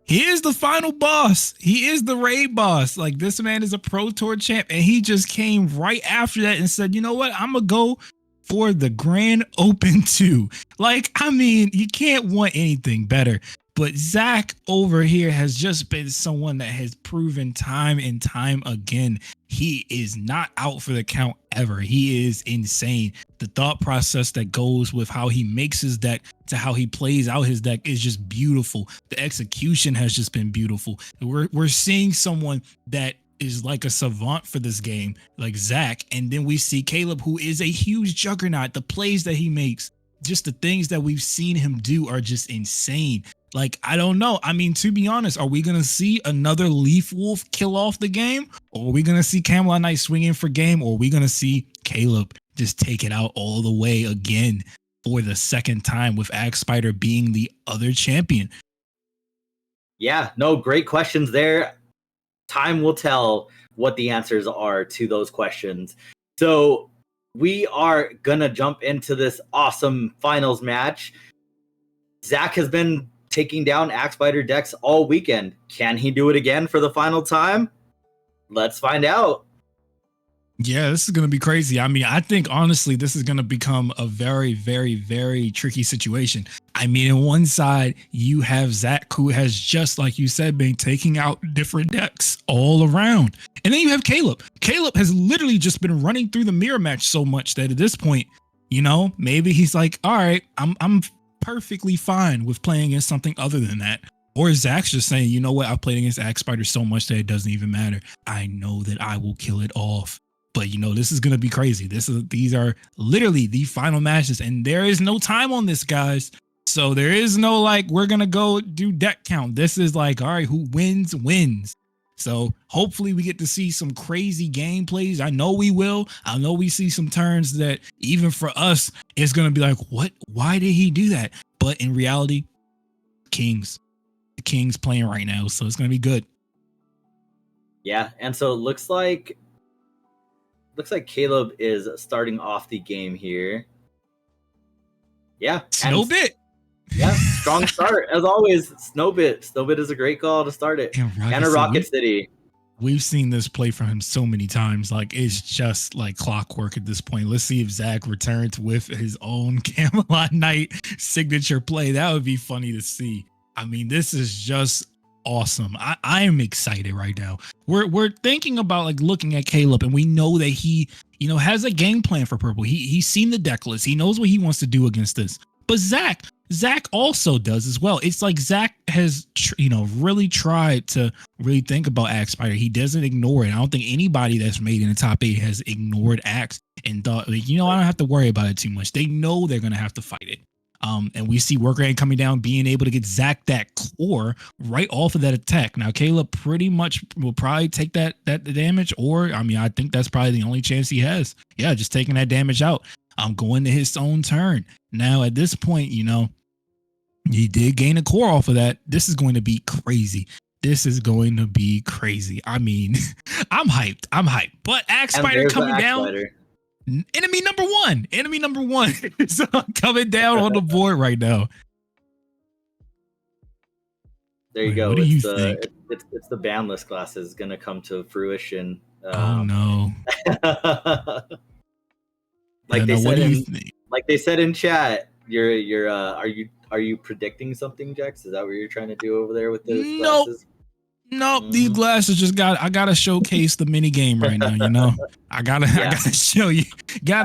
he is the final boss. He is the raid boss. Like, this man is a Pro Tour champ, and he just came right after that and said, you know what? I'm going to go for the Grand Open 2. Like, I mean, you can't want anything better. But Zach over here has just been someone that has proven time and time again, he is not out for the count ever. He is insane. The thought process that goes with how he makes his deck to how he plays out his deck is just beautiful. The execution has just been beautiful. We're seeing someone that is like a savant for this game, like Zach. And then we see Caleb, who is a huge juggernaut. The plays that he makes, just the things that we've seen him do are just insane. Like, I don't know. I mean, to be honest, are we going to see another Leaf Wolf kill off the game? Or are we going to see Camelot Knight swing in for game? Or are we going to see Caleb just take it out all the way again for the second time, with Axe Spider being the other champion? Yeah, no, great questions there. Time will tell what the answers are to those questions. So we are going to jump into this awesome finals match. Zach has been taking down Axe Spider decks all weekend. Can he do it again for the final time? Let's find out. Yeah, this is going to be crazy. I mean, I think honestly, this is going to become a very, very, very tricky situation. I mean, on one side, you have Zach, who has, just like you said, been taking out different decks all around. And then you have Caleb. Caleb has literally just been running through the mirror match so much that at this point, you know, maybe he's like, all right, I'm perfectly fine with playing against something other than that. Or Zach's just saying, you know what, I've played against Axe Spider so much that it doesn't even matter. I know that I will kill it off. But you know, this is gonna be crazy. These are literally the final matches, and there is no time on this, guys. So there is no like, we're gonna go do deck count. This is like, all right, who wins wins. So hopefully we get to see some crazy gameplays. I know we will. I know we see some turns that even for us, it's going to be like, what? Why did he do that? But in reality, the Kings playing right now. So it's going to be good. Yeah. And so it looks like Caleb is starting off the game here. Yeah. Snowbit. Yeah, strong start as always. Snowbit is a great call to start it. And a Rocket City. We've seen this play from him so many times. Like, it's just like clockwork at this point. Let's see if Zach returns with his own Camelot Knight signature play. That would be funny to see. I mean, this is just awesome. I am excited right now. We're thinking about like looking at Caleb, and we know that he, has a game plan for purple. He's seen the deck list. He knows what he wants to do against this. But Zach also does as well. It's like Zach has, really tried to really think about Axe Spider. He doesn't ignore it. I don't think anybody that's made in the top 8 has ignored Axe and thought, like, I don't have to worry about it too much. They know they're going to have to fight it. And we see Worker Ant coming down, being able to get Zach that core right off of that attack. Now, Caleb pretty much will probably take that damage, or, I think that's probably the only chance he has. Yeah, just taking that damage out. Going to his own turn. Now, at this point, he did gain a core off of that. This is going to be crazy. I mean, I'm hyped. But Axe Spider coming down. Spider. Enemy number one is coming down on the board right now. There you go. What do you think? It's the bandless classes going to come to fruition. Oh no. Like they said in chat, are you predicting something, Jex? Is that what you're trying to do over there with those glasses? Nope. These glasses I gotta showcase the mini game right now. I gotta show you.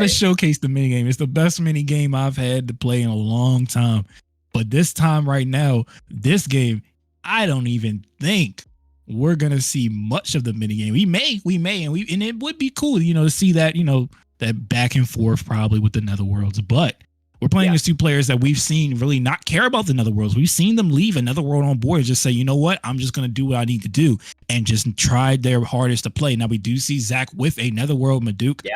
Showcase the mini game. It's the best mini game I've had to play in a long time. But this time right now, this game, I don't even think we're gonna see much of the mini game. We may, and it would be cool, to see that, that back and forth probably with the Netherworlds. But we're playing as two players that we've seen really not care about the Netherworlds. We've seen them leave a Netherworld on board and just say, you know what, I'm just going to do what I need to do, and just try their hardest to play. Now we do see Zach with a Netherworld Maduke,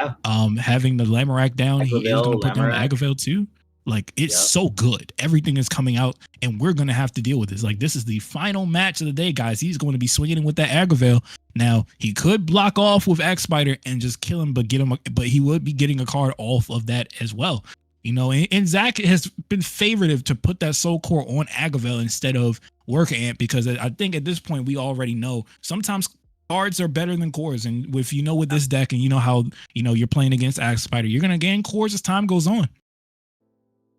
having the Lamorak down. He is going to put down Agavale too. Like, it's so good. Everything is coming out, and we're going to have to deal with this. Like, this is the final match of the day, guys. He's going to be swinging with that Agavale. Now, he could block off with Axe Spider and just kill him, but he would be getting a card off of that as well. And Zach has been favorative to put that Soul Core on Agavale instead of Worker Ant, because I think at this point we already know sometimes cards are better than cores. And with with this deck, and how you're playing against Axe Spider, you're gonna gain cores as time goes on.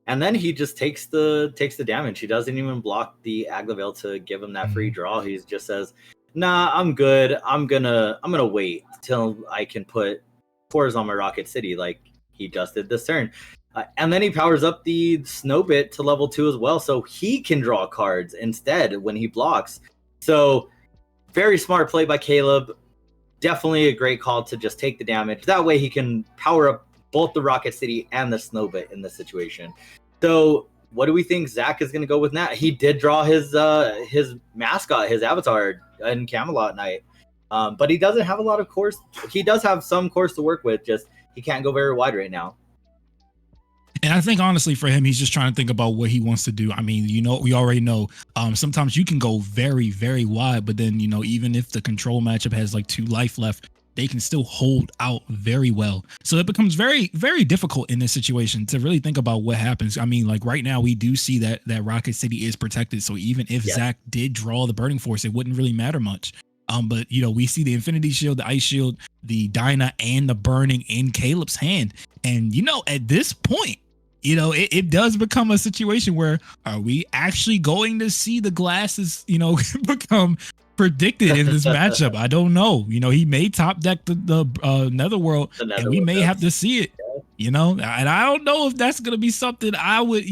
And then he just takes the damage. He doesn't even block the Agavale to give him that free draw. He just says, "Nah, I'm good. I'm gonna wait till I can put cores on my Rocket City," like he just did this turn. And then he powers up the Snowbit to level 2 as well, so he can draw cards instead when he blocks. So very smart play by Caleb. Definitely a great call to just take the damage. That way he can power up both the Rocket City and the Snowbit in this situation. So what do we think Zach is going to go with now? He did draw his mascot, his avatar in Camelot Knight. But he doesn't have a lot of cores. He does have some cores to work with, just he can't go very wide right now. And I think honestly for him, he's just trying to think about what he wants to do. I mean, we already know sometimes you can go very, very wide, but then, even if the control matchup has like 2 life left, they can still hold out very well. So it becomes very, very difficult in this situation to really think about what happens. I mean, like right now we do see that Rocket City is protected. So even if Zach did draw the Burning Force, it wouldn't really matter much. But we see the Infinity Shield, the Ice Shield, the Dyna, and the Burning in Caleb's hand. And at this point, it does become a situation where are we actually going to see the glasses, become predicted in this matchup? I don't know. He may top deck the Netherworld, and we may have to see it. And I don't know if that's going to be something I would,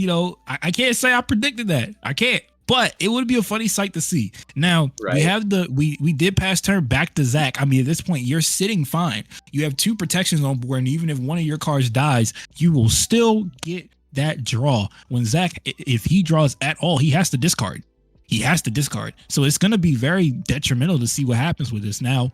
I can't say I predicted that. I can't. But it would be a funny sight to see. Now, we have we did pass turn back to Zach. I mean, at this point, you're sitting fine. You have 2 protections on board, and even if one of your cards dies, you will still get that draw. When Zach, if he draws at all, he has to discard. he has to discard. So it's going to be very detrimental to see what happens with this. Now,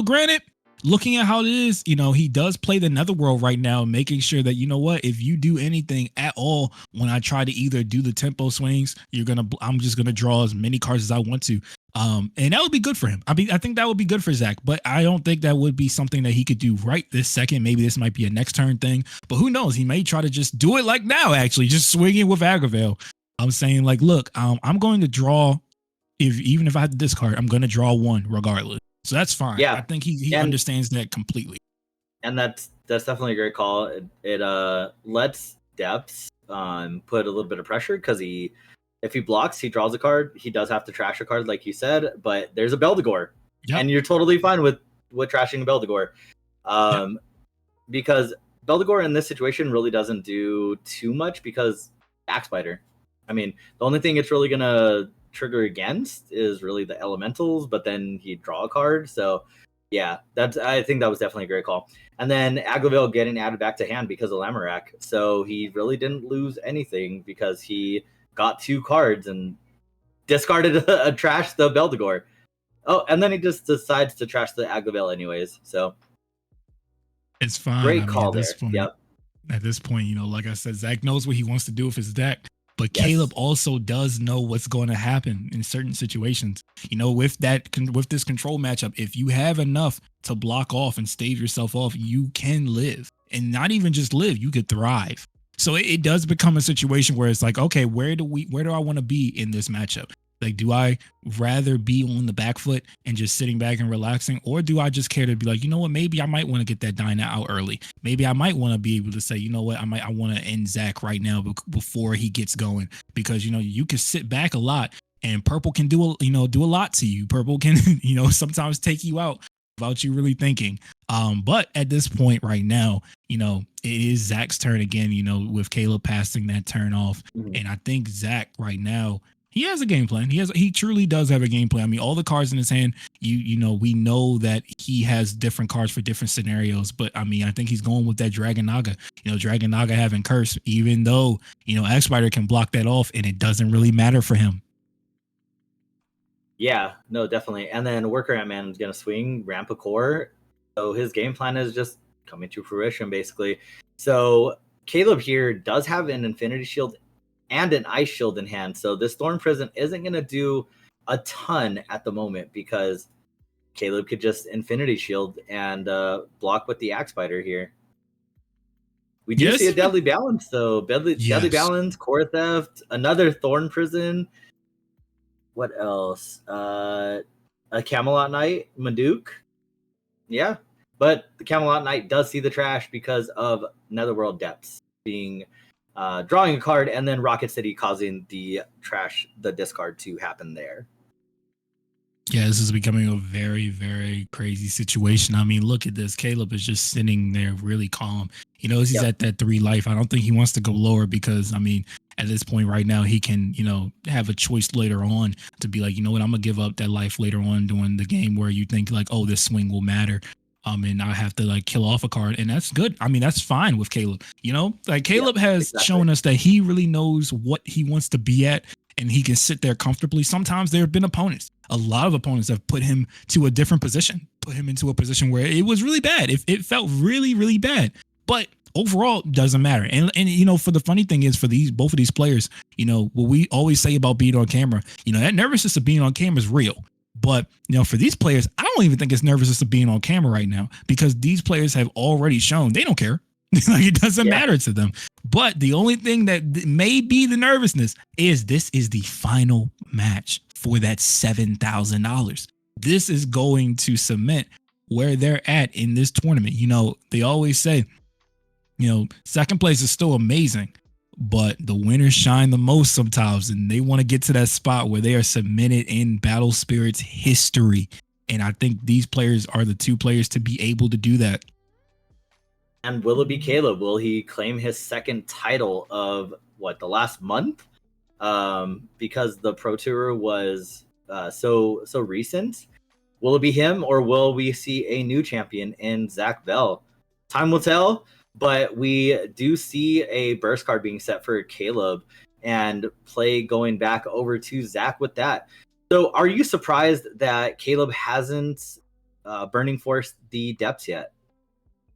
granted, looking at how it is, he does play the Netherworld right now, making sure that, what, if you do anything at all, when I try to either do the tempo swings, I'm just going to draw as many cards as I want to. And that would be good for him. I mean, I think that would be good for Zach, but I don't think that would be something that he could do right this second. Maybe this might be a next turn thing, but who knows? He may try to just do it like now, actually, just swinging with Agravale. I'm saying, like, look, I'm going to draw, even if I have to discard, I'm going to draw one regardless. So that's fine. Yeah. I think he understands that completely. And that's definitely a great call. It lets Depths put a little bit of pressure, because if he blocks, he draws a card. He does have to trash a card, like you said, but there's a Beldegor. Yep. And you're totally fine with trashing a Beldegor. Because Beldegor in this situation really doesn't do too much, because Axbiter. I mean, the only thing it's really going to trigger against is really the elementals, but then he'd draw a card. So yeah, I think that was definitely a great call. And then Agravale getting added back to hand because of Lamorak. So he really didn't lose anything, because he got 2 cards and discarded a trash the Beldegor. Oh, and then he just decides to trash the Agravale anyways. So it's fine. Great call there. Yep. At this point, like I said, Zach knows what he wants to do with his deck. But yes, Caleb also does know what's going to happen in certain situations. With this control matchup, if you have enough to block off and stave yourself off, you can live, and not even just live, you could thrive. So it does become a situation where it's like, okay, where do I want to be in this matchup? Like, do I rather be on the back foot and just sitting back and relaxing? Or do I just care to be like, you know what, maybe I might want to get that Dyna out early. Maybe I might want to be able to say, you know what, I want to end Zach right now before he gets going. Because, you can sit back a lot, and purple can do a lot to you. Purple can, sometimes take you out without you really thinking. But at this point right now, it is Zach's turn again, with Caleb passing that turn off. Mm-hmm. And I think Zach right now, he has a game plan. He truly does have a game plan. I mean, all the cards in his hand, we know that he has different cards for different scenarios. But I mean, I think he's going with that Dragon Naga. Dragon Naga having curse, even though X-Spider can block that off, and it doesn't really matter for him. Yeah, no, definitely. And then Worker Ant-Man is gonna swing Rampa Core. So his game plan is just coming to fruition, basically. So Caleb here does have an Infinity Shield and an Ice Shield in hand. So this Thorn Prison isn't going to do a ton at the moment, because Caleb could just Infinity Shield and block with the Axe Spider here. We do see a Deadly Balance, though. Deadly Balance, Core Theft, another Thorn Prison. What else? A Camelot Knight, Maduke. Yeah, but the Camelot Knight does see the trash because of Netherworld Depths being drawing a card, and then Rocket City causing the discard to happen there. Yeah, this is becoming a very, very crazy situation. I mean, look at this. Caleb is just sitting there really calm. He's at that 3 life. I don't think he wants to go lower, because, I mean, at this point right now, he can, have a choice later on to be like, you know what, I'm going to give up that life later on during the game where you think like, oh, this swing will matter. And I have to like kill off a card, and that's good. I mean, that's fine with Caleb. Caleb has shown us that he really knows what he wants to be at, and he can sit there comfortably. Sometimes there have been opponents. A lot of opponents have put him to a different position, put him into a position where it was really bad. It felt really, really bad. But overall, it doesn't matter. And for the funny thing is, for both of these players, what we always say about being on camera, that nervousness of being on camera is real. But, for these players, I don't even think it's nervousness of being on camera right now, because these players have already shown they don't care. Like, it doesn't matter to them. But the only thing that may be the nervousness is this is the final match for that $7,000. This is going to cement where they're at in this tournament. They always say, second place is still amazing, but the winners shine the most sometimes, and they want to get to that spot where they are cemented in Battle Spirit's history. And I think these players are the 2 players to be able to do that. And will it be Caleb? Will he claim his second title of the last month? Because the Pro Tour was so recent. Will it be him, or will we see a new champion in Zach Bell? Time will tell. But we do see a burst card being set for Caleb. and play going back over to Zach with that. So are you surprised that Caleb hasn't Burning Force the depths yet?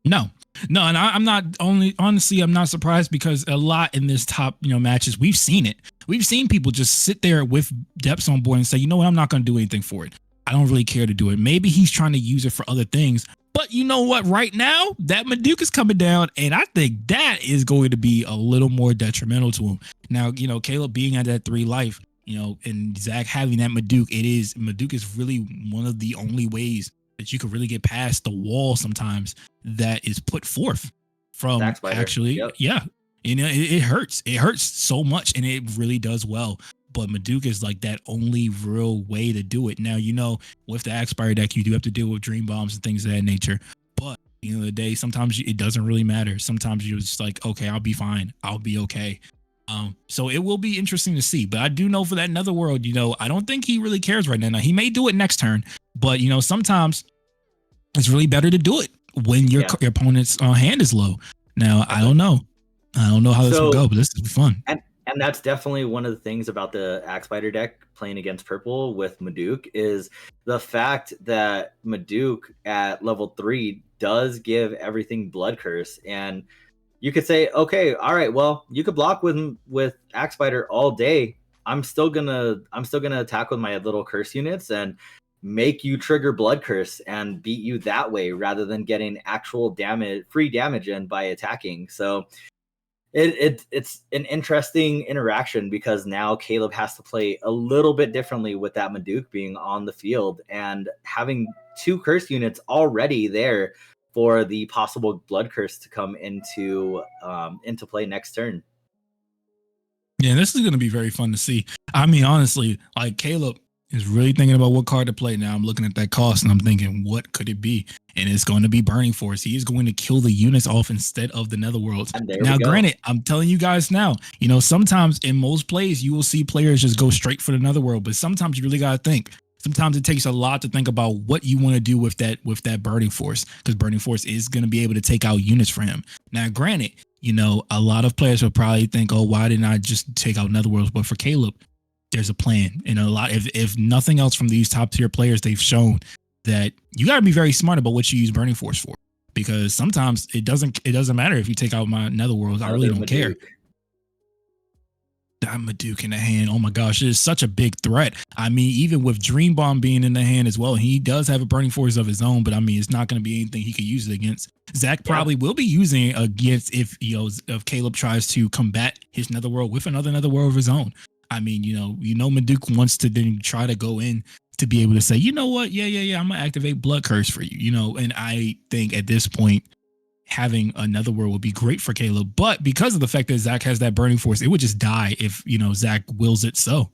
No, and I'm not honestly, I'm not surprised because a lot in this top, matches, we've seen it. We've seen people just sit there with depths on board and say, you know what, I'm not going to do anything for it. I don't really care to do it. Maybe he's trying to use it for other things. But you know what? Right now, that Maduke is coming down, and I think that is going to be a little more detrimental to him. Now, Caleb being at that 3 life, and Zach having that Maduke, Maduke is really one of the only ways that you could really get past the wall sometimes that is put forth from actually. Yep. Yeah. It hurts. It hurts so much, and it really does well. But Maduke is like that only real way to do it. Now, with the Axpire deck, you do have to deal with Dream Bombs and things of that nature. But at the end of the day, sometimes it doesn't really matter. Sometimes you're just like, okay, I'll be fine. I'll be okay. So it will be interesting to see. But I do know for that Netherworld, I don't think he really cares right now. Now, he may do it next turn, but sometimes it's really better to do it when your opponent's hand is low. Now, I don't know. I don't know how this will go, but this is fun. And that's definitely one of the things about the Axe Spider deck playing against purple with Maduke is the fact that Maduke at level 3 does give everything Blood Curse. And you could say, okay, all right, well, you could block with Axe Spider all day. I'm still gonna attack with my little curse units and make you trigger Blood Curse and beat you that way rather than getting actual free damage in by attacking. So it's an interesting interaction because now Caleb has to play a little bit differently with that Maduke being on the field and having 2 curse units already there for the possible Blood Curse to come into play next turn. Yeah, this is going to be very fun to see. I mean, honestly, like Caleb is really thinking about what card to play. Now I'm looking at that cost and I'm thinking, what could it be? And it's going to be Burning Force. He is going to kill the units off instead of the Netherworlds. Now, granted, I'm telling you guys now, sometimes in most plays, you will see players just go straight for the Netherworld, but sometimes you really got to think. Sometimes it takes a lot to think about what you want to do with that Burning Force, because Burning Force is going to be able to take out units for him. Now, granted, a lot of players will probably think, oh, why didn't I just take out Netherworlds? But for Caleb, there's a plan. And a lot, if nothing else from these top tier players, they've shown that you got to be very smart about what you use Burning Force for, because sometimes it doesn't matter if you take out my Netherworlds. I really don't care. That Maduke in the hand, oh my gosh, it is such a big threat. I mean, even with Dream Bomb being in the hand as well, he does have a Burning Force of his own, but I mean, it's not going to be anything he could use it against. Zach probably will be using it against if Caleb tries to combat his Netherworld with another Netherworld of his own. I mean, Maduke wants to then try to go in to be able to say, you know what, yeah, I'm gonna activate Blood Curse for you, and I think at this point, having another world would be great for Caleb. But because of the fact that Zach has that Burning Force, it would just die if Zach wills it so.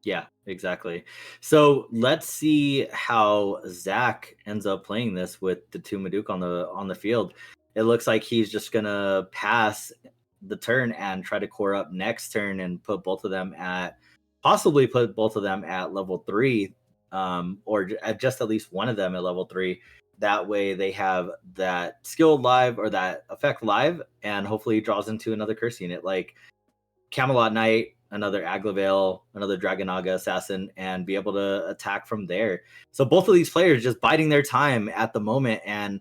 Yeah, exactly. So let's see how Zach ends up playing this with the 2 Maduke on the field. It looks like he's just gonna pass the turn and try to core up next turn and possibly put both of them at level 3, or just at least one of them at level 3. That way they have that skill live or that effect live, and hopefully he draws into another curse unit like Camelot Knight, another Aglavale, another Dragonaga Assassin, and be able to attack from there. So both of these players just biding their time at the moment and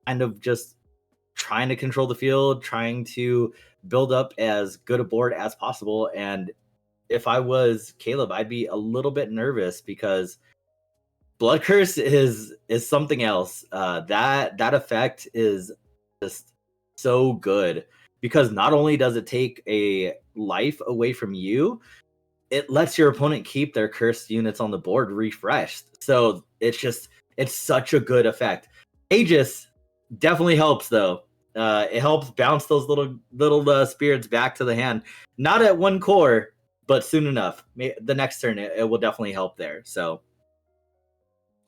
kind of just trying to control the field, trying to build up as good a board as possible. And if I was Caleb, I'd be a little bit nervous because Blood Curse is something else. That effect is just so good because not only does it take a life away from you, it lets your opponent keep their cursed units on the board refreshed. So it's such a good effect. Aegis definitely helps though. It helps bounce those little spirits back to the hand. Not at 1 core, but soon enough. The next turn, it will definitely help there. So,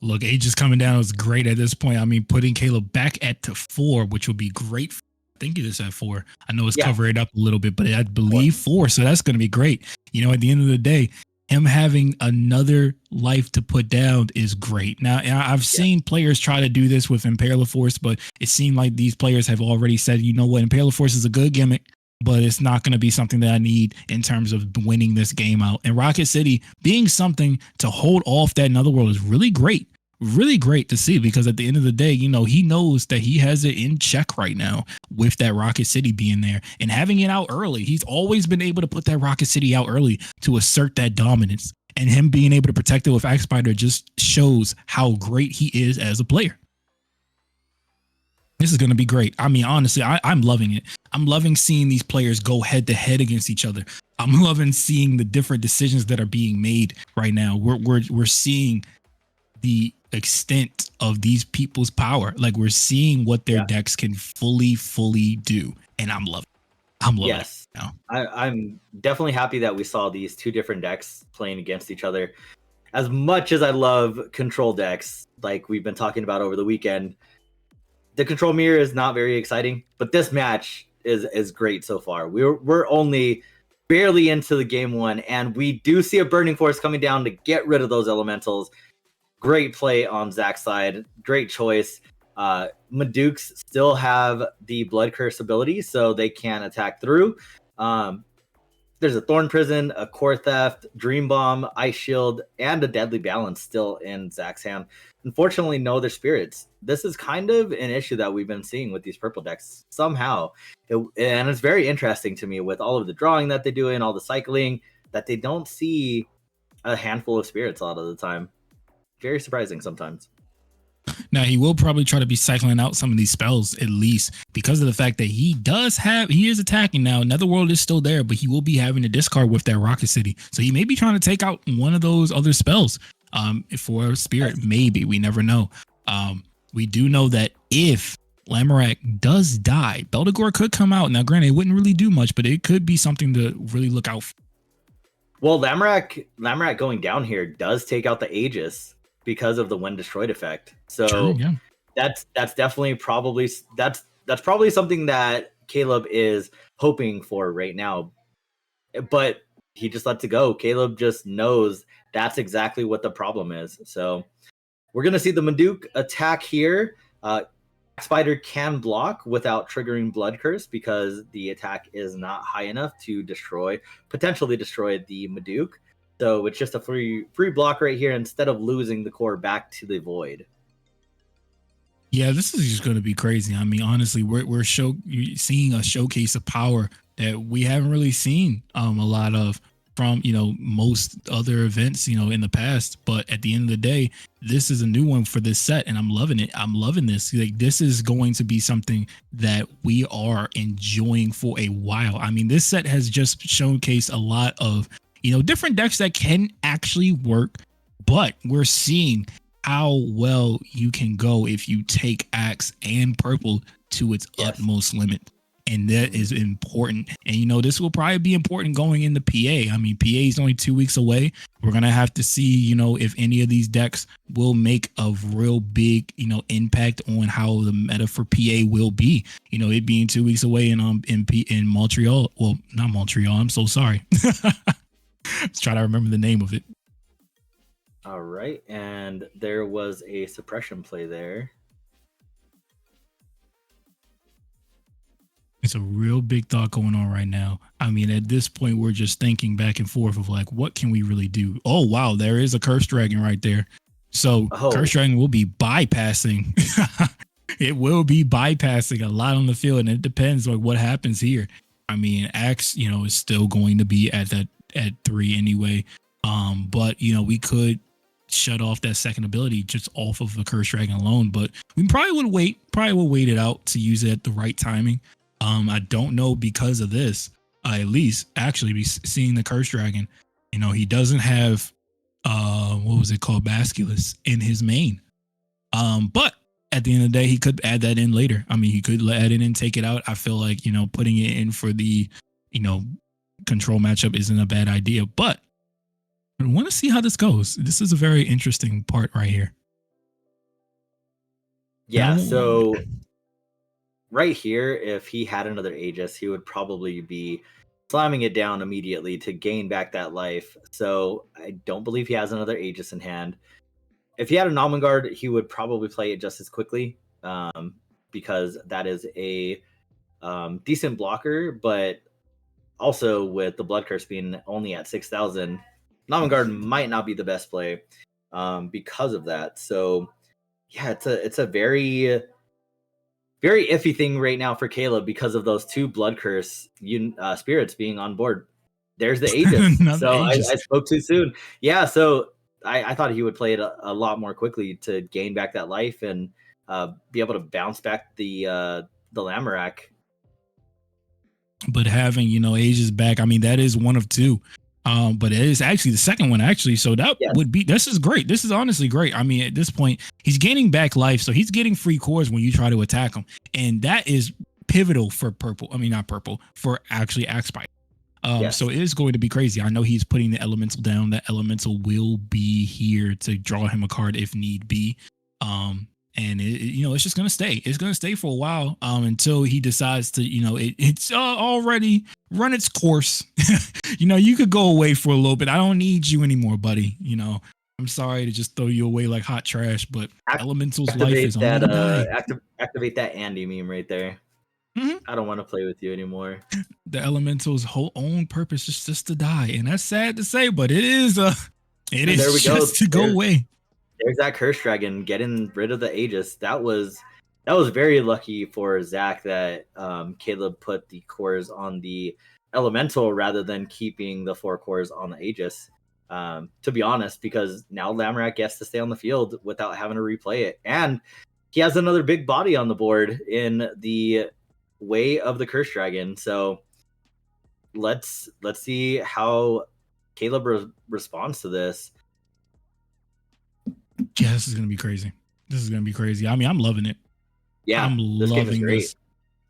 look, Aegis coming down is great at this point. I mean, putting Caleb back at 4, which will be great. I think it is at 4. I know it's covering it up a little bit, but I believe 4. So that's going to be great. At the end of the day, him having another life to put down is great. Now, I've seen players try to do this with Impaler Force, but it seemed like these players have already said, you know what, Impaler Force is a good gimmick, but it's not going to be something that I need in terms of winning this game out. And Rocket City being something to hold off that Netherworld is really great. Really great to see, because at the end of the day, you know, he knows that he has it in check right now with that Rocket City being there and having it out early. He's always been able to put that Rocket City out early to assert that dominance, and him being able to protect it with Axe Spider just shows how great he is as a player. This is going to be great. I mean, honestly, I'm loving it. I'm loving seeing these players go head to head against each other. I'm loving seeing the different decisions that are being made right now. We're seeing the extent of these people's power. Like, we're seeing what their decks can fully do, and I'm loving it now. I'm definitely happy that we saw these two different decks playing against each other. As much as I love control decks, like we've been talking about over the weekend, the control mirror is not very exciting, but this match is great so far. We're only barely into the game one, and we do see a Burning Force coming down to get rid of those elementals. Great play on Zach's side. Great choice. Madukes still have the Blood Curse ability, so they can attack through. There's a Thorn Prison, a Core Theft, Dream Bomb, Ice Shield, and a Deadly Balance still in Zach's hand. Unfortunately, no other spirits. This is kind of an issue that we've been seeing with these purple decks somehow. And it's very interesting to me with all of the drawing that they do and all the cycling, that they don't see a handful of spirits a lot of the time. Very surprising sometimes. Now, he will probably try to be cycling out some of these spells, at least because of the fact that he is attacking now. Netherworld is still there, but he will be having to discard with that Rocket City. So he may be trying to take out one of those other spells for a spirit. Maybe. We never know. We do know that if Lamorak does die, Beldegor could come out. Now, granted, it wouldn't really do much, but it could be something to really look out for. Well, Lamorak going down here does take out the Aegis because of the when destroyed effect. So true, yeah. that's definitely probably that's probably something that Caleb is hoping for right now. But he just lets it go. Caleb just knows that's exactly what the problem is. So we're gonna see the Maduk attack here. Spider can block without triggering Blood Curse because the attack is not high enough to potentially destroy the Maduk. So it's just a free block right here instead of losing the core back to the void. Yeah, this is just going to be crazy. I mean, honestly, we're seeing a showcase of power that we haven't really seen a lot of from, you know, most other events, you know, in the past. But at the end of the day, this is a new one for this set, and I'm loving it. I'm loving this. Like, this is going to be something that we are enjoying for a while. I mean, this set has just showcased a lot of, you know, different decks that can actually work, but we're seeing how well you can go if you take Axe and Purple to its utmost limit. And that is important. And, you know, this will probably be important going into PA. I mean, PA is only 2 weeks away. We're going to have to see, you know, if any of these decks will make a real big, you know, impact on how the meta for PA will be. You know, it being 2 weeks away in Montreal. Well, not Montreal. I'm so sorry. Let's try to remember the name of it. All right. And there was a suppression play there. It's a real big thought going on right now. I mean, at this point, we're just thinking back and forth of like, what can we really do? Oh, wow. There is a Curse Dragon right there. So Curse Dragon will be bypassing. It will be bypassing a lot on the field. And it depends on what happens here. I mean, Axe, you know, is still going to be at 3 anyway. But, you know, we could shut off that second ability just off of the Curse Dragon alone. But we probably will wait it out to use it at the right timing. I don't know, because of this, at least actually be seeing the Curse Dragon. You know, he doesn't have what was it called, Basculus in his main. But at the end of the day, he could add that in later. I mean, he could add it in and take it out. I feel like, you know, putting it in for the, you know, control matchup isn't a bad idea, but I want to see how this goes. This is a very interesting part right here. Yeah, so right here, if he had another Aegis, he would probably be slamming it down immediately to gain back that life. So I don't believe he has another Aegis in hand. If he had a Namangard, he would probably play it just as quickly, because that is a decent blocker, but also with the Blood Curse being only at 6,000, Namengard might not be the best play because of that. So yeah, it's a very very iffy thing right now for Caleb because of those two Blood Curse spirits being on board. There's the Aegis. Another So Aegis. I spoke too soon. Yeah, so I thought he would play it a lot more quickly to gain back that life and be able to bounce back the Lamorak. But having, you know, Aegis back, I mean, that is one of two. But it is actually the second one, actually. So that would be, this is great. This is honestly great. I mean, at this point, he's gaining back life. So he's getting free cores when you try to attack him. And that is pivotal for purple. I mean, not purple, for actually Axe Spike. So it is going to be crazy. I know he's putting the elemental down. That elemental will be here to draw him a card if need be. And you know, it's just gonna stay. It's gonna stay for a while until he decides to, you know, it's already run its course. You know, you could go away for a little bit. I don't need you anymore, buddy. You know, I'm sorry to just throw you away like hot trash, but Elemental's life is on the die. Activate that Andy meme right there. Mm-hmm. I don't want to play with you anymore. The Elemental's whole own purpose is just to die, and that's sad to say, but it is just to go away. There's that Curse Dragon getting rid of the Aegis. That was very lucky for Zach that Caleb put the cores on the Elemental rather than keeping the 4 cores on the Aegis. To be honest, because now Lamorak gets to stay on the field without having to replay it, and he has another big body on the board in the way of the Curse Dragon. So let's see how Caleb responds to this. Yeah, this is gonna be crazy. This is gonna be crazy. I mean, I'm loving it. Yeah, I'm loving this.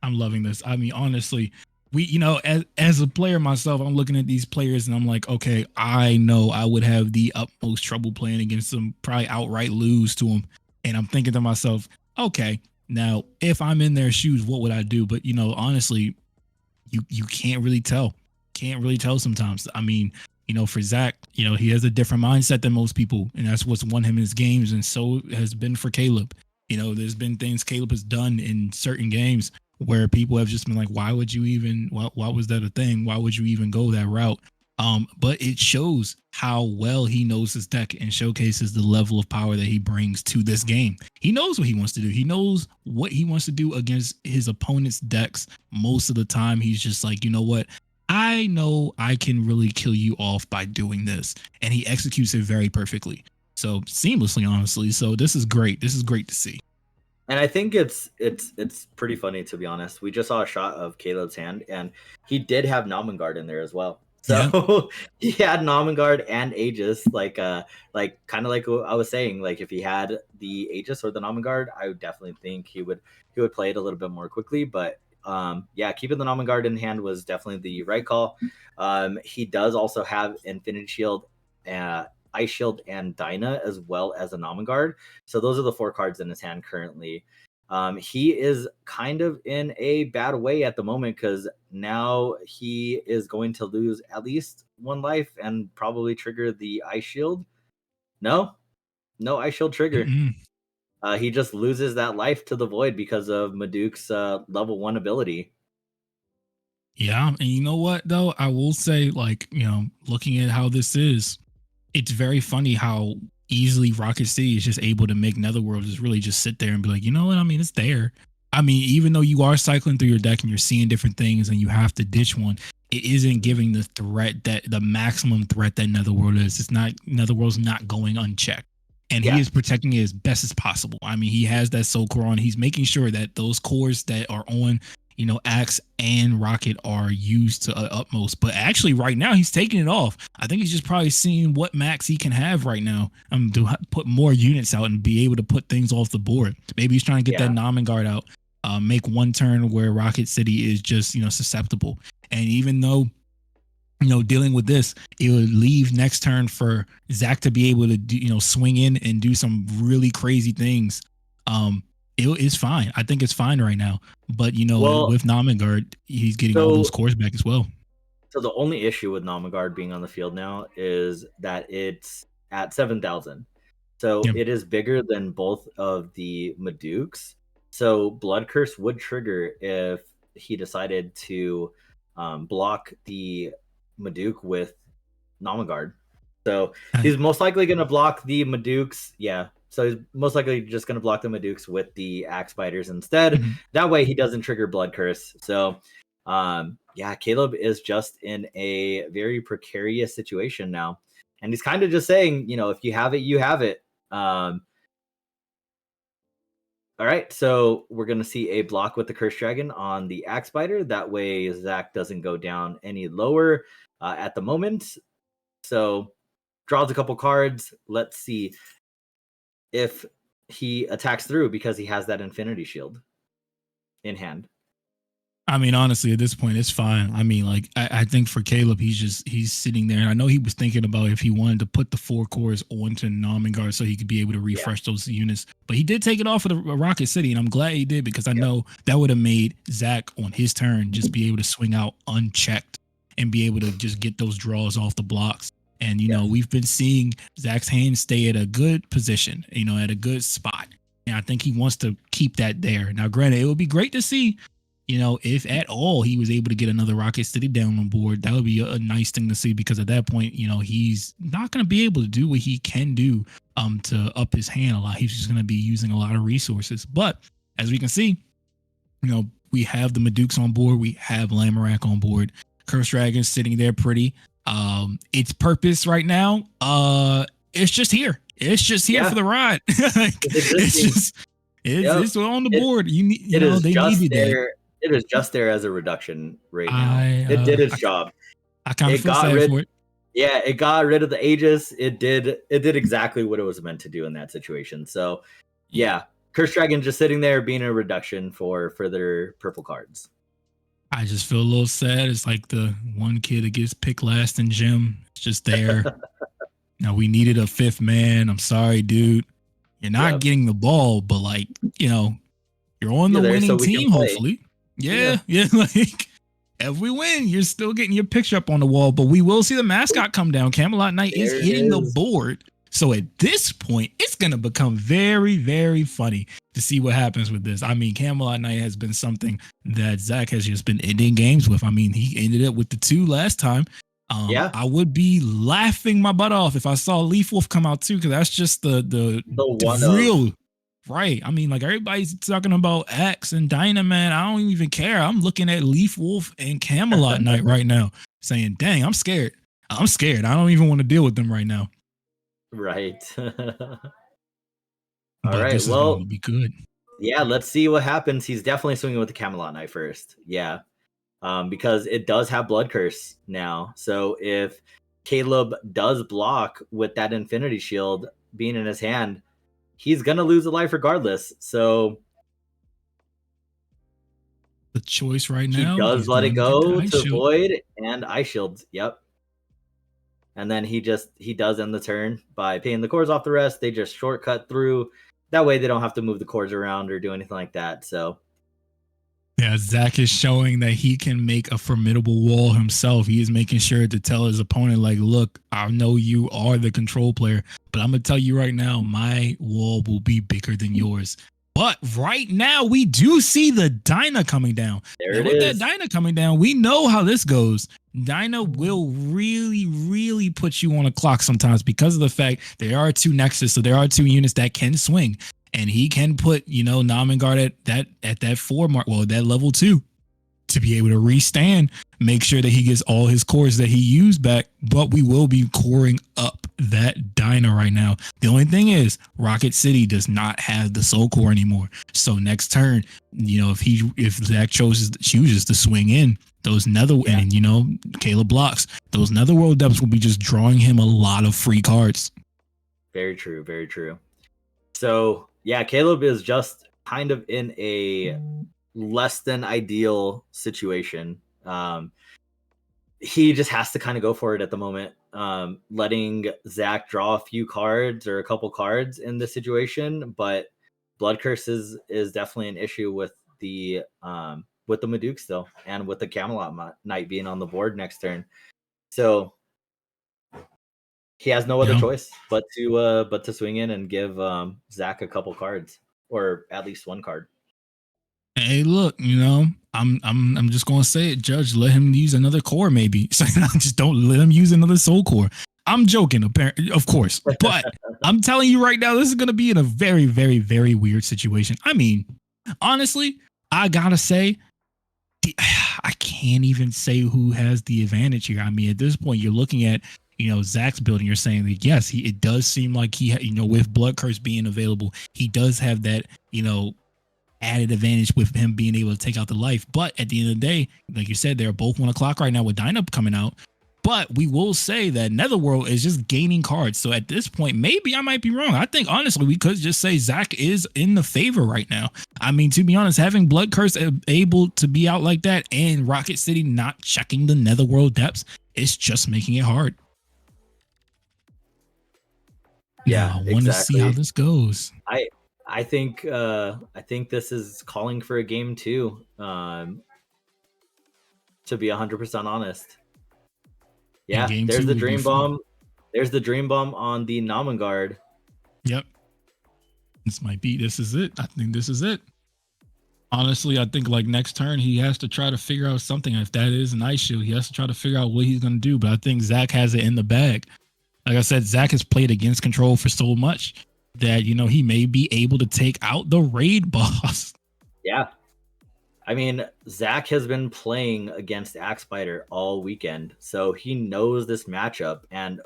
I'm loving this. I mean, honestly, you know, as a player myself, I'm looking at these players and I'm like, okay, I know I would have the utmost trouble playing against them, probably outright lose to them. And I'm thinking to myself, okay, now if I'm in their shoes, what would I do? But you know, honestly, you can't really tell. Can't really tell sometimes. I mean, you know, for Zach, you know, he has a different mindset than most people, and that's what's won him his games, and so has been for Caleb. You know, there's been things Caleb has done in certain games where people have just been like, why would you even, why was that a thing? Why would you even go that route? But it shows how well he knows his deck and showcases the level of power that he brings to this game. He knows what he wants to do. He knows what he wants to do against his opponent's decks. Most of the time, he's just like, you know what? I know I can really kill you off by doing this. And he executes it very perfectly. So seamlessly, honestly. So this is great. This is great to see. And I think it's pretty funny, to be honest. We just saw a shot of Caleb's hand, and he did have Namengard in there as well. So he had Namengard and Aegis, like kind of like what I was saying. Like if he had the Aegis or the Namengard, I would definitely think he would play it a little bit more quickly. But yeah, keeping the Namengard in hand was definitely the right call. He does also have Infinity Shield, Ice Shield, and Dyna, as well as a Namengard. So those are the 4 cards in his hand currently. He is kind of in a bad way at the moment because now he is going to lose at least 1 life and probably trigger the Ice Shield. No Ice Shield trigger. He just loses that life to the Void because of Maduke's level 1 ability. Yeah, and you know what though? I will say, like, you know, looking at how this is, it's very funny how easily Rocket City is just able to make Netherworld just really just sit there and be like, you know what? I mean, it's there. I mean, even though you are cycling through your deck and you're seeing different things and you have to ditch one, it isn't giving the threat that the maximum threat that Netherworld is. It's not, Netherworld's not going unchecked. And he is protecting it as best as possible. I mean, he has that soul core on. He's making sure that those cores that are on, you know, Axe and Rocket are used to utmost. But actually, right now, he's taking it off. I think he's just probably seeing what max he can have right now. To put more units out and be able to put things off the board. Maybe he's trying to get that Namengard out. Make one turn where Rocket City is just, you know, susceptible. And even though, you know, dealing with this, it would leave next turn for Zach to be able to do, you know, swing in and do some really crazy things. It is fine. I think it's fine right now. But, you know, with Namengard, he's getting all those cores back as well. So the only issue with Namengard being on the field now is that it's at 7,000. So it is bigger than both of the Madukes. So Blood Curse would trigger if he decided to block the Maduke with Namagard. So he's most likely going to block the Madukes. Yeah. So he's most likely just going to block the Madukes with the Axe Biters instead. Mm-hmm. That way he doesn't trigger Blood Curse. So, yeah, Caleb is just in a very precarious situation now. And he's kind of just saying, you know, if you have it, you have it. All right, so we're going to see a block with the Curse Dragon on the Axe Biter. That way Zach doesn't go down any lower at the moment. So draws a couple cards. Let's see if he attacks through because he has that Infinity Shield in hand. I mean, honestly, at this point, it's fine. I mean, like, I think for Caleb, he's sitting there. And I know he was thinking about if he wanted to put the 4 cores onto Namagard so he could be able to refresh those units. But he did take it off of the Rocket City. And I'm glad he did because I know that would have made Zach on his turn just be able to swing out unchecked and be able to just get those draws off the blocks. And, you know, we've been seeing Zach's hand stay at a good position, you know, at a good spot. And I think he wants to keep that there. Now, granted, it would be great to see, you know, if at all he was able to get another Rocket City down on board. That would be a nice thing to see because at that point, you know, he's not going to be able to do what he can do to up his hand a lot. He's just going to be using a lot of resources. But as we can see, you know, we have the Madukes on board. We have Lamorak on board. Curse Dragon sitting there pretty. Its purpose right now, it's just here. It's just here for the ride. It's on the board. They needed there. It is just there as a reduction right now. It did its job. I kind of feel sad for it. Yeah, it got rid of the Aegis. It did exactly what it was meant to do in that situation. So, yeah, Curse Dragon just sitting there being a reduction for further purple cards. I just feel a little sad. It's like the one kid that gets picked last in gym. It's just there. Now we needed a 5th man. I'm sorry, dude. You're not getting the ball, but like, you know, you're on the winning team, hopefully. Yeah. Like if we win, you're still getting your picture up on the wall, but we will see the mascot come down. Camelot Knight is hitting the board. So at this point, it's going to become very, very funny to see what happens with this. I mean, Camelot Knight has been something that Zach has just been ending games with. I mean, he ended it with the 2 last time. I would be laughing my butt off if I saw Leaf Wolf come out too, because that's just the real right. I mean, like everybody's talking about Axe and Dynaman. I don't even care. I'm looking at Leaf Wolf and Camelot Knight right now, saying, "Dang, I'm scared. I'm scared. I don't even want to deal with them right now." Right. All right. This is going to be good. Yeah, let's see what happens. He's definitely swinging with the Camelot Knight first. Yeah. Because it does have Blood Curse now. So if Caleb does block with that Infinity Shield being in his hand, he's going to lose a life regardless. So the choice right now, he does let it go to Void and Ice Shields. Yep. And then he does end the turn by paying the cores off the rest. They just shortcut through. That way they don't have to move the cores around or do anything like that. So yeah, Zach is showing that he can make a formidable wall himself. He is making sure to tell his opponent, like, look, I know you are the control player, but I'm going to tell you right now, my wall will be bigger than yours. But right now, we do see the Dyna coming down. With that Dyna coming down, we know how this goes. Dyna will really, really put you on a clock sometimes because of the fact there are 2 Nexus, so there are 2 units that can swing. And he can put, you know, Namagard at that 4 mark, well, that level 2, to be able to restand, make sure that he gets all his cores that he used back. But we will be coring up that Dyna right now. The only thing is, Rocket City does not have the Soul Core anymore. So next turn, you know, if Zach chooses to swing in those and you know, Caleb blocks, those Netherworld depths will be just drawing him a lot of free cards. Very true. Very true. So yeah, Caleb is just kind of in a less than ideal situation. He just has to kind of go for it at the moment. Letting Zach draw a few cards or a couple cards in this situation, but Blood Curse is definitely an issue with the Maduke still, and with the Camelot Knight being on the board next turn. So he has no other choice but to swing in and give Zach a couple cards, or at least 1 card. Hey, look, I'm just gonna say it, Judge. Let him use another core, maybe. So just don't let him use another soul core. I'm joking, apparently, of course, but I'm telling you right now, this is gonna be in a very, very, very weird situation. I mean, honestly, I gotta say, I can't even say who has the advantage here. I mean, at this point, you're looking at Zach's building. You're saying that yes, it does seem like he, with Blood Curse being available, he does have that added advantage with him being able to take out the life. But at the end of the day, like you said, they're both 1 o'clock right now with Dyna coming out. But we will say that Netherworld is just gaining cards. So at this point, maybe I might be wrong. I think honestly, we could just say Zach is in the favor right now. I mean, to be honest, having Blood Curse able to be out like that and Rocket City not checking the Netherworld depths, it's just making it hard. Yeah, now, I want to see how this goes. I think this is calling for a game 2. To be 100% honest. Yeah, there's the Dream Bomb. There's the Dream Bomb on the Namengard. Yep. This is it. I think this is it. Honestly, I think like next turn, he has to try to figure out something. If that is an Ice Shield, he has to try to figure out what he's going to do. But I think Zach has it in the bag. Like I said, Zach has played against Control for so much that, he may be able to take out the raid boss. Yeah. I mean, Zach has been playing against Axe Spider all weekend, so he knows this matchup. And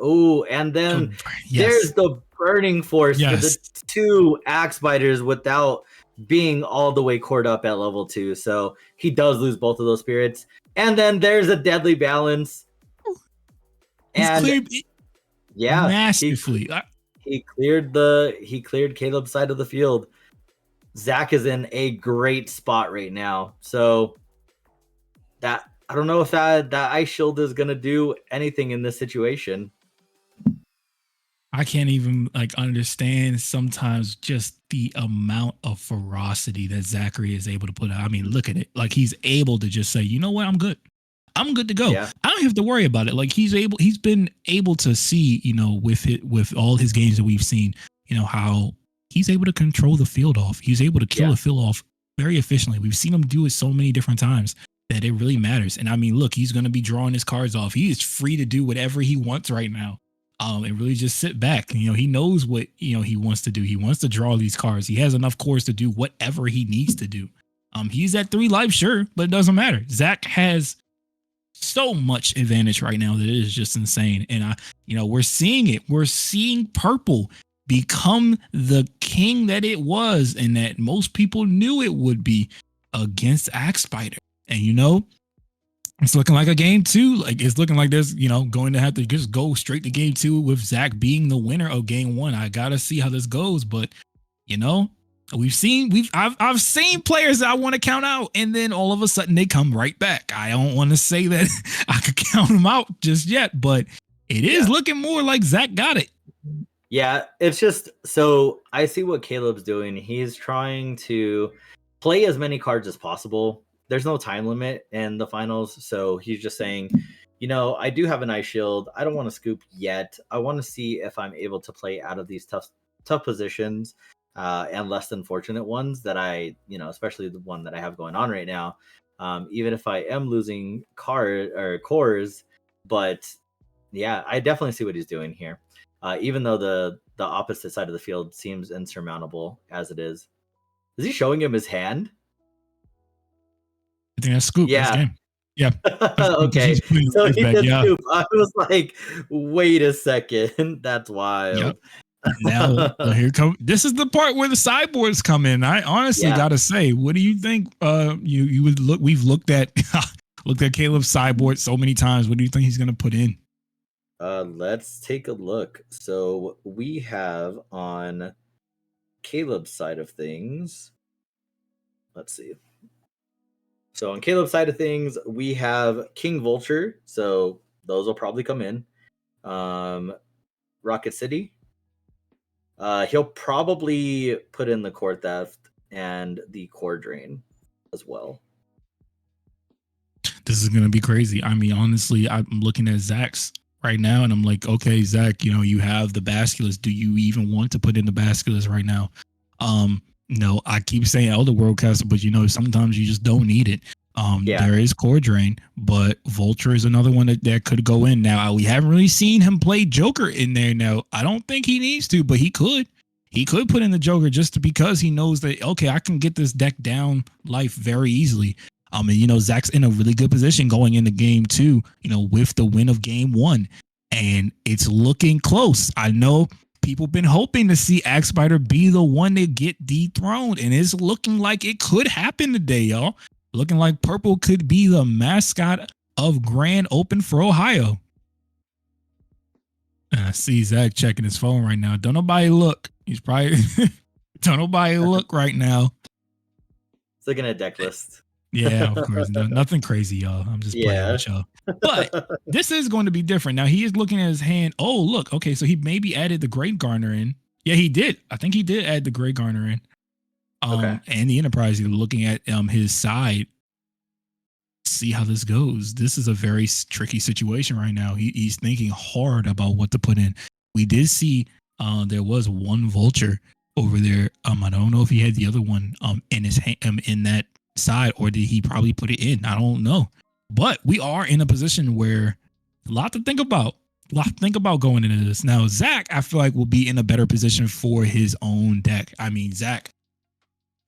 then there's the Burning Force for the 2 Axe Spiders without being all the way cored up at level 2. So he does lose both of those spirits. And then there's a Deadly Balance. Masterfully. He cleared Caleb's side of the field. Zach is in a great spot right now. So that I don't know if that Ice Shield is gonna do anything in this situation. I can't even understand sometimes just the amount of ferocity that Zachary is able to put out. I mean, look at it. Like he's able to just say, you know what, I'm good. I'm good to go. Yeah. I don't have to worry about it. Like he's been able to see, with all his games that we've seen, how he's able to control the field off. He's able to kill the field off very efficiently. We've seen him do it so many different times that it really matters. And I mean, look, he's going to be drawing his cards off. He is free to do whatever he wants right now. And really just sit back. He knows what, he wants to do. He wants to draw these cards. He has enough cores to do whatever he needs to do. He's at 3 life, sure, but it doesn't matter. Zach has so much advantage right now that it is just insane. And we're seeing it. We're seeing purple become the king that it was and that most people knew it would be against Axe Spider. And it's looking like a game 2. Like it's looking like there's going to have to just go straight to game 2 with Zach being the winner of game 1. I gotta see how this goes, but I've seen players that I want to count out, and then all of a sudden they come right back. I don't want to say that I could count them out just yet, but it is looking more like Zach got it. Yeah, it's just so I see what Caleb's doing. He's trying to play as many cards as possible. There's no time limit in the finals, so he's just saying, I do have an Ice Shield. I don't want to scoop yet. I want to see if I'm able to play out of these tough positions. And less than fortunate ones that I, especially the one that I have going on right now, even if I am losing cores, but yeah, I definitely see what he's doing here. Even though the opposite side of the field seems insurmountable as it is. Is he showing him his hand? I think that's Scoop. Yeah. Game. Yeah. Okay. So he did Scoop. I was like, wait a second. That's wild. Yep. Now this is the part where the sideboards come in. I honestly gotta say, what do you think? You would look. We've looked at Caleb's sideboard so many times. What do you think he's gonna put in? Let's take a look. So we have on Caleb's side of things. Let's see. So on Caleb's side of things, we have King Vulture. So those will probably come in. Rocket City. He'll probably put in the core theft and the core drain as well. This is gonna be crazy. I mean, honestly, I'm looking at Zach's right now, and I'm like, okay, Zach, you have the Basculus. Do you even want to put in the Basculus right now? No, I keep saying Elder Worldcaster, but sometimes you just don't need it. There is Core Drain, but Vulture is another one that could go in. Now, we haven't really seen him play Joker in there. Now, I don't think he needs to, but he could. He could put in the Joker just because he knows that, okay, I can get this deck down life very easily. And Zach's in a really good position going into game 2, with the win of game 1. And it's looking close. I know people been hoping to see Axe Spider be the one to get dethroned, and it's looking like it could happen today, y'all. Looking like Purple could be the mascot of Grand Open for Ohio. And I see Zach checking his phone right now. Don't nobody look. He's probably don't nobody look right now. It's looking at deck list. Yeah, of course. Nothing crazy, y'all. I'm just playing with y'all. But this is going to be different. Now, he is looking at his hand. Oh, look. Okay, so he maybe added the Great Garner in. Yeah, he did. I think he did add the Great Garner in. And the Enterprise, looking at his side. See how this goes. This is a very tricky situation right now. He's thinking hard about what to put in. We did see there was one Vulture over there. I don't know if he had the other one in his in that side, or did he probably put it in? I don't know. But we are in a position where a lot to think about. A lot to think about going into this. Now, Zach, I feel like, will be in a better position for his own deck. I mean, Zach,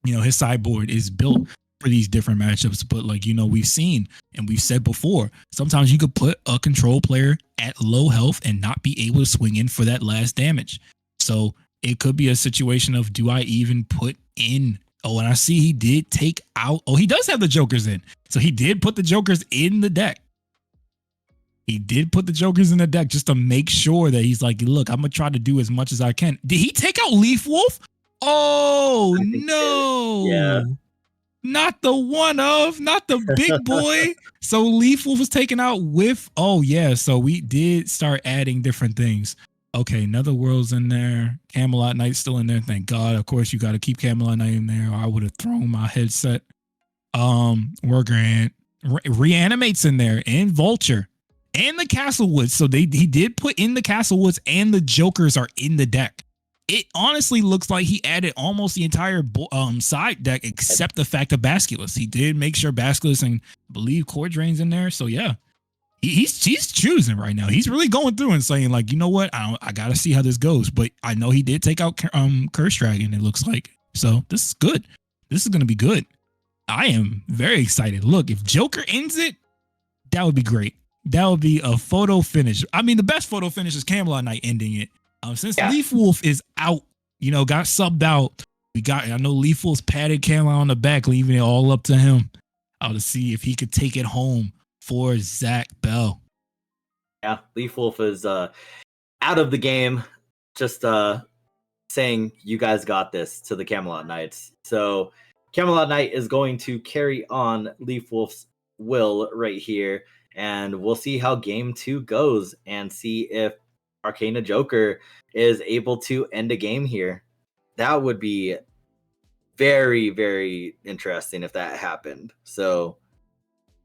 his sideboard is built for these different matchups, but we've seen and we've said before, sometimes you could put a control player at low health and not be able to swing in for that last damage. So it could be a situation of, do I even put in? Oh, and I see he did take out. Oh, he does have the Jokers in. So he did put the Jokers in the deck. He did put the Jokers in the deck just to make sure that he's like, look, I'm going to try to do as much as I can. Did he take out Leaf Wolf? Oh, no. Yeah. Not the big boy. So Leaf Wolf was taken out with, so we did start adding different things. Okay, Netherworld's in there. Camelot Knight's still in there. Thank God. Of course, you got to keep Camelot Knight in there, or I would have thrown my headset. Worker Reanimate's in there, and Vulture, and the Castlewoods. So he did put in the Castlewoods, and the Jokers are in the deck. It honestly looks like he added almost the entire side deck, except the fact of Basculus. He did make sure Basculus and I believe Core Drain's in there. So yeah, he's choosing right now. He's really going through and saying, like, you know what, I gotta see how this goes. But I know he did take out Curse Dragon, it looks like. So this is good. This is gonna be good. I am very excited. Look, if Joker ends it, that would be great. That would be a photo finish. I mean, the best photo finish is Camelot Knight ending it. Since Leaf Wolf is out, got subbed out, I know Leaf Wolf's patted Camelot on the back, leaving it all up to him. To see if he could take it home for Zach Bell. Yeah, Leaf Wolf is out of the game, just saying, you guys got this, to the Camelot Knights. So Camelot Knight is going to carry on Leaf Wolf's will right here, and we'll see how game 2 goes and see if Arcana Joker is able to end a game here. That would be very, very interesting if that happened. So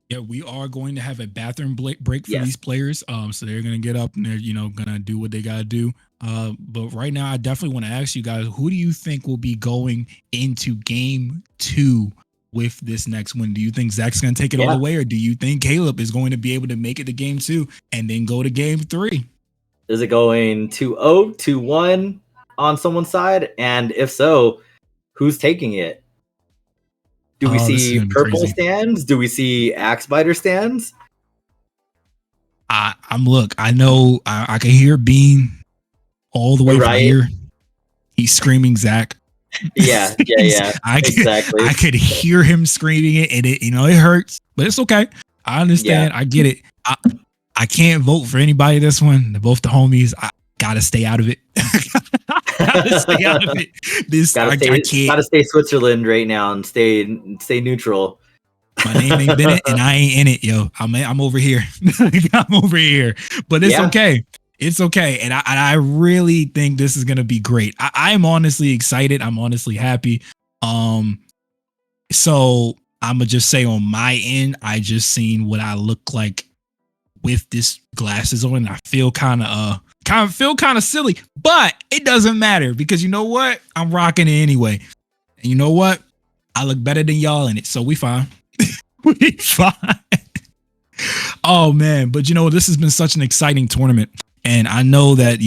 yeah, we are going to have a bathroom break for these players. So they're going to get up and they're, going to do what they got to do. But right now, I definitely want to ask you guys, who do you think will be going into game 2 with this next one? Do you think Zach's going to take it all the way, or do you think Caleb is going to be able to make it to game 2 and then go to game 3? Is it going 2-0, 2-1 on someone's side? And if so, who's taking it? Do we see purple stands? Do we see Axe Biter stands? I know I can hear Bean all the way from here. He's screaming Zach. Yeah. Exactly. I could hear him screaming it, and it hurts, but it's okay. I understand. I get it. I can't vote for anybody this one. They're both the homies. I gotta stay out of it. Gotta stay out of it. Gotta stay Switzerland right now and stay neutral. My name ain't Bennett, and I ain't in it, yo. I'm over here. I'm over here. But it's okay. It's okay. And I really think this is gonna be great. I'm honestly excited. I'm honestly happy. So I'm gonna just say, on my end, I just seen what I look like with this glasses on. I feel kind of silly, but it doesn't matter, because you know what? I'm rocking it anyway. And you know what? I look better than y'all in it, so we fine. We fine. Oh man, but this has been such an exciting tournament. And I know that,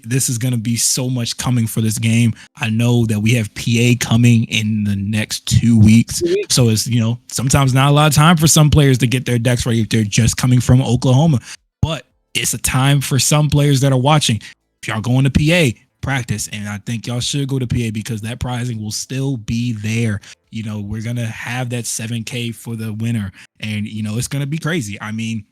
this is going to be so much coming for this game. I know that we have PA coming in the next 2 weeks. So it's, sometimes not a lot of time for some players to get their decks ready if they're just coming from Oklahoma. But it's a time for some players that are watching. If y'all going to PA, practice. And I think y'all should go to PA because that prizing will still be there. We're going to have that 7K for the winner. And, it's going to be crazy. I mean,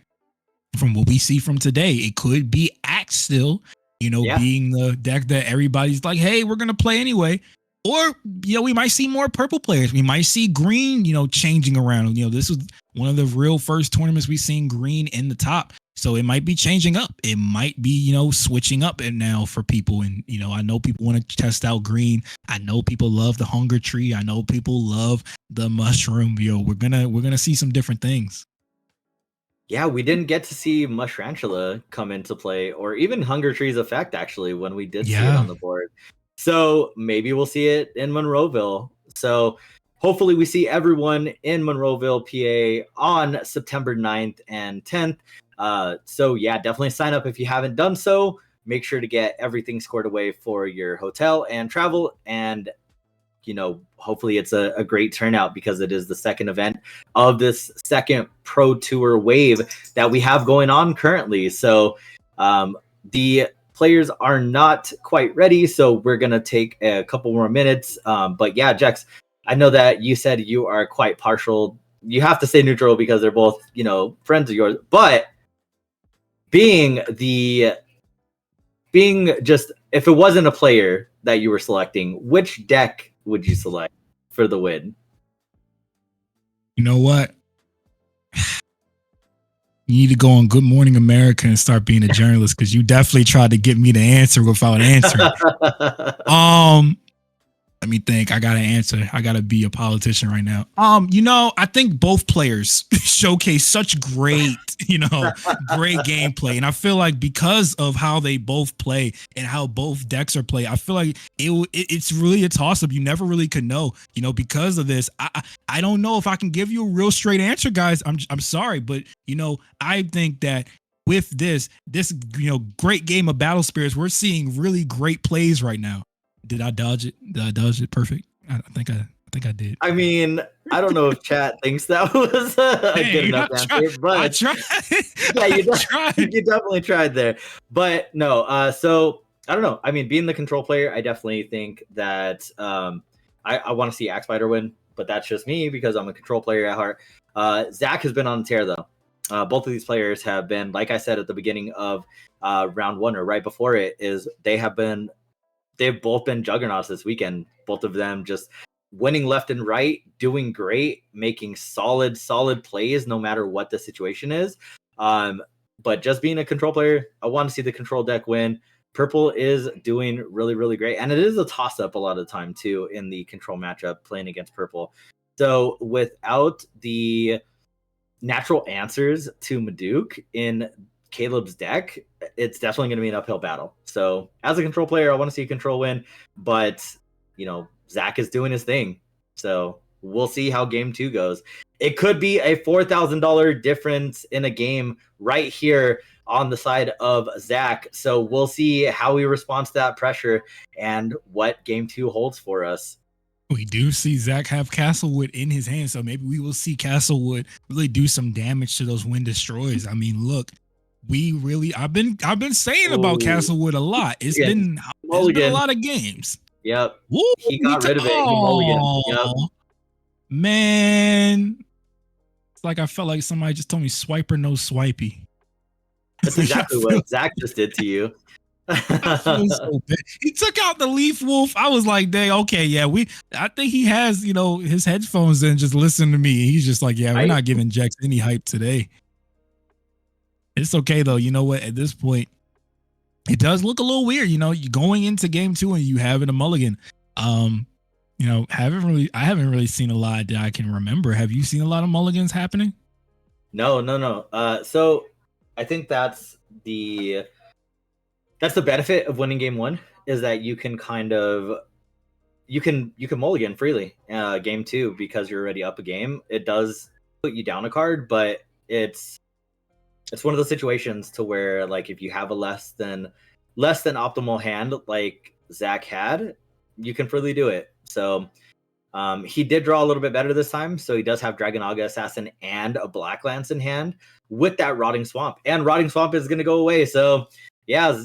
from what we see from today, it could be Axe still, being the deck that everybody's like, hey, we're going to play anyway. Or, we might see more purple players. We might see green, changing around. This was one of the real first tournaments we've seen green in the top. So it might be changing up. It might be, switching up and now for people. And, I know people want to test out green. I know people love the hunger tree. I know people love the mushroom. We're gonna see some different things. Yeah, we didn't get to see Mushrantula come into play or even Hunger Tree's effect, actually, when we did see it on the board. So maybe we'll see it in Monroeville. So hopefully we see everyone in Monroeville, PA on September 9th and 10th. So yeah, definitely sign up if you haven't done so. Make sure to get everything scored away for your hotel and travel. And hopefully it's a great turnout because it is the second event of this second Pro Tour wave that we have going on currently. So the players are not quite ready, so we're going to take a couple more minutes. But yeah, Jex, I know that you said you are quite partial. You have to stay neutral because they're both, friends of yours. But being just, if it wasn't a player that you were selecting, which deck would you select for the win? You know what? You need to go on Good Morning America and start being a journalist because you definitely tried to get me to answer without answering. Let me think. I gotta answer. I gotta be a politician right now. I think both players showcase such great, great gameplay. And I feel like because of how they both play and how both decks are played, I feel like it's really a toss-up. You never really could know, because of this. I don't know if I can give you a real straight answer, guys. I'm sorry, but I think that with this great game of Battle Spirits, we're seeing really great plays right now. Did I dodge it? Did I dodge it perfect? I think I did. I mean, I don't know if chat thinks that was a good enough answer, but I tried. Yeah, you definitely tried there. But no, so I don't know. I mean, being the control player, I definitely think that I want to see Axe Spider win, but that's just me because I'm a control player at heart. Zach has been on the tear though. Both of these players have been, like I said at the beginning of round one or right before it, is they've both been juggernauts this weekend. Both of them just winning left and right, doing great, making solid plays no matter what the situation is. But just being a control player, I want to see the control deck win. Purple is doing really, really great. And it is a toss-up a lot of the time, too, in the control matchup playing against purple. So without the natural answers to Maduke in Caleb's deck, it's definitely going to be an uphill battle. So as a control player, I want to see a control win, but Zach is doing his thing. So we'll see how game 2 goes. It could be a $4,000 difference in a game right here on the side of Zach. So we'll see how he responds to that pressure and what game 2 holds for us. We do see Zach have Castlewood in his hand, so maybe we will see Castlewood really do some damage to those Wind Destroyers. I mean, look, I've been saying about Castlewood a lot. It's been a lot of games. Yep. Woo, he got rid of it. He mulliganed. Yep. Man. It's like I felt like somebody just told me swiper no swipey. That's exactly what Zach just did to you. So he took out the Leaf Wolf. I was like, dang, okay, yeah, I think he has, his headphones in, just listen to me. He's just like, yeah, we're not giving Jex any hype today. It's okay though. You know what? At this point, it does look a little weird. You going into game 2 and you having a mulligan. I haven't really seen a lot that I can remember. Have you seen a lot of mulligans happening? No. So I think that's the benefit of winning game 1 is that you can kind of you can mulligan freely game 2 because you're already up a game. It does put you down a card, but it's one of those situations to where, like, if you have a less than optimal hand like Zach had, you can freely do it. So he did draw a little bit better this time, so he does have Dragonaga Assassin and a Black Lance in hand with that Rotting Swamp, and Rotting Swamp is going to go away. So yeah,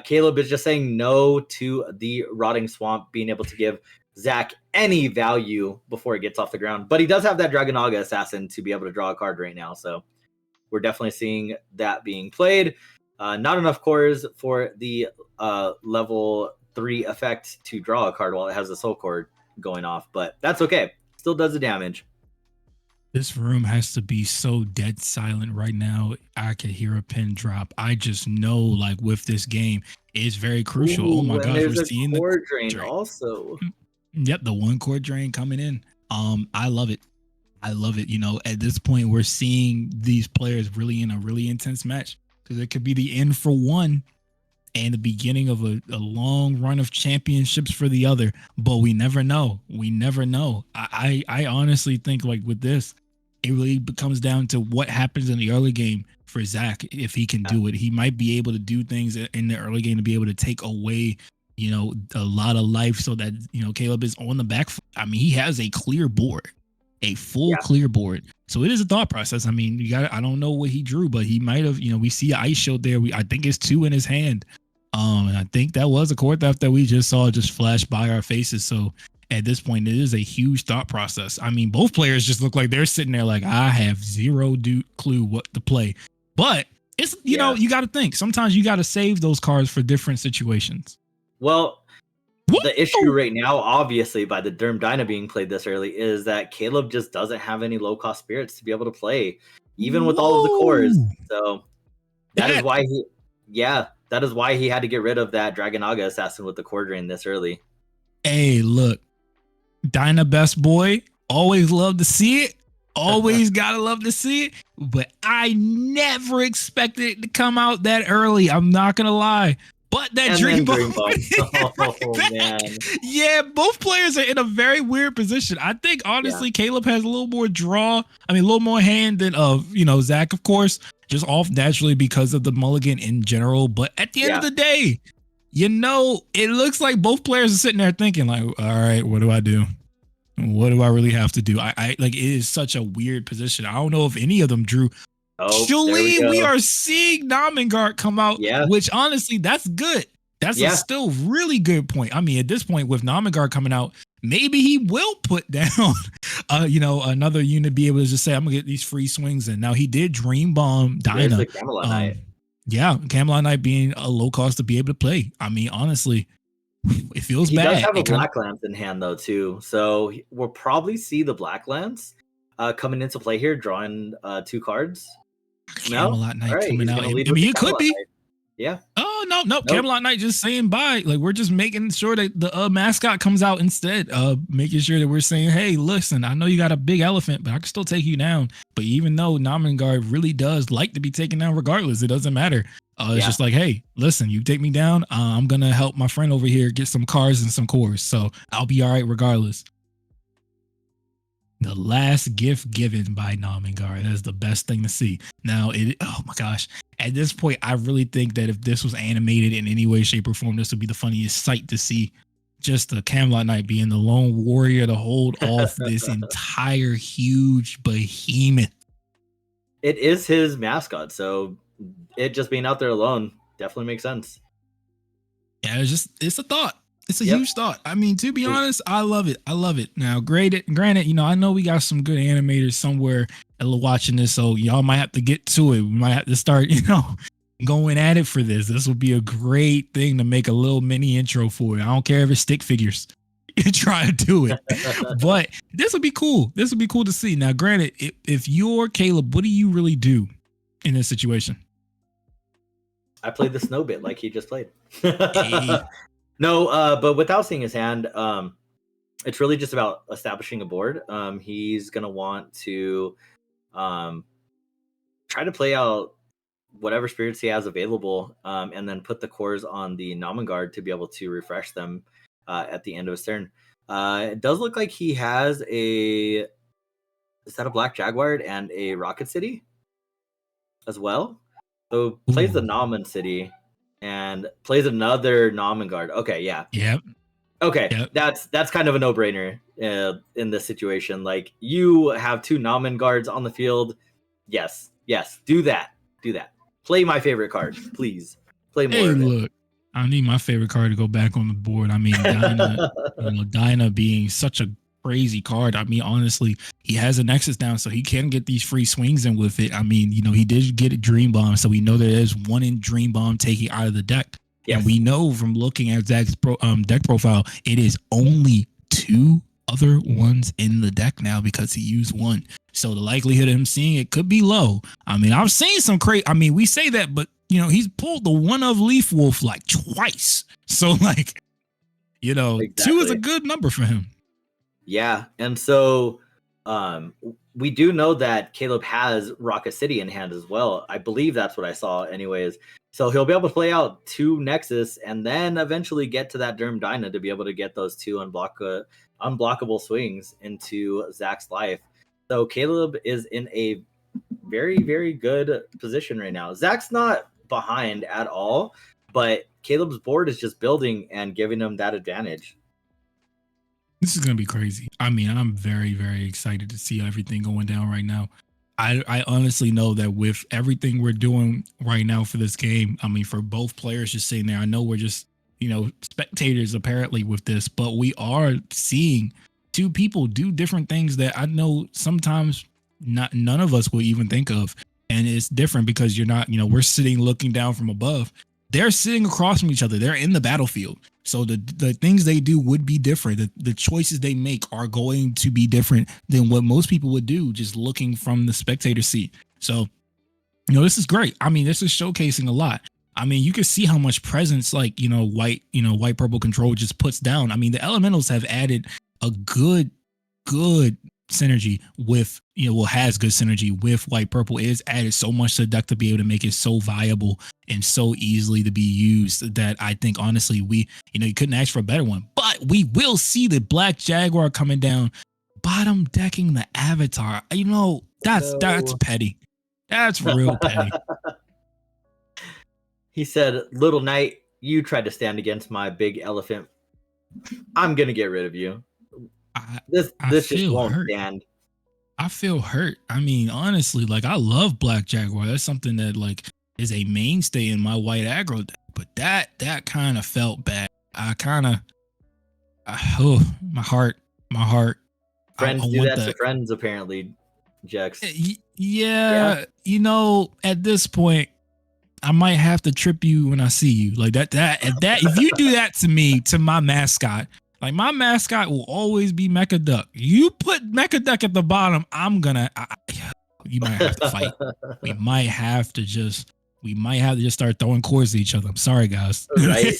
Caleb is just saying no to the Rotting Swamp being able to give Zach any value before it gets off the ground, but he does have that Dragonaga Assassin to be able to draw a card right now, so we're definitely seeing that being played. Not enough cores for the level 3 effect to draw a card while it has a soul core going off, but that's okay. Still does the damage. This room has to be so dead silent right now. I could hear a pin drop. I just know, like, with this game, it's very crucial. Ooh, oh my gosh, we're seeing the core drain drain also. Yep, the 1 core drain coming in. I love it. I love it. You know, at this point, we're seeing these players really in a really intense match, because it could be the end for one and the beginning of a long run of championships for the other. But we never know. We never know. I honestly think, like, with this, it really comes down to what happens in the early game for Zach. If he can do it, he might be able to do things in the early game to be able to take away, you know, a lot of life, so that, you know, Caleb is on the back foot. I mean, he has a clear board, a full clear board. So it is a thought process. I mean, I don't know what he drew, but he might have, you know, we see an ice shield there. I think it's 2 in his hand. And I think that was a core theft that we just saw just flash by our faces. So at this point, it is a huge thought process. I mean, both players just look like they're sitting there like, I have zero clue what to play. But it's, you know, you got to think. Sometimes you got to save those cards for different situations. Well, the issue right now, obviously, by the Derm Dyna being played this early, is that Caleb just doesn't have any low-cost spirits to be able to play, even with all of the cores. So that is why that is why he had to get rid of that Dragonaga Assassin with the core drain this early. Hey, look, Dyna best boy, always love to see it. Always gotta love to see it. But I never expected it to come out that early. I'm not gonna lie. But that Dream Bomb. Man. Yeah, both players are in a very weird position. I think, honestly, Caleb has a little more draw. I mean, a little more hand than you know, Zach, of course, just off naturally because of the mulligan in general. But at the end of the day, you know, it looks like both players are sitting there thinking, like, all right, what do I do? What do I really have to do? I like, it is such a weird position. I don't know if any of them drew. Actually, we are seeing Namengard come out, which honestly, that's good. That's a still really good point. I mean, at this point, with Namengard coming out, maybe he will put down, you know, another unit, be able to just say, I'm gonna get these free swings in. Now, he did Dream Bomb Dyna. Camelot Knight. Yeah, Camelot Knight being a low cost to be able to play. I mean, honestly, it feels bad. He does have a Black Lance in hand, though, too. So we'll probably see the Black Lance coming into play here, drawing 2 cards. Camelot Knight coming out. I mean, it could be. Yeah. Oh, no. Camelot Knight just saying bye. Like, we're just making sure that the mascot comes out instead. Making sure that we're saying, hey, listen, I know you got a big elephant, but I can still take you down. But even though Namengard really does like to be taken down regardless, it doesn't matter. It's just like, hey, listen, you take me down, I'm going to help my friend over here get some cards and some cores. So I'll be all right regardless. The last gift given by Namengard. That is the best thing to see. Now, oh my gosh. At this point, I really think that if this was animated in any way, shape, or form, this would be the funniest sight to see. Just the Camelot Knight being the lone warrior to hold off this entire huge behemoth. It is his mascot, so it just being out there alone definitely makes sense. Yeah, it's a thought. It's a huge thought. I mean, to be honest, I love it. I love it. Now, granted, you know, I know we got some good animators somewhere watching this, so y'all might have to get to it. We might have to start, you know, going at it for this. This would be a great thing to make a little mini intro for it. I don't care if it's stick figures. Try to do it. But this would be cool. This would be cool to see. Now, granted, if you're Caleb, what do you really do in this situation? I played the snow bit like he just played. No, but without seeing his hand, it's really just about establishing a board. He's going to want to try to play out whatever spirits he has available, and then put the cores on the Namengard to be able to refresh them at the end of his turn. It does look like he has a Black Jaguar and a Rocket City as well. So plays the Namen City and plays another Namen Guard. Okay, yeah. Yep. Okay, yep. That's kind of a no-brainer in this situation. Like, you have 2 Namen Guards on the field. Yes, do that. Play my favorite card, please. Play more. Hey, look, I need my favorite card to go back on the board. I mean, Dinah being such a crazy card. I mean, honestly, he has a Nexus down, so he can get these free swings in with it. I mean, he did get a Dream Bomb, so we know there is one in Dream Bomb taking out of the deck. Yes. And we know from looking at Zach's deck profile, it is only 2 other ones in the deck now because he used 1. So the likelihood of him seeing it could be low. I mean, I've seen some crazy. I mean, we say that, but he's pulled the one of Leaf Wolf like twice. So like, exactly. 2 is a good number for him. Yeah, and so we do know that Caleb has Rocket City in hand as well. I believe that's what I saw, anyways. So he'll be able to play out 2 Nexus and then eventually get to that Derm Dyna to be able to get those 2 unblockable swings into Zach's life. So Caleb is in a very, very good position right now. Zach's not behind at all, but Caleb's board is just building and giving him that advantage. This is going to be crazy. I mean, I'm very, very excited to see everything going down right now. I honestly know that with everything we're doing right now for this game, I mean, for both players just sitting there, I know we're just, spectators apparently with this, but we are seeing 2 people do different things that I know sometimes none of us will even think of. And it's different because you're not, we're sitting looking down from above. They're sitting across from each other. They're in the battlefield. So the things they do would be different. The choices they make are going to be different than what most people would do just looking from the spectator seat. So, this is great. I mean, this is showcasing a lot. I mean, you can see how much presence white purple control just puts down. I mean, the elementals have added a good synergy with, has good synergy with white purple. It has added so much to the deck to be able to make it so viable and so easily to be used that I think honestly you couldn't ask for a better one. But we will see the Black Jaguar coming down, bottom decking the Avatar. That's petty. That's real petty. He said, "Little Knight, you tried to stand against my big elephant. I'm gonna get rid of you." This just won't stand. I feel hurt. I mean, honestly, like, I love Black Jaguar. That's something that like is a mainstay in my white aggro deck. But that kind of felt bad. My heart. Friends do that to friends, apparently, Jex. Yeah, at this point, I might have to trip you when I see you. Like that if you do that to me, to my mascot. Like, my mascot will always be Mecha Duck. You put Mecha Duck at the bottom, you might have to fight. We might have to just start throwing cores at each other. I'm sorry, guys. Right.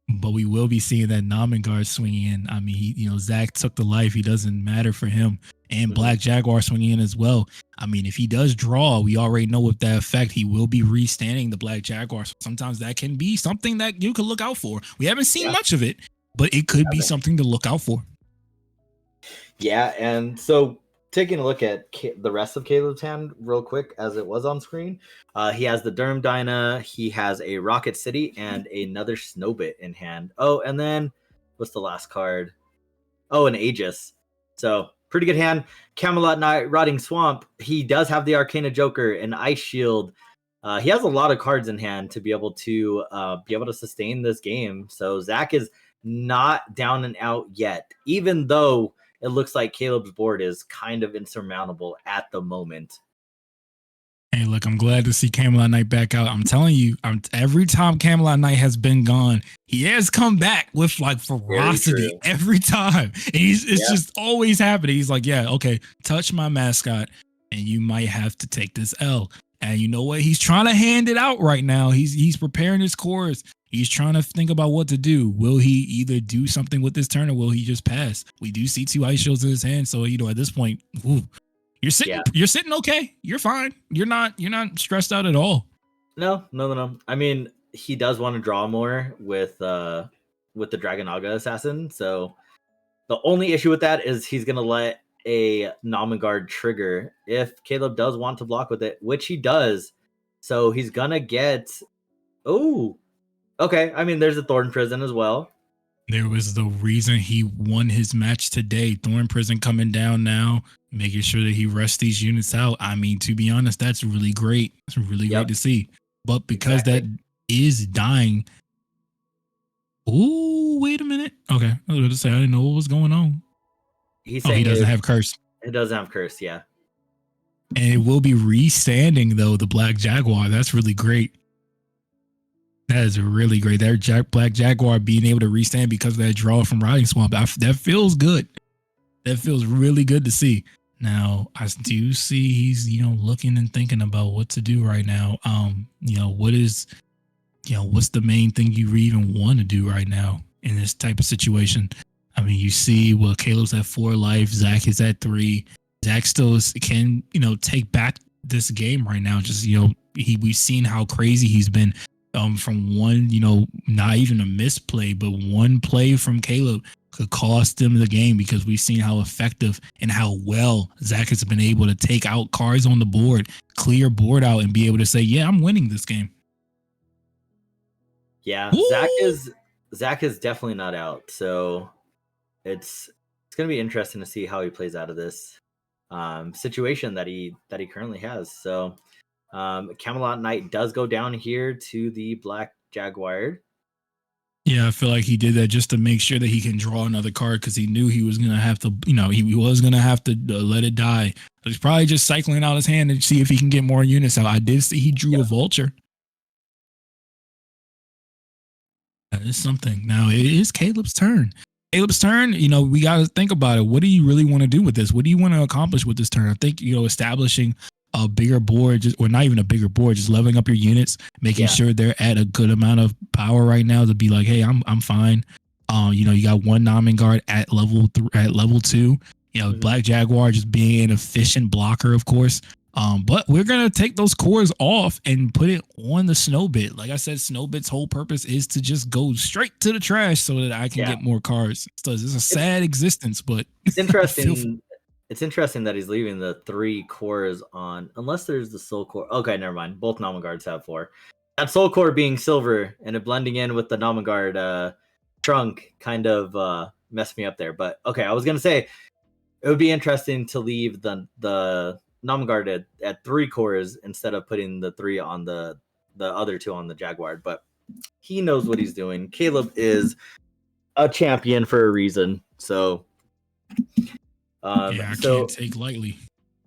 But we will be seeing that Namen Guard swinging in. I mean, Zach took the life. He doesn't matter for him. And Black Jaguar swinging in as well. I mean, if he does draw, we already know with that effect, he will be restanding the Black Jaguar. So sometimes that can be something that you could look out for. We haven't seen much of it, but it could be something to look out for. Yeah, and so taking a look at the rest of Caleb's hand real quick as it was on screen, he has the Derm Dyna, he has a Rocket City, and another Snowbit in hand. Oh, and then what's the last card? Oh, an Aegis. So pretty good hand. Camelot Knight, Rotting Swamp. He does have the Arcana Joker and Ice Shield. He has a lot of cards in hand to be able to sustain this game. So Zach is not down and out yet, even though it looks like Caleb's board is kind of insurmountable at the moment. Hey, look, I'm glad to see Camelot Knight back out. I'm telling you, every time Camelot Knight has been gone, he has come back with like ferocity every time. And it's just always happening. He's like, yeah, okay, touch my mascot and you might have to take this L. And you know what? He's trying to hand it out right now. He's preparing his cores. He's trying to think about what to do. Will he either do something with this turn or will he just pass? We do see 2 ice shields in his hand. So, at this point, you're sitting okay. You're fine. You're not stressed out at all. No. I mean, he does want to draw more with with the Dragonaga assassin. So the only issue with that is he's gonna let a Namagard trigger if Caleb does want to block with it, which he does. So he's gonna get. Oh, okay. I mean, there's a Thorn Prison as well. There was the reason he won his match today. Thorn Prison coming down now, making sure that he rests these units out. I mean, to be honest, that's really great. It's really great to see. But because that is dying. Ooh, wait a minute. Okay. I was going to say, I didn't know what was going on. He's saying he doesn't have curse. It doesn't have curse, yeah. And it will be restanding, though, the Black Jaguar. That's really great. That is really great. That Black Jaguar being able to restand because of that draw from Riding Swamp. That feels good. That feels really good to see. Now, I do see he's, looking and thinking about what to do right now. What's the main thing you even want to do right now in this type of situation? I mean, you see, well, Caleb's at 4 life. Zach is at 3. Zach still can, take back this game right now. Just, we've seen how crazy he's been. From one, not even a misplay, but one play from Caleb could cost them the game, because we've seen how effective and how well Zach has been able to take out cards on the board, clear board out, and be able to say, yeah, I'm winning this game. Yeah, Zach is definitely not out. So it's going to be interesting to see how he plays out of this situation that he currently has. So Camelot Knight does go down here to the Black Jaguar. Yeah, I feel like he did that just to make sure that he can draw another card, because he knew he was going to have to, he was going to have to let it die. But he's probably just cycling out his hand to see if he can get more units out. I did see he drew a vulture. That is something. Now it is Caleb's turn. We got to think about it. What do you really want to do with this? What do you want to accomplish with this turn? I think, establishing a bigger board, or not even a bigger board, just leveling up your units, making sure they're at a good amount of power right now to be like, hey, I'm fine. You got one Namagard at level 2. Black Jaguar just being an efficient blocker, of course. But we're gonna take those cores off and put it on the Snowbit. Like I said, Snowbit's whole purpose is to just go straight to the trash so that I can get more cards. So it's a sad existence, but it's interesting. It's interesting that he's leaving the 3 cores on, unless there's the soul core. Okay, never mind. Both Namagards have 4. That soul core being silver and it blending in with the Namagard trunk kind of messed me up there. But okay, I was gonna say it would be interesting to leave the Namagard at 3 cores instead of putting the 3 on the other 2 on the Jaguar. But he knows what he's doing. Caleb is a champion for a reason. So I can't take lightly.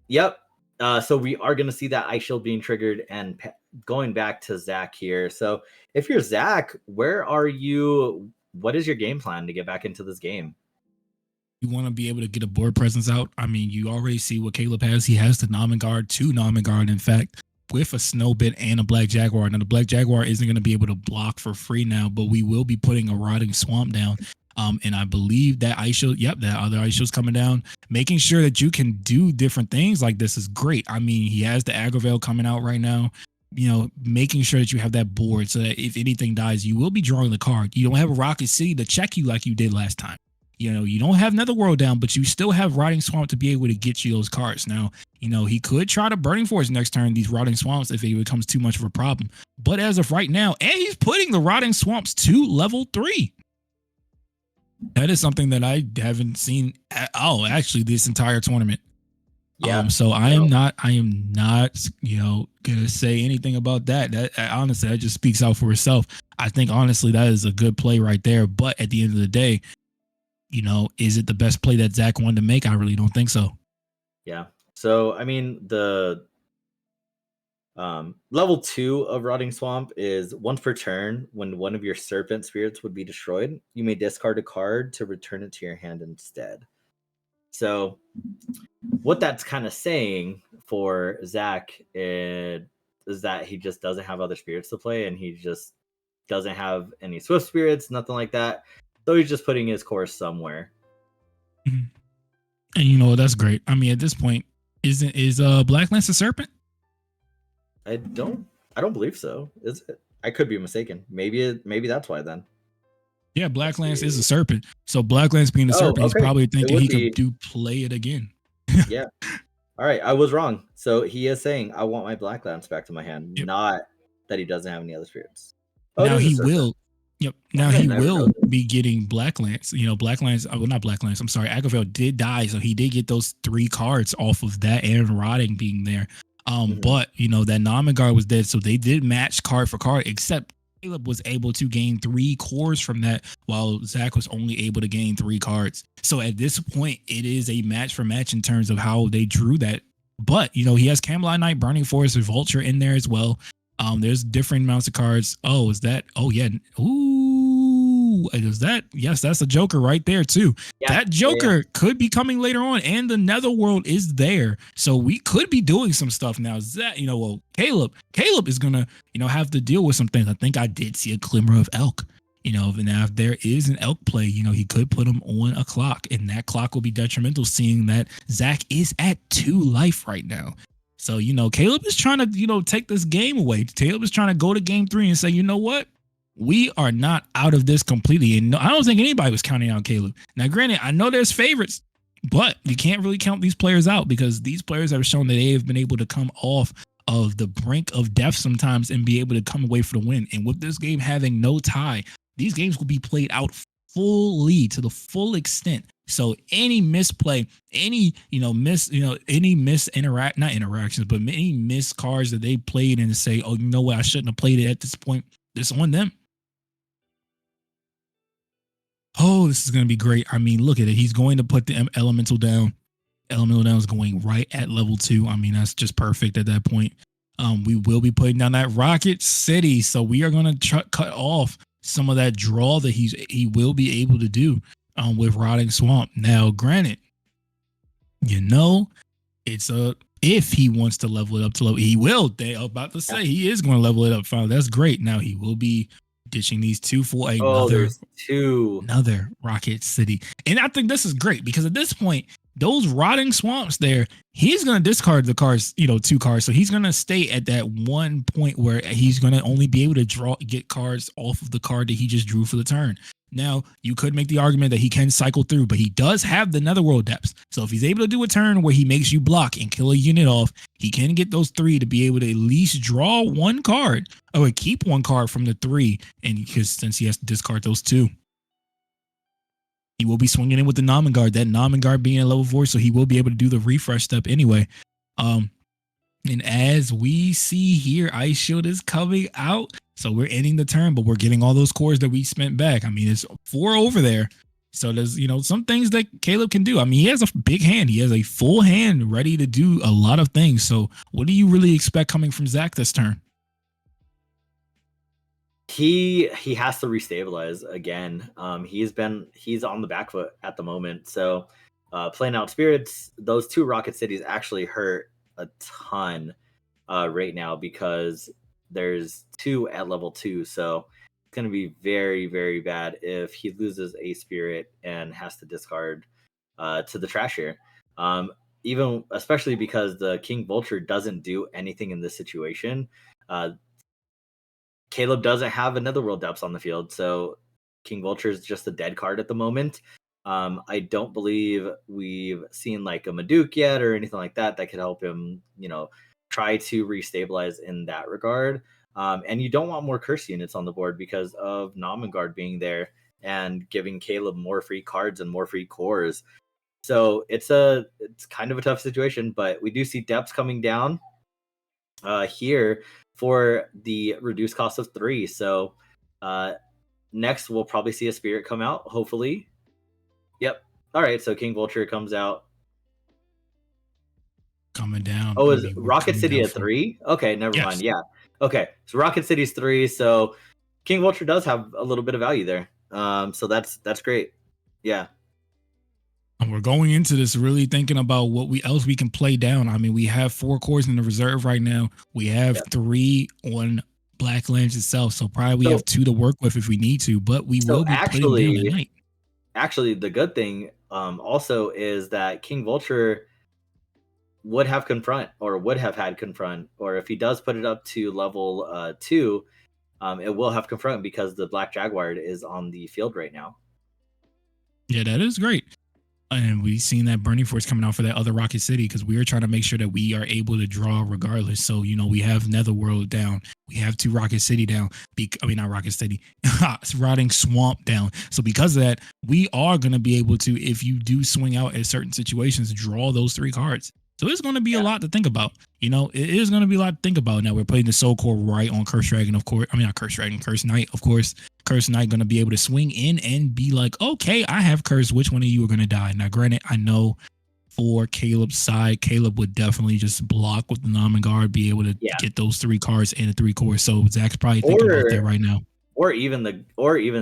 Yep. So we are going to see that Ice Shield being triggered, and going back to Zach here. So if you're Zach, where are you? What is your game plan to get back into this game? You want to be able to get a board presence out. I mean, you already see what Caleb has. He has the Namagard, 2 Namagard, in fact, with a Snowbit and a Black Jaguar. Now, the Black Jaguar isn't going to be able to block for free now, but we will be putting a Rotting Swamp down. And I believe that Ice Shield, that other Ice Shield's coming down. Making sure that you can do different things like this is great. I mean, he has the Agravale coming out right now. Making sure that you have that board so that if anything dies, you will be drawing the card. You don't have a Rocket City to check you like you did last time. You don't have Netherworld down, but you still have Rotting Swamp to be able to get you those cards. Now, he could try to Burning Force next turn, these Rotting Swamps, if it becomes too much of a problem. But as of right now, and he's putting the Rotting Swamps to level 3. That is something that I haven't seen at all, actually, this entire tournament. Yeah. So I am not, gonna say anything about that. That honestly, that just speaks out for itself. I think honestly that is a good play right there. But at the end of the day, is it the best play that Zach wanted to make? I really don't think so. Yeah. So I mean, the level 2 of Rotting Swamp is once per turn, when one of your Serpent Spirits would be destroyed, you may discard a card to return it to your hand instead. So what that's kind of saying for Zach is that he just doesn't have other spirits to play, and he just doesn't have any Swift Spirits, nothing like that. So he's just putting his course somewhere. Mm-hmm. And that's great. I mean, at this point, is Black Lance a Serpent? I don't believe so. Is it? I could be mistaken. Maybe that's why then. Yeah, Let's Black Lance is see. a serpent. So Black Lance being a Oh, serpent, he's okay. probably It thinking would he could be. do play it again. Yeah. All right, I was wrong. So he is saying I want my Black Lance back to my hand, Yep. not that he doesn't have any other spirits. Oh, it Now is a he serpent. will. Yep. Why Now did I he never know will this? be getting Black Lance. You know, Black Lance. Well, not Black Lance. I'm sorry. Agavale did die, so he did get those 3 cards off of that and rotting being there. But you know that Namagard was dead, so they did match card for card. Except Caleb was able to gain 3 cores from that, while Zach was only able to gain 3 cards. So at this point, it is a match for match in terms of how they drew that. But you know, he has Camelot Knight, Burning Forest, and Vulture in there as well. There's different amounts of cards. Oh, is that? Oh, yeah. Ooh, is that? Yes, that's a Joker right there too. Yeah, That Joker could be coming later on, and the Netherworld is there, so we could be doing some stuff now. That well, Caleb is gonna have to deal with some things. I think I did see a glimmer of Elk. Now if there is an Elk play, he could put him on a clock, and that clock will be detrimental, seeing that Zach is at 2 life right now. So, Caleb is trying to, take this game away. Caleb is trying to go to game 3 and say, you know what? We are not out of this completely. And I don't think anybody was counting out Caleb. Now, granted, I know there's favorites, but you can't really count these players out, because these players have shown that they have been able to come off of the brink of death sometimes and be able to come away for the win. And with this game having no tie, these games will be played out fully to the full extent. So any misplay, any not interactions, but any missed cards that they played and say, oh, you know what, I shouldn't have played it at this point, it's on them. Oh, this is going to be great. I mean, look at it. He's going to put the elemental down. Elemental down is going right at level 2. I mean, that's just perfect at that point. We will be putting down that Rocket City. So we are going to cut off some of that draw that he will be able to do with Rotting Swamp. Now, granted, it's if he wants to level it up to level, he will. They are about to say he is going to level it up. Finally, that's great. Now he will be ditching these 2 for there's 2. Another Rocket City. And I think this is great, because at this point, those Rotting Swamps there, he's going to discard the cards, 2 cards. So he's going to stay at that one point where he's going to only be able to get cards off of the card that he just drew for the turn. Now, you could make the argument that he can cycle through, but he does have the Netherworld depths. So if he's able to do a turn where he makes you block and kill a unit off, he can get those 3 to be able to at least draw 1 card, or keep 1 card from the 3. And because since he has to discard those 2, he will be swinging in with the Namagard. That Namagard being a level 4, so he will be able to do the refresh step anyway. And as we see here, Ice Shield is coming out. So we're ending the turn, but we're getting all those cores that we spent back. I mean, it's 4 over there. So there's, some things that Caleb can do. I mean, he has a big hand. He has a full hand ready to do a lot of things. So what do you really expect coming from Zach this turn? He has to restabilize again. He's on the back foot at the moment. So playing out spirits, those 2 Rocket Cities actually hurt a ton right now, because there's 2 at level 2. So it's going to be very, very bad if he loses a spirit and has to discard to the trash here. Even especially because the King Vulture doesn't do anything in this situation. Caleb doesn't have a Netherworld depths on the field, so King Vulture is just a dead card at the moment. I don't believe we've seen like a Maduke yet or anything like that could help him, try to restabilize in that regard. And you don't want more curse units on the board because of Namagard being there and giving Caleb more free cards and more free cores. So it's kind of a tough situation, but we do see depths coming down here for the reduced cost of 3. So next we'll probably see a spirit come out, hopefully. Yep. All right, so King Vulture comes out. Coming down. Oh, is Rocket City at 3? Okay, never mind. Yeah. Okay, so Rocket City's 3, so King Vulture does have a little bit of value there. So that's great. Yeah. And we're going into this really thinking about what else we can play down. I mean, we have 4 cores in the reserve right now. We have 3 on Black Lance itself, so probably we have 2 to work with if we need to. But we will be putting down the night. Actually, the good thing also is that King Vulture would have confront, or would have had confront, or if he does put it up to level 2, it will have confront because the Black Jaguar is on the field right now. Yeah, that is great. And we've seen that Burning Force coming out for that other Rocket City because we are trying to make sure that we are able to draw regardless. So, we have Netherworld down. We have 2 Rocket City down. Not Rocket City. It's Rotting Swamp down. So because of that, we are going to be able to, if you do swing out at certain situations, draw those 3 cards. So it's going to be a lot to think about. It is going to be a lot to think about. Now we're putting the Soul Core right on Curse Dragon, of course. Not Curse Dragon, Curse Knight, of course. Curse Knight going to be able to swing in and be like, okay, I have Curse. Which one of you are going to die? Now, granted, I know for Caleb's side, Caleb would definitely just block with the Namangard, be able to get those 3 cards and the 3 cores. So Zach's probably thinking about that right now. Or even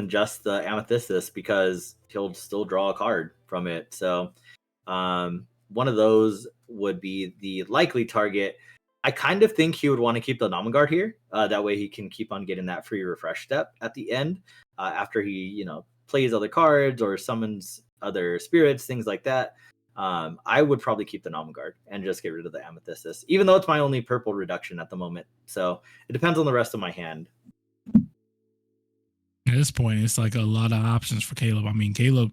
just the Amethystis, because he'll still draw a card from it. So one of those would be the likely target. I kind of think he would want to keep the Namangard here. That way he can keep on getting that free refresh step at the end after he, plays other cards or summons other spirits, things like that. I would probably keep the Namangard and just get rid of the Amethystis, even though it's my only purple reduction at the moment. So it depends on the rest of my hand. At this point, it's like a lot of options for Caleb. I mean, Caleb,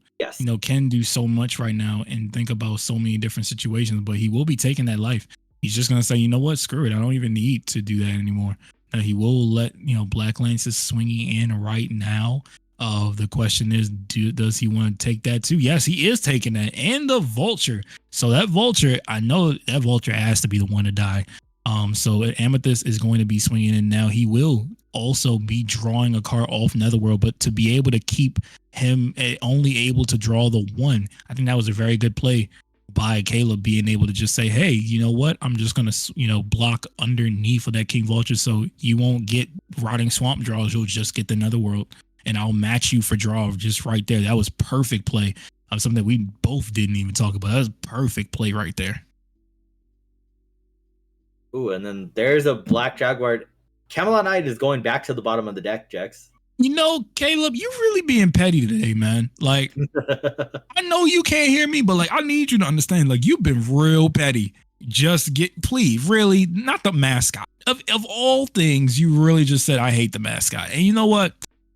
can do so much right now and think about so many different situations, but he will be taking that life. He's just going to say, you know what, screw it. I don't even need to do that anymore. Now, he will let, Black Lances swinging in right now. The question is, does he want to take that too? Yes, he is taking that. And the Vulture. So that Vulture, I know that Vulture has to be the one to die. So Amethyst is going to be swinging in now. He will also be drawing a card off Netherworld, but to be able to keep him only able to draw the 1, I think that was a very good play by Caleb, being able to just say, hey, you know what? I'm just going to, block underneath of that King Vulture so you won't get Rotting Swamp draws. You'll just get the Netherworld, and I'll match you for draw just right there. That was perfect play. Something that we both didn't even talk about. That was perfect play right there. Ooh, and then there's a Black Jaguar. Camelot Knight is going back to the bottom of the deck, Jex. Caleb, you really being petty today, man. Like, I know you can't hear me, but I need you to understand, you've been real petty. Please, really, not the mascot. Of all things, you really just said, I hate the mascot. And you know what?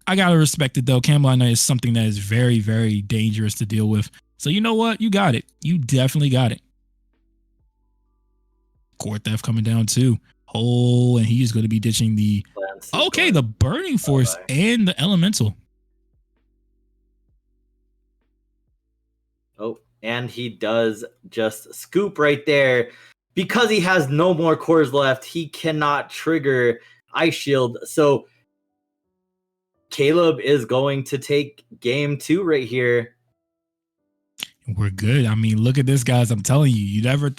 I got to respect it, though. Camelot Knight is something that is very, very dangerous to deal with. So you know what? You got it. You definitely got it. Core Theft coming down too. Oh, and he's going to be ditching the the Burning Force and the Elemental. Oh, and he does just scoop right there. Because he has no more cores left, he cannot trigger Ice Shield. So Caleb is going to take game 2 right here. We're good. I mean, look at this, guys. I'm telling you, you never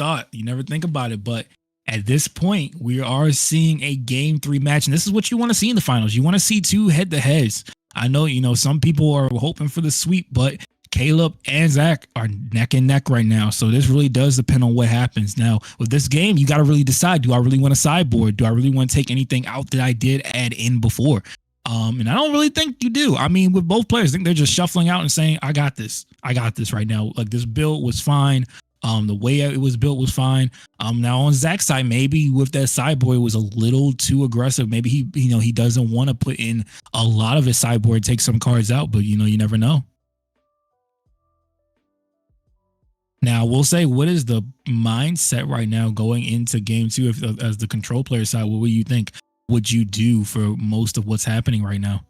think about it, but at this point, we are seeing a game 3 match, and this is what you want to see in the finals. You want to see 2 head-to-heads. I know, some people are hoping for the sweep, but Caleb and Zach are neck and neck right now. So this really does depend on what happens. Now, with this game, you got to really decide, do I really want to sideboard? Do I really want to take anything out that I did add in before? And I don't really think you do. I mean, with both players, I think they're just shuffling out and saying, I got this right now. This build was fine. The way it was built was fine. Now on Zach's side, maybe with that sideboard, it was a little too aggressive. Maybe he doesn't want to put in a lot of his sideboard, take some cards out, but you never know. Now we'll say, what is the mindset right now going into game 2? As the control player side, what would you think? Would you do for most of what's happening right now?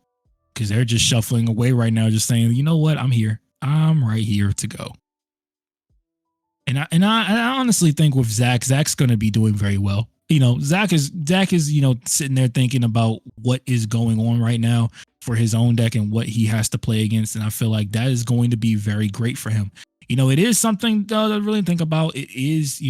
Because they're just shuffling away right now, just saying, you know what, I'm here. I'm right here to go. And I honestly think with Zach's going to be doing very well. Zach is sitting there thinking about what is going on right now for his own deck and what he has to play against. And I feel like that is going to be very great for him. It is something to really think about. It is,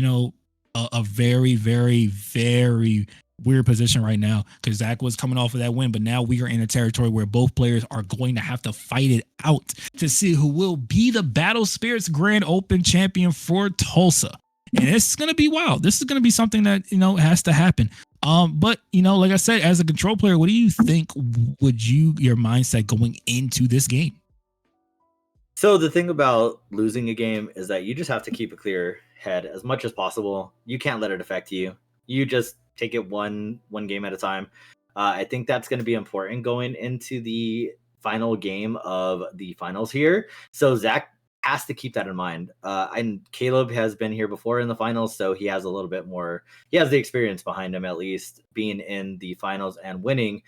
a very, very, very weird position right now because Zach was coming off of that win, but now we are in a territory where both players are going to have to fight it out to see who will be the Battle Spirits Grand Open champion for Tulsa. And it's going to be wild. This is going to be something that, has to happen. But, like I said, as a control player, what do you think your mindset going into this game? So the thing about losing a game is that you just have to keep a clear head as much as possible. You can't let it affect you. You just take it one game at a time. I think that's going to be important going into the final game of the finals here. So Zach has to keep that in mind. And Caleb has been here before in the finals, so he has a little bit more. He has the experience behind him, at least being in the finals and winning.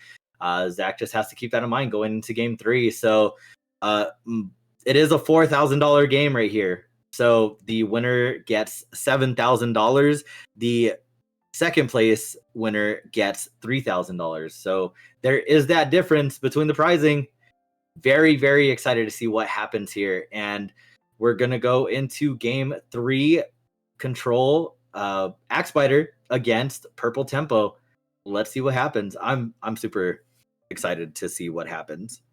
Zach just has to keep that in mind going into game 3. So it is a $4,000 game right here. So the winner gets $7,000. The second place winner gets $3,000. So there is that difference between the pricing. Very, very excited to see what happens here. And we're going to go into game 3, control Axe Spider against Purple Tempo. Let's see what happens. I'm super excited to see what happens.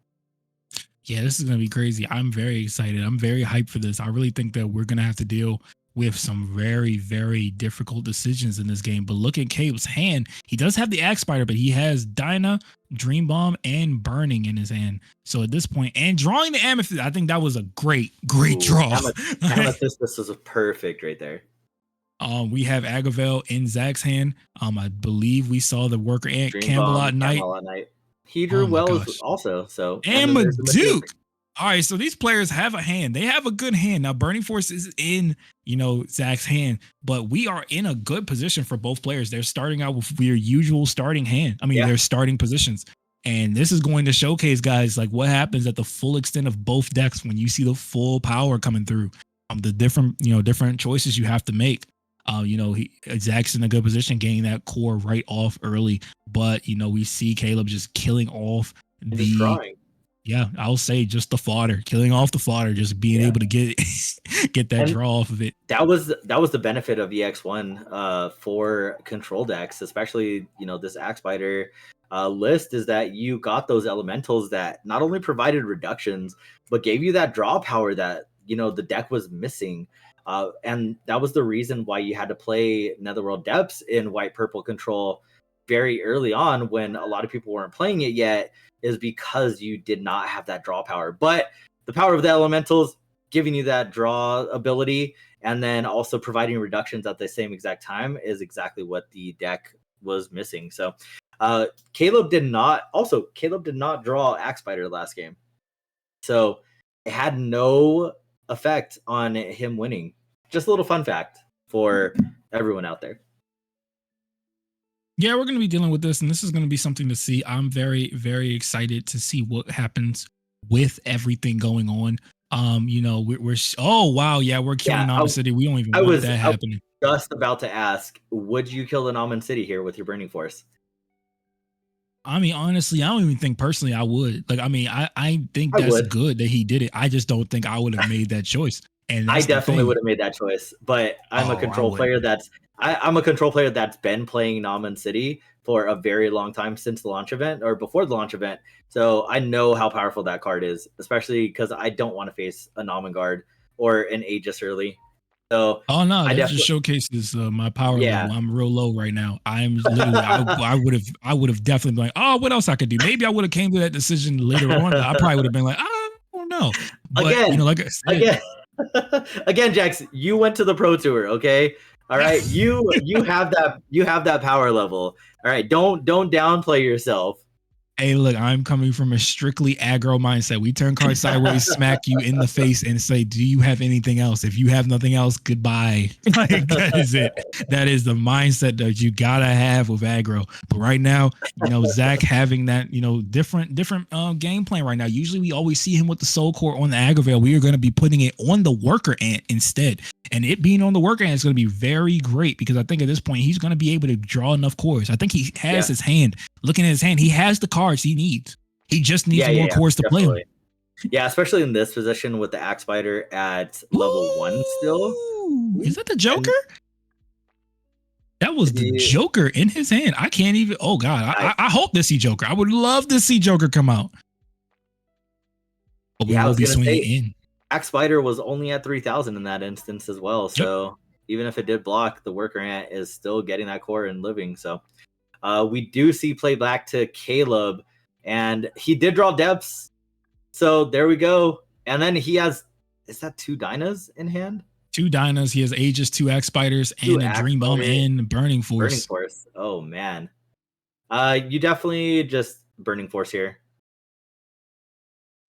Yeah, this is going to be crazy. I'm very excited. I'm very hyped for this. I really think that we're going to have to deal with some very, very difficult decisions in this game. But look at Caleb's hand. He does have the Axe Spider, but he has Dyna, Dream Bomb, and Burning in his hand. So at this point, and drawing the Amethyst, I think that was a great draw. Amethyst, this was perfect right there. We have Agavel in Zach's hand. I believe we saw the Worker Ant Camelot Knight. He drew also. So and Maduke. All right, so these players have a hand. They have a good hand. Now, Burning Force is in, Zach's hand, but we are in a good position for both players. They're starting out with their usual starting hand. Their starting positions. And this is going to showcase, guys, like what happens at the full extent of both decks when you see the full power coming through. The different choices you have to make. Zach's in a good position, getting that core right off early. But, we see Caleb just killing off Yeah, I'll say just the fodder, killing off the fodder, just being able to get that draw off of it. That was the benefit of EX1 for control decks, especially this Axe Spider list, is that you got those elementals that not only provided reductions but gave you that draw power that the deck was missing. And that was the reason why you had to play Netherworld Depths in white purple control very early on when a lot of people weren't playing it yet, is because you did not have that draw power. But the power of the elementals giving you that draw ability and then also providing reductions at the same exact time is exactly what the deck was missing. So Caleb did not draw Axe Spider last game. So it had no effect on him winning. Just a little fun fact for everyone out there. Yeah, we're going to be dealing with this, and this is going to be something to see. I'm very, very excited to see what happens with everything going on. We're oh wow, yeah, we're killing Namen City. We don't even want that happening. Just about to ask, would you kill the Namen City here with your Burning Force? Honestly, I don't even think personally I would. I think that's good that he did it. I just don't think I would have made that choice. And I definitely would have made that choice. But I'm a control player I'm a control player that's been playing Namen City for a very long time, since the launch event or before the launch event. So I know how powerful that card is, especially because I don't want to face a Namen Guard or an Aegis early. So that just showcases my power level. I'm real low right now. I'm literally I would have definitely been like, oh, what else I could do? Maybe I would have came to that decision later on. I probably would have been like, I don't know. But again, Jax, you went to the Pro Tour, okay? All right, you have that power level. All right, don't downplay yourself. Hey, look, I'm coming from a strictly aggro mindset. We turn cards sideways, smack you in the face, and say, do you have anything else? If you have nothing else, goodbye. That is it. That is the mindset that you gotta have with aggro. But right now, Zach having that, different game plan right now. Usually we always see him with the Soul Core on the Agavel. We are going to be putting it on the Worker Ant instead. And it being on the Worker Ant is going to be very great, because I think at this point he's going to be able to draw enough cores. I think he has his hand. Looking at his hand, he has the cards he needs. He just needs more cores to play with. Yeah, especially in this position with the Axe Spider at level 1 still. Is that the Joker? That was the Joker in his hand. I can't even. Oh God, I hope to see Joker. I would love to see Joker come out. But we will be swinging in. Axe Spider was only at 3,000 in that instance as well. So even if it did block, the Worker Ant is still getting that core and living. So we do see play back to Caleb, and he did draw Depths. So there we go. And then he has, is that 2 Dynas in hand? 2 Dynas. He has Aegis, 2 Axe Spiders, and a Dream Bomb and Burning Force. Oh, man. You definitely just Burning Force here.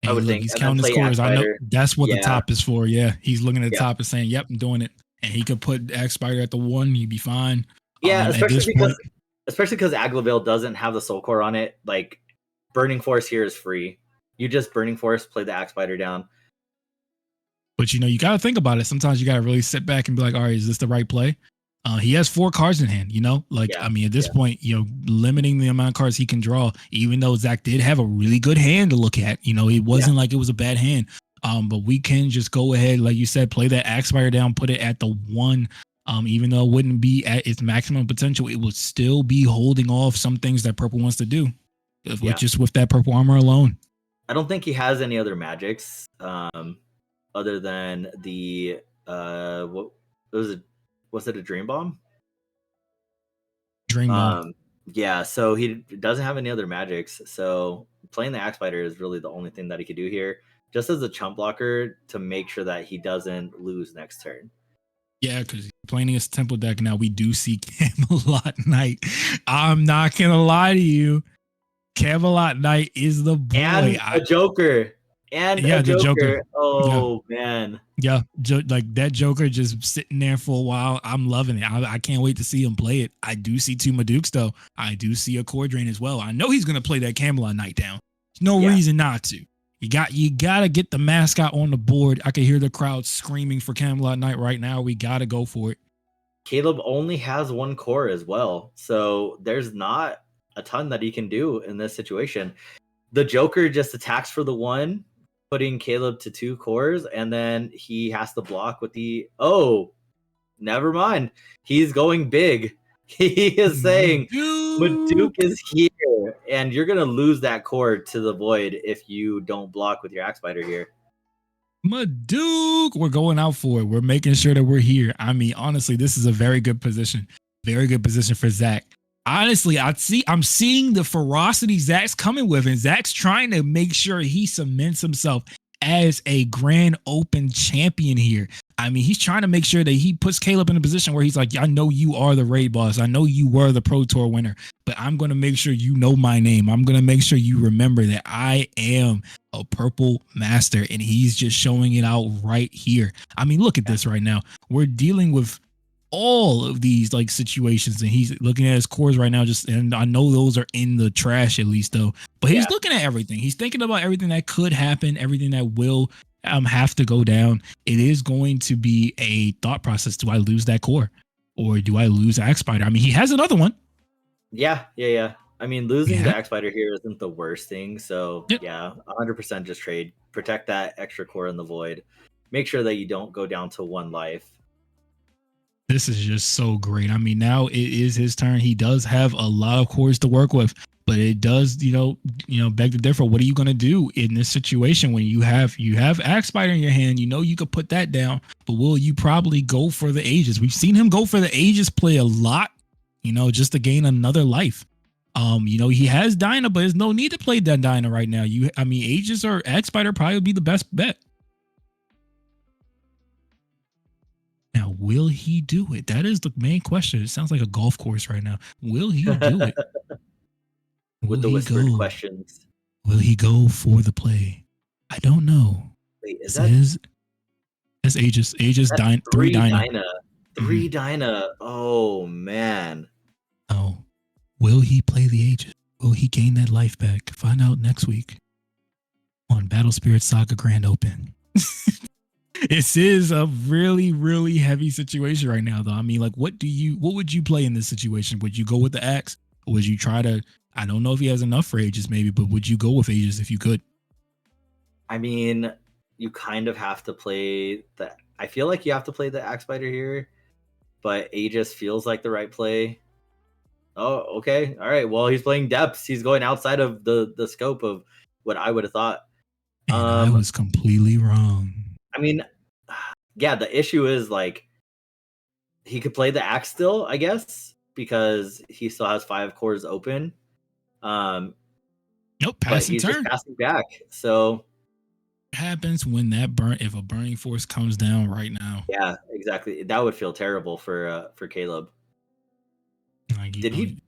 I And would look, think, he's and then counting his play cores. Axe I know Spider. that's what the Yeah, top is for. Yeah, he's looking at the yeah, top and saying, "Yep, I'm doing it." And he could put Axe Spider at the 1. He'd be fine. yeah. At this point, Especially because Aglavale doesn't have the Soul Core on it. Like Burning Force here is free. You just Burning Force, play the Axe Spider down. but you got to think about it. Sometimes you got to really sit back and be like, "All right, is this the right play?" He has 4 cards in hand. Like Yeah, I mean, at this point, limiting the amount of cards he can draw. Even though Zach did have a really good hand to look at, it wasn't like it was a bad hand. But we can just go ahead, like you said, play that Axe Spider down, put it at the 1. Even though it wouldn't be at its maximum potential, it would still be holding off some things that purple wants to do. Just with that purple armor alone. I don't think he has any other magics other than the what was it? Was it a Dream Bomb? Dream Bomb. Yeah, so he doesn't have any other magics. So playing the Axe Spider is really the only thing that he could do here, just as a chump blocker to make sure that he doesn't lose next turn. Yeah, because playing against Temple deck now, we do see Camelot Knight. I'm not gonna lie to you, Camelot Knight is the boy. And a Joker. The Joker. Oh man. Yeah, like that Joker just sitting there for a while. I'm loving it. I can't wait to see him play it. I do see 2 Madukes though. I do see a Core Drain as well. I know he's gonna play that Camelot Knight down. There's no reason not to. You gotta get the mascot on the board. I can hear the crowd screaming for Camelot Knight right now. We gotta go for it. Caleb only has 1 core as well, so there's not a ton that he can do in this situation. The Joker just attacks for the 1, putting Caleb to 2 cores, and then he has to block with the never mind. He's going big. He is saying Maduke is here, and you're gonna lose that core to the void if you don't block with your Axe Spider here. Maduke, we're going out for it. We're making sure that we're here. I mean, honestly, this is a very good position. Very good position for Zach. Honestly, I'm seeing the ferocity Zach's coming with, and Zach's trying to make sure he cements himself as a grand open champion here. I mean, he's trying to make sure that he puts Caleb in a position where he's like, I know you are the raid boss. I know you were the Pro Tour winner, but I'm going to make sure you know my name. I'm going to make sure you remember that I am a purple master, and he's just showing it out right here. I mean, look at this right now. We're dealing with all of these like situations, and he's looking at his cores right now, and I know those are in the trash at least though, but he's looking at everything. He's thinking about everything that could happen, everything that will have to go down. It is going to be a thought process. Do I lose that core, or do I lose Axe Spider? I mean, he has another one. Yeah. I mean, losing the Axe Spider here isn't the worst thing. So 100% just trade, protect that extra core in the void, make sure that you don't go down to 1 life. This is just so great. I mean, now it is his turn. He does have a lot of cores to work with, but it does, beg to differ. What are you going to do in this situation when you have Axe Spider in your hand? You could put that down, but will you probably go for the Aegis? We've seen him go for the Aegis play a lot, just to gain another life. He has Dyna, but there's no need to play that Dyna right now. Aegis or Axe Spider probably would be the best bet. Now, will he do it? That is the main question. It sounds like a golf course right now. Will he do it? With the whispered questions. Will he go for the play? I don't know. Wait, is that's Aegis. Aegis, 3 Dyna. 3 Dyna. Oh, man. Oh, will he play the Aegis? Will he gain that life back? Find out next week on Battle Spirit Saga Grand Open. This is a really, really heavy situation right now, though. I mean, like, what would you play in this situation? Would you go with the Axe? Or would you try to, I don't know if he has enough for Aegis maybe, but would you go with Aegis if you could? I mean, you kind of have to play I feel like you have to play the Axe Spider here, but Aegis feels like the right play. Oh, okay. All right. Well, he's playing depths. He's going outside of the scope of what I would have thought. And I was completely wrong. I mean, yeah, the issue is like he could play the Axe still, I guess, because he still has 5 cores open. Nope, but he's just passing back. So what happens when if a burning force comes down right now? Yeah, exactly. That would feel terrible for Caleb. Like, Did he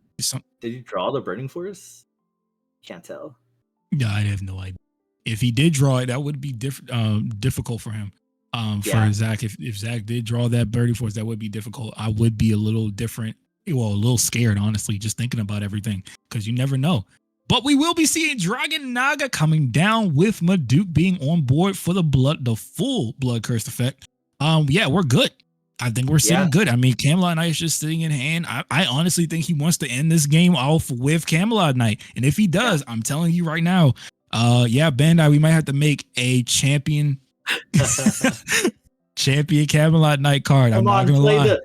Did you draw the Burning Force? Can't tell. Yeah, I have no idea. If he did draw it, that would be difficult for him. For Zach, if Zach did draw that Burning Force, that would be difficult. I would be a little different, a little scared, honestly, just thinking about everything, because you never know. But we will be seeing Dragon Naga coming down with Maduke being on board for the full Blood Curse effect. Yeah, we're good. I think we're sitting good. I mean, Camelot Knight is just sitting in hand. I honestly think he wants to end this game off with Camelot Knight. And if he does, I'm telling you right now, Bandai, we might have to make a champion Camelot Knight card. I'm not gonna lie.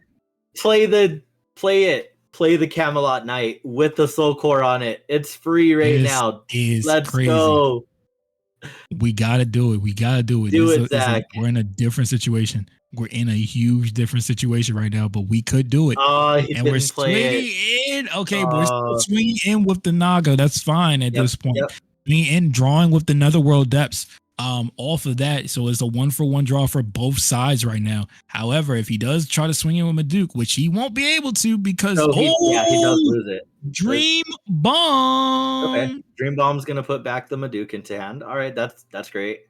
Play the Camelot Knight with the Soul Core on it. It's free right now. Let's go. We gotta do it. Do it, Zach. We're in a different situation. We're in a huge different situation right now, but we could do it. And we're swinging in. Okay, we're still swinging in with the Naga. That's fine at this point. Swinging in, drawing with the Netherworld Depths. Off of that, so it's a 1-for-1 draw for both sides right now. However, if he does try to swing in with Maduke, which he won't be able to because he does lose it. Dream Bomb. Okay, Dream Bomb's gonna put back the Maduke into hand. All right, that's great.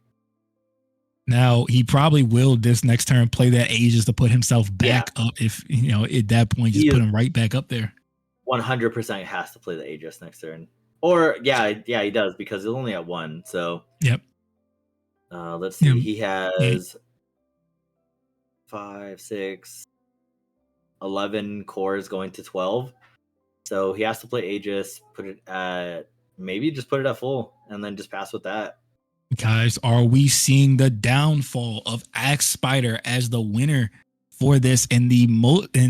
Now he probably will this next turn play that Aegis to put himself back up. If at that point, just put him right back up there. 100% has to play the Aegis next turn. Or he does because he's only at 1. So yep. Let's see. He has 5, 6, 11 cores going to 12. So he has to play Aegis, maybe just put it at full and then just pass with that. Guys, are we seeing the downfall of Axe Spider as the winner for this? And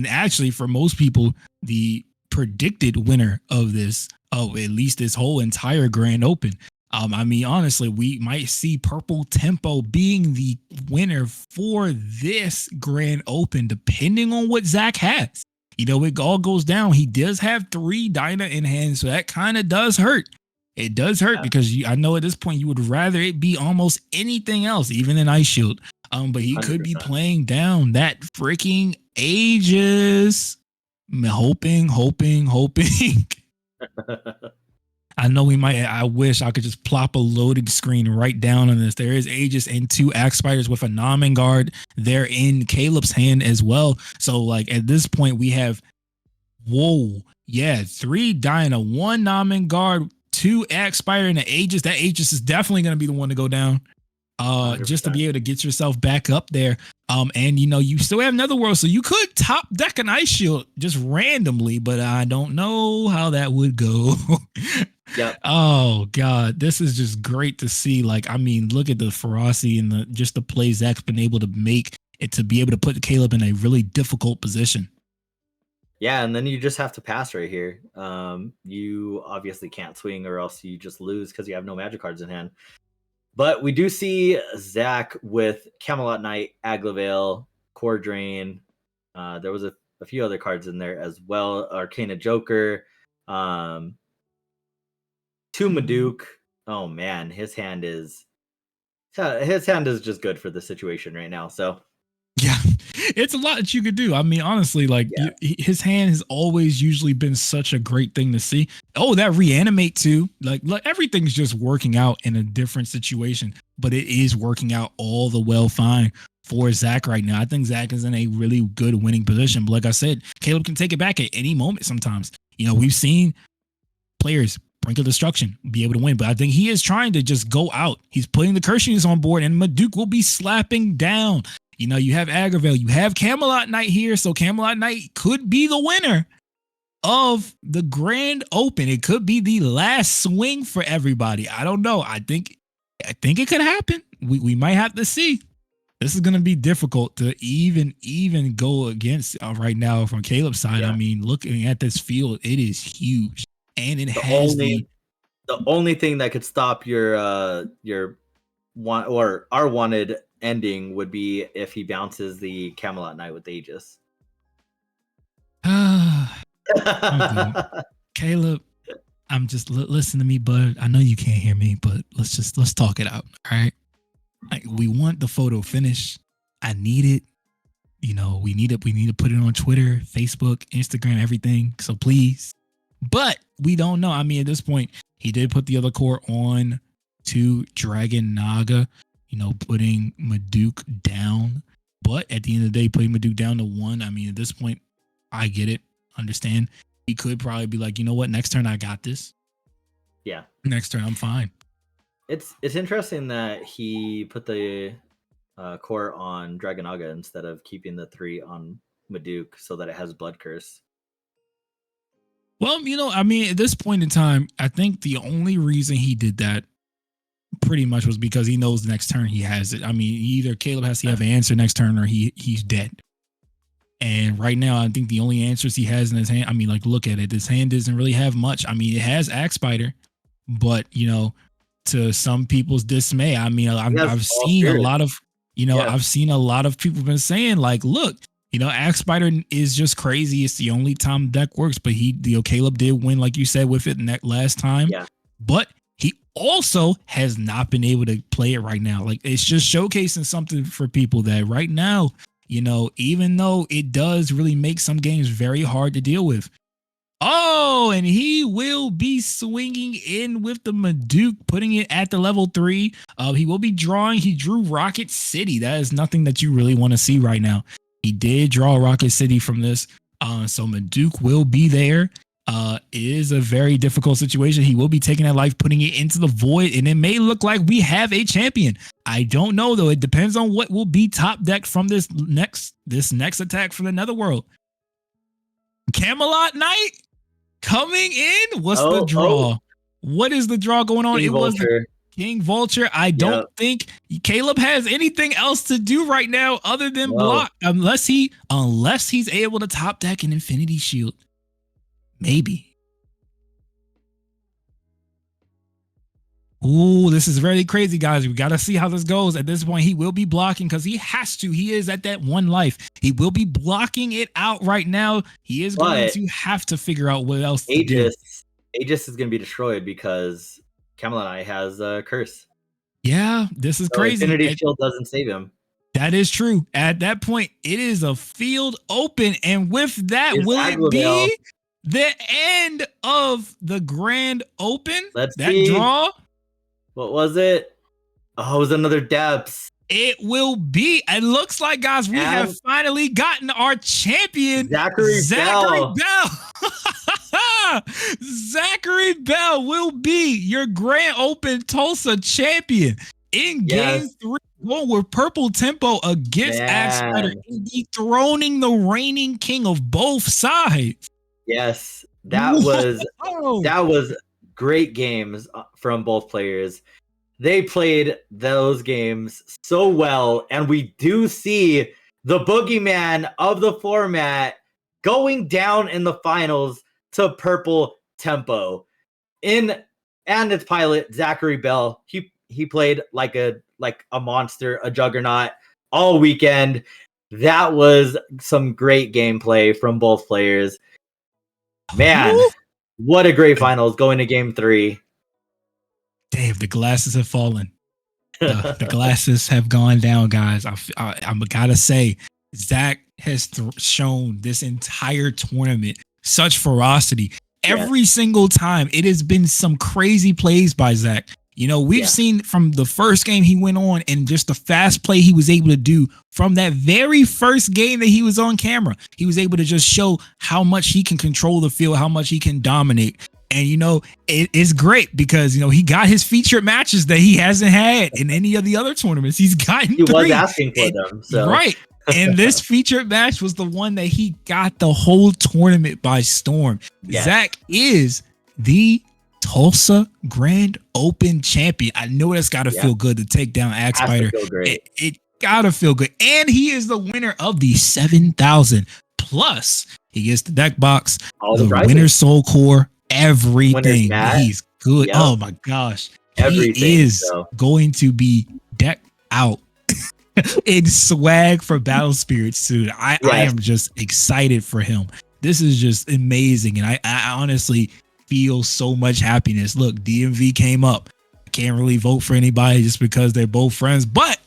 actually for most people, the predicted winner of this, at least this whole entire Grand Open. I mean, honestly, we might see Purple Tempo being the winner for this Grand Open, depending on what Zach has. It all goes down. He does have 3 Dyna in hand, so that kind of does hurt. It does hurt because I know at this point you would rather it be almost anything else, even an Ice Shield. But he 100%. Could be playing down that freaking Aegis. Hoping. I know we might. I wish I could just plop a loading screen right down on this. There is Aegis and 2 Axe Spiders with a Namen Guard. They're in Caleb's hand as well. So at this point we have 3 Dyna, 1 Namen Guard, 2 Axe Spider, and an Aegis. That Aegis is definitely going to be the one to go down. 100%. Just to be able to get yourself back up there. And you still have Netherworld, so you could top deck an Ice Shield just randomly, but I don't know how that would go. Yep. Oh God, this is just great to see. Look at the ferocity and the plays Zach's been able to make it to be able to put Caleb in a really difficult position. Yeah, and then you just have to pass right here. You obviously can't swing, or else you just lose because you have no magic cards in hand. But we do see Zach with Camelot Knight, Aglavale, Core Drain. There was a few other cards in there as well. Arcana Joker, 2 Maduke. Oh man, his hand is just good for the situation right now. So yeah, it's a lot that you could do. I mean, honestly, his hand has always usually been such a great thing to see. Oh, that reanimate too. Like everything's just working out in a different situation, but it is working out all the well fine for Zach right now. I think Zach is in a really good winning position. But like I said, Caleb can take it back at any moment sometimes. We've seen players Brink of Destruction be able to win, but I think he is trying to just go out. He's putting the curse units on board, and Maduke will be slapping down. You have Agravale, you have Camelot Knight here, so Camelot Knight could be the winner of the Grand Open. It could be the last swing for everybody. I don't know. I think it could happen. We might have to see. This is going to be difficult to even go against right now from Caleb's side. Yeah. I mean, looking at this field, it is huge, and it has the only thing that could stop your one or our wanted ending would be if he bounces the Camelot Knight with Aegis. Caleb, I'm just listen to me, bud. I know you can't hear me, but let's talk it out. All right. We want the photo finish. I need it. We need to put it on Twitter, Facebook, Instagram, everything. So please, But we don't know. I mean, at this point, he did put the other core on to Dragon Naga, putting Maduke down. But at the end of the day, putting Maduke down to 1, I mean, at this point, I get it, understand. He could probably be like, you know what, next turn I got this. Yeah. Next turn I'm fine. It's interesting that he put the core on Dragon Naga instead of keeping the 3 on Maduke so that it has Blood Curse. Well, I mean, at this point in time, I think the only reason he did that pretty much was because he knows the next turn he has it. I mean, either Caleb has to have an answer next turn or he's dead. And right now, I think the only answers he has in his hand, I mean, like, look at it. His hand doesn't really have much. I mean, it has Axe Spider, but, to some people's dismay, I mean, I've seen a lot of, I've seen a lot of people been saying, like, look, Axe Spider is just crazy. It's the only time the deck works, but Caleb did win, like you said, with it last time. Yeah. But he also has not been able to play it right now. Like, it's just showcasing something for people that right now, even though it does really make some games very hard to deal with. Oh, and he will be swinging in with the Maduke, putting it at the level 3. He will be drawing. He drew Rocket City. That is nothing that you really want to see right now. He did draw Rocket City from this. So Maduke will be there. It is a very difficult situation. He will be taking that life, putting it into the void, and it may look like we have a champion. I don't know, though. It depends on what will be top deck from this next attack from the Netherworld. Camelot Knight coming in. What's the draw? What is the draw going on? King Vulture. Was the King Vulture. I don't think Caleb has anything else to do right now other than block, unless he's able to top deck an Infinity Shield. Maybe. Ooh, this is very crazy, guys. We got to see how this goes. At this point, he will be blocking because he has to. He is at that 1 life. He will be blocking it out right now. He is going to have to figure out what else to do. Aegis is going to be destroyed because Camelot has a curse. Yeah, this is crazy. Infinity Shield doesn't save him. That is true. At that point, it is a field open. And with that, will it be the end of the Grand Open? Let's see. Draw? What was it? Oh, it was another Depths. It will be. It looks like, guys, we have finally gotten our champion, Zachary Bell. Zachary Bell will be your Grand Open Tulsa champion in Game 3. Going with purple tempo against Axe Spider, dethroning the reigning king of both sides. Yes, that was great games from both players. They played those games so well, and we do see the boogeyman of the format going down in the finals to purple tempo. And its pilot, Zachary Bell, he played like a monster, a juggernaut all weekend. That was some great gameplay from both players. Man, what a great finals going to Game 3. Dave, the glasses have fallen. The glasses have gone down, guys. I'm gotta say, Zach has shown this entire tournament such ferocity. Every single time, it has been some crazy plays by Zach. We've seen from the first game he went on and just the fast play he was able to do from that very first game that he was on camera. He was able to just show how much he can control the field, how much he can dominate. And, it's great because, he got his featured matches that he hasn't had in any of the other tournaments. He's gotten 3. Was asking for them. So. Right. And this featured match was the one that he got the whole tournament by storm. Yes. Zach is the Tulsa Grand Open champion. I know that's got to feel good to take down Axe Spider. It got to feel good. And he is the winner of the 7,000. Plus, he gets the deck box, the winner's soul core, everything. He's good. Yep. Oh my gosh. Everything, he is going to be decked out in swag for Battle Spirit soon. I am just excited for him. This is just amazing. And I honestly feel so much happiness. Look, DMV came up. I can't really vote for anybody just because they're both friends, but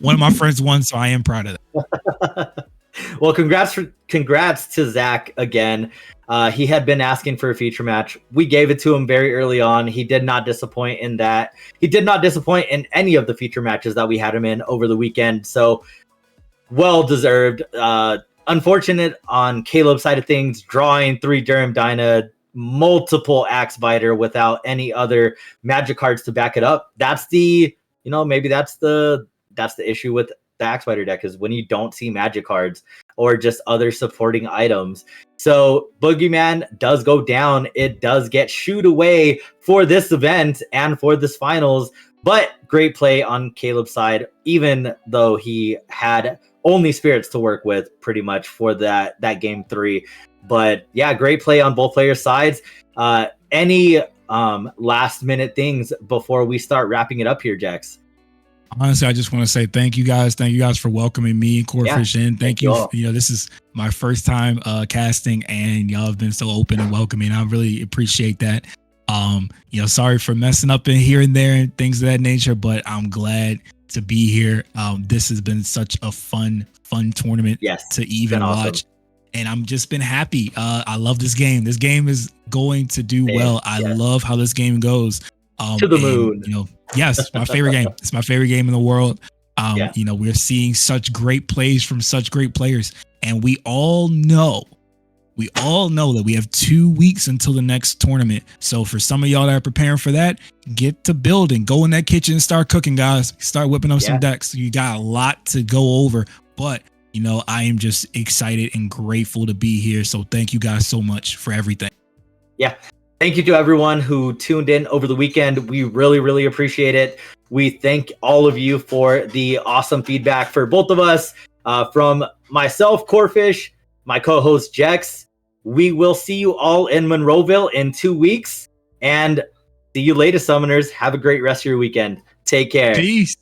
one of my friends won, so I am proud of that. Well, congrats to Zach again. He had been asking for a feature match. We gave it to him very early on. He did not disappoint in that. He did not disappoint in any of the feature matches that we had him in over the weekend. So well deserved. Unfortunate on Caleb's side of things, drawing 3 Durham Dyna, multiple Axe Biter without any other magic cards to back it up. That's the, maybe that's the issue with the Axe Biter deck, is when you don't see magic cards or just other supporting items. So Boogeyman does go down. It does get shooed away for this event and for this finals, but great play on Caleb's side, even though he had only spirits to work with pretty much for that game 3. But yeah, great play on both players' sides. Any last minute things before we start wrapping it up here, Jex? Honestly, I just want to say thank you guys. Thank you guys for welcoming me and Corphish in. Thank you. This is my first time casting, and y'all have been so open and welcoming. I really appreciate that. Sorry for messing up in here and there and things of that nature, but I'm glad to be here. This has been such a fun tournament to even watch. Awesome. And I'm just been happy. I love this game. This game is going to do well. I love how this game goes. To the moon. Yes, my favorite game. It's my favorite game in the world. We're seeing such great plays from such great players. And we all know that we have 2 weeks until the next tournament. So for some of y'all that are preparing for that, get to building. Go in that kitchen and start cooking, guys. Start whipping up some decks. You got a lot to go over. But, I am just excited and grateful to be here. So thank you guys so much for everything. Yeah. Thank you to everyone who tuned in over the weekend. We really, really appreciate it. We thank all of you for the awesome feedback for both of us. From myself, Corphish, my co-host, Jex. We will see you all in Monroeville in 2 weeks. And see you later, Summoners. Have a great rest of your weekend. Take care. Peace.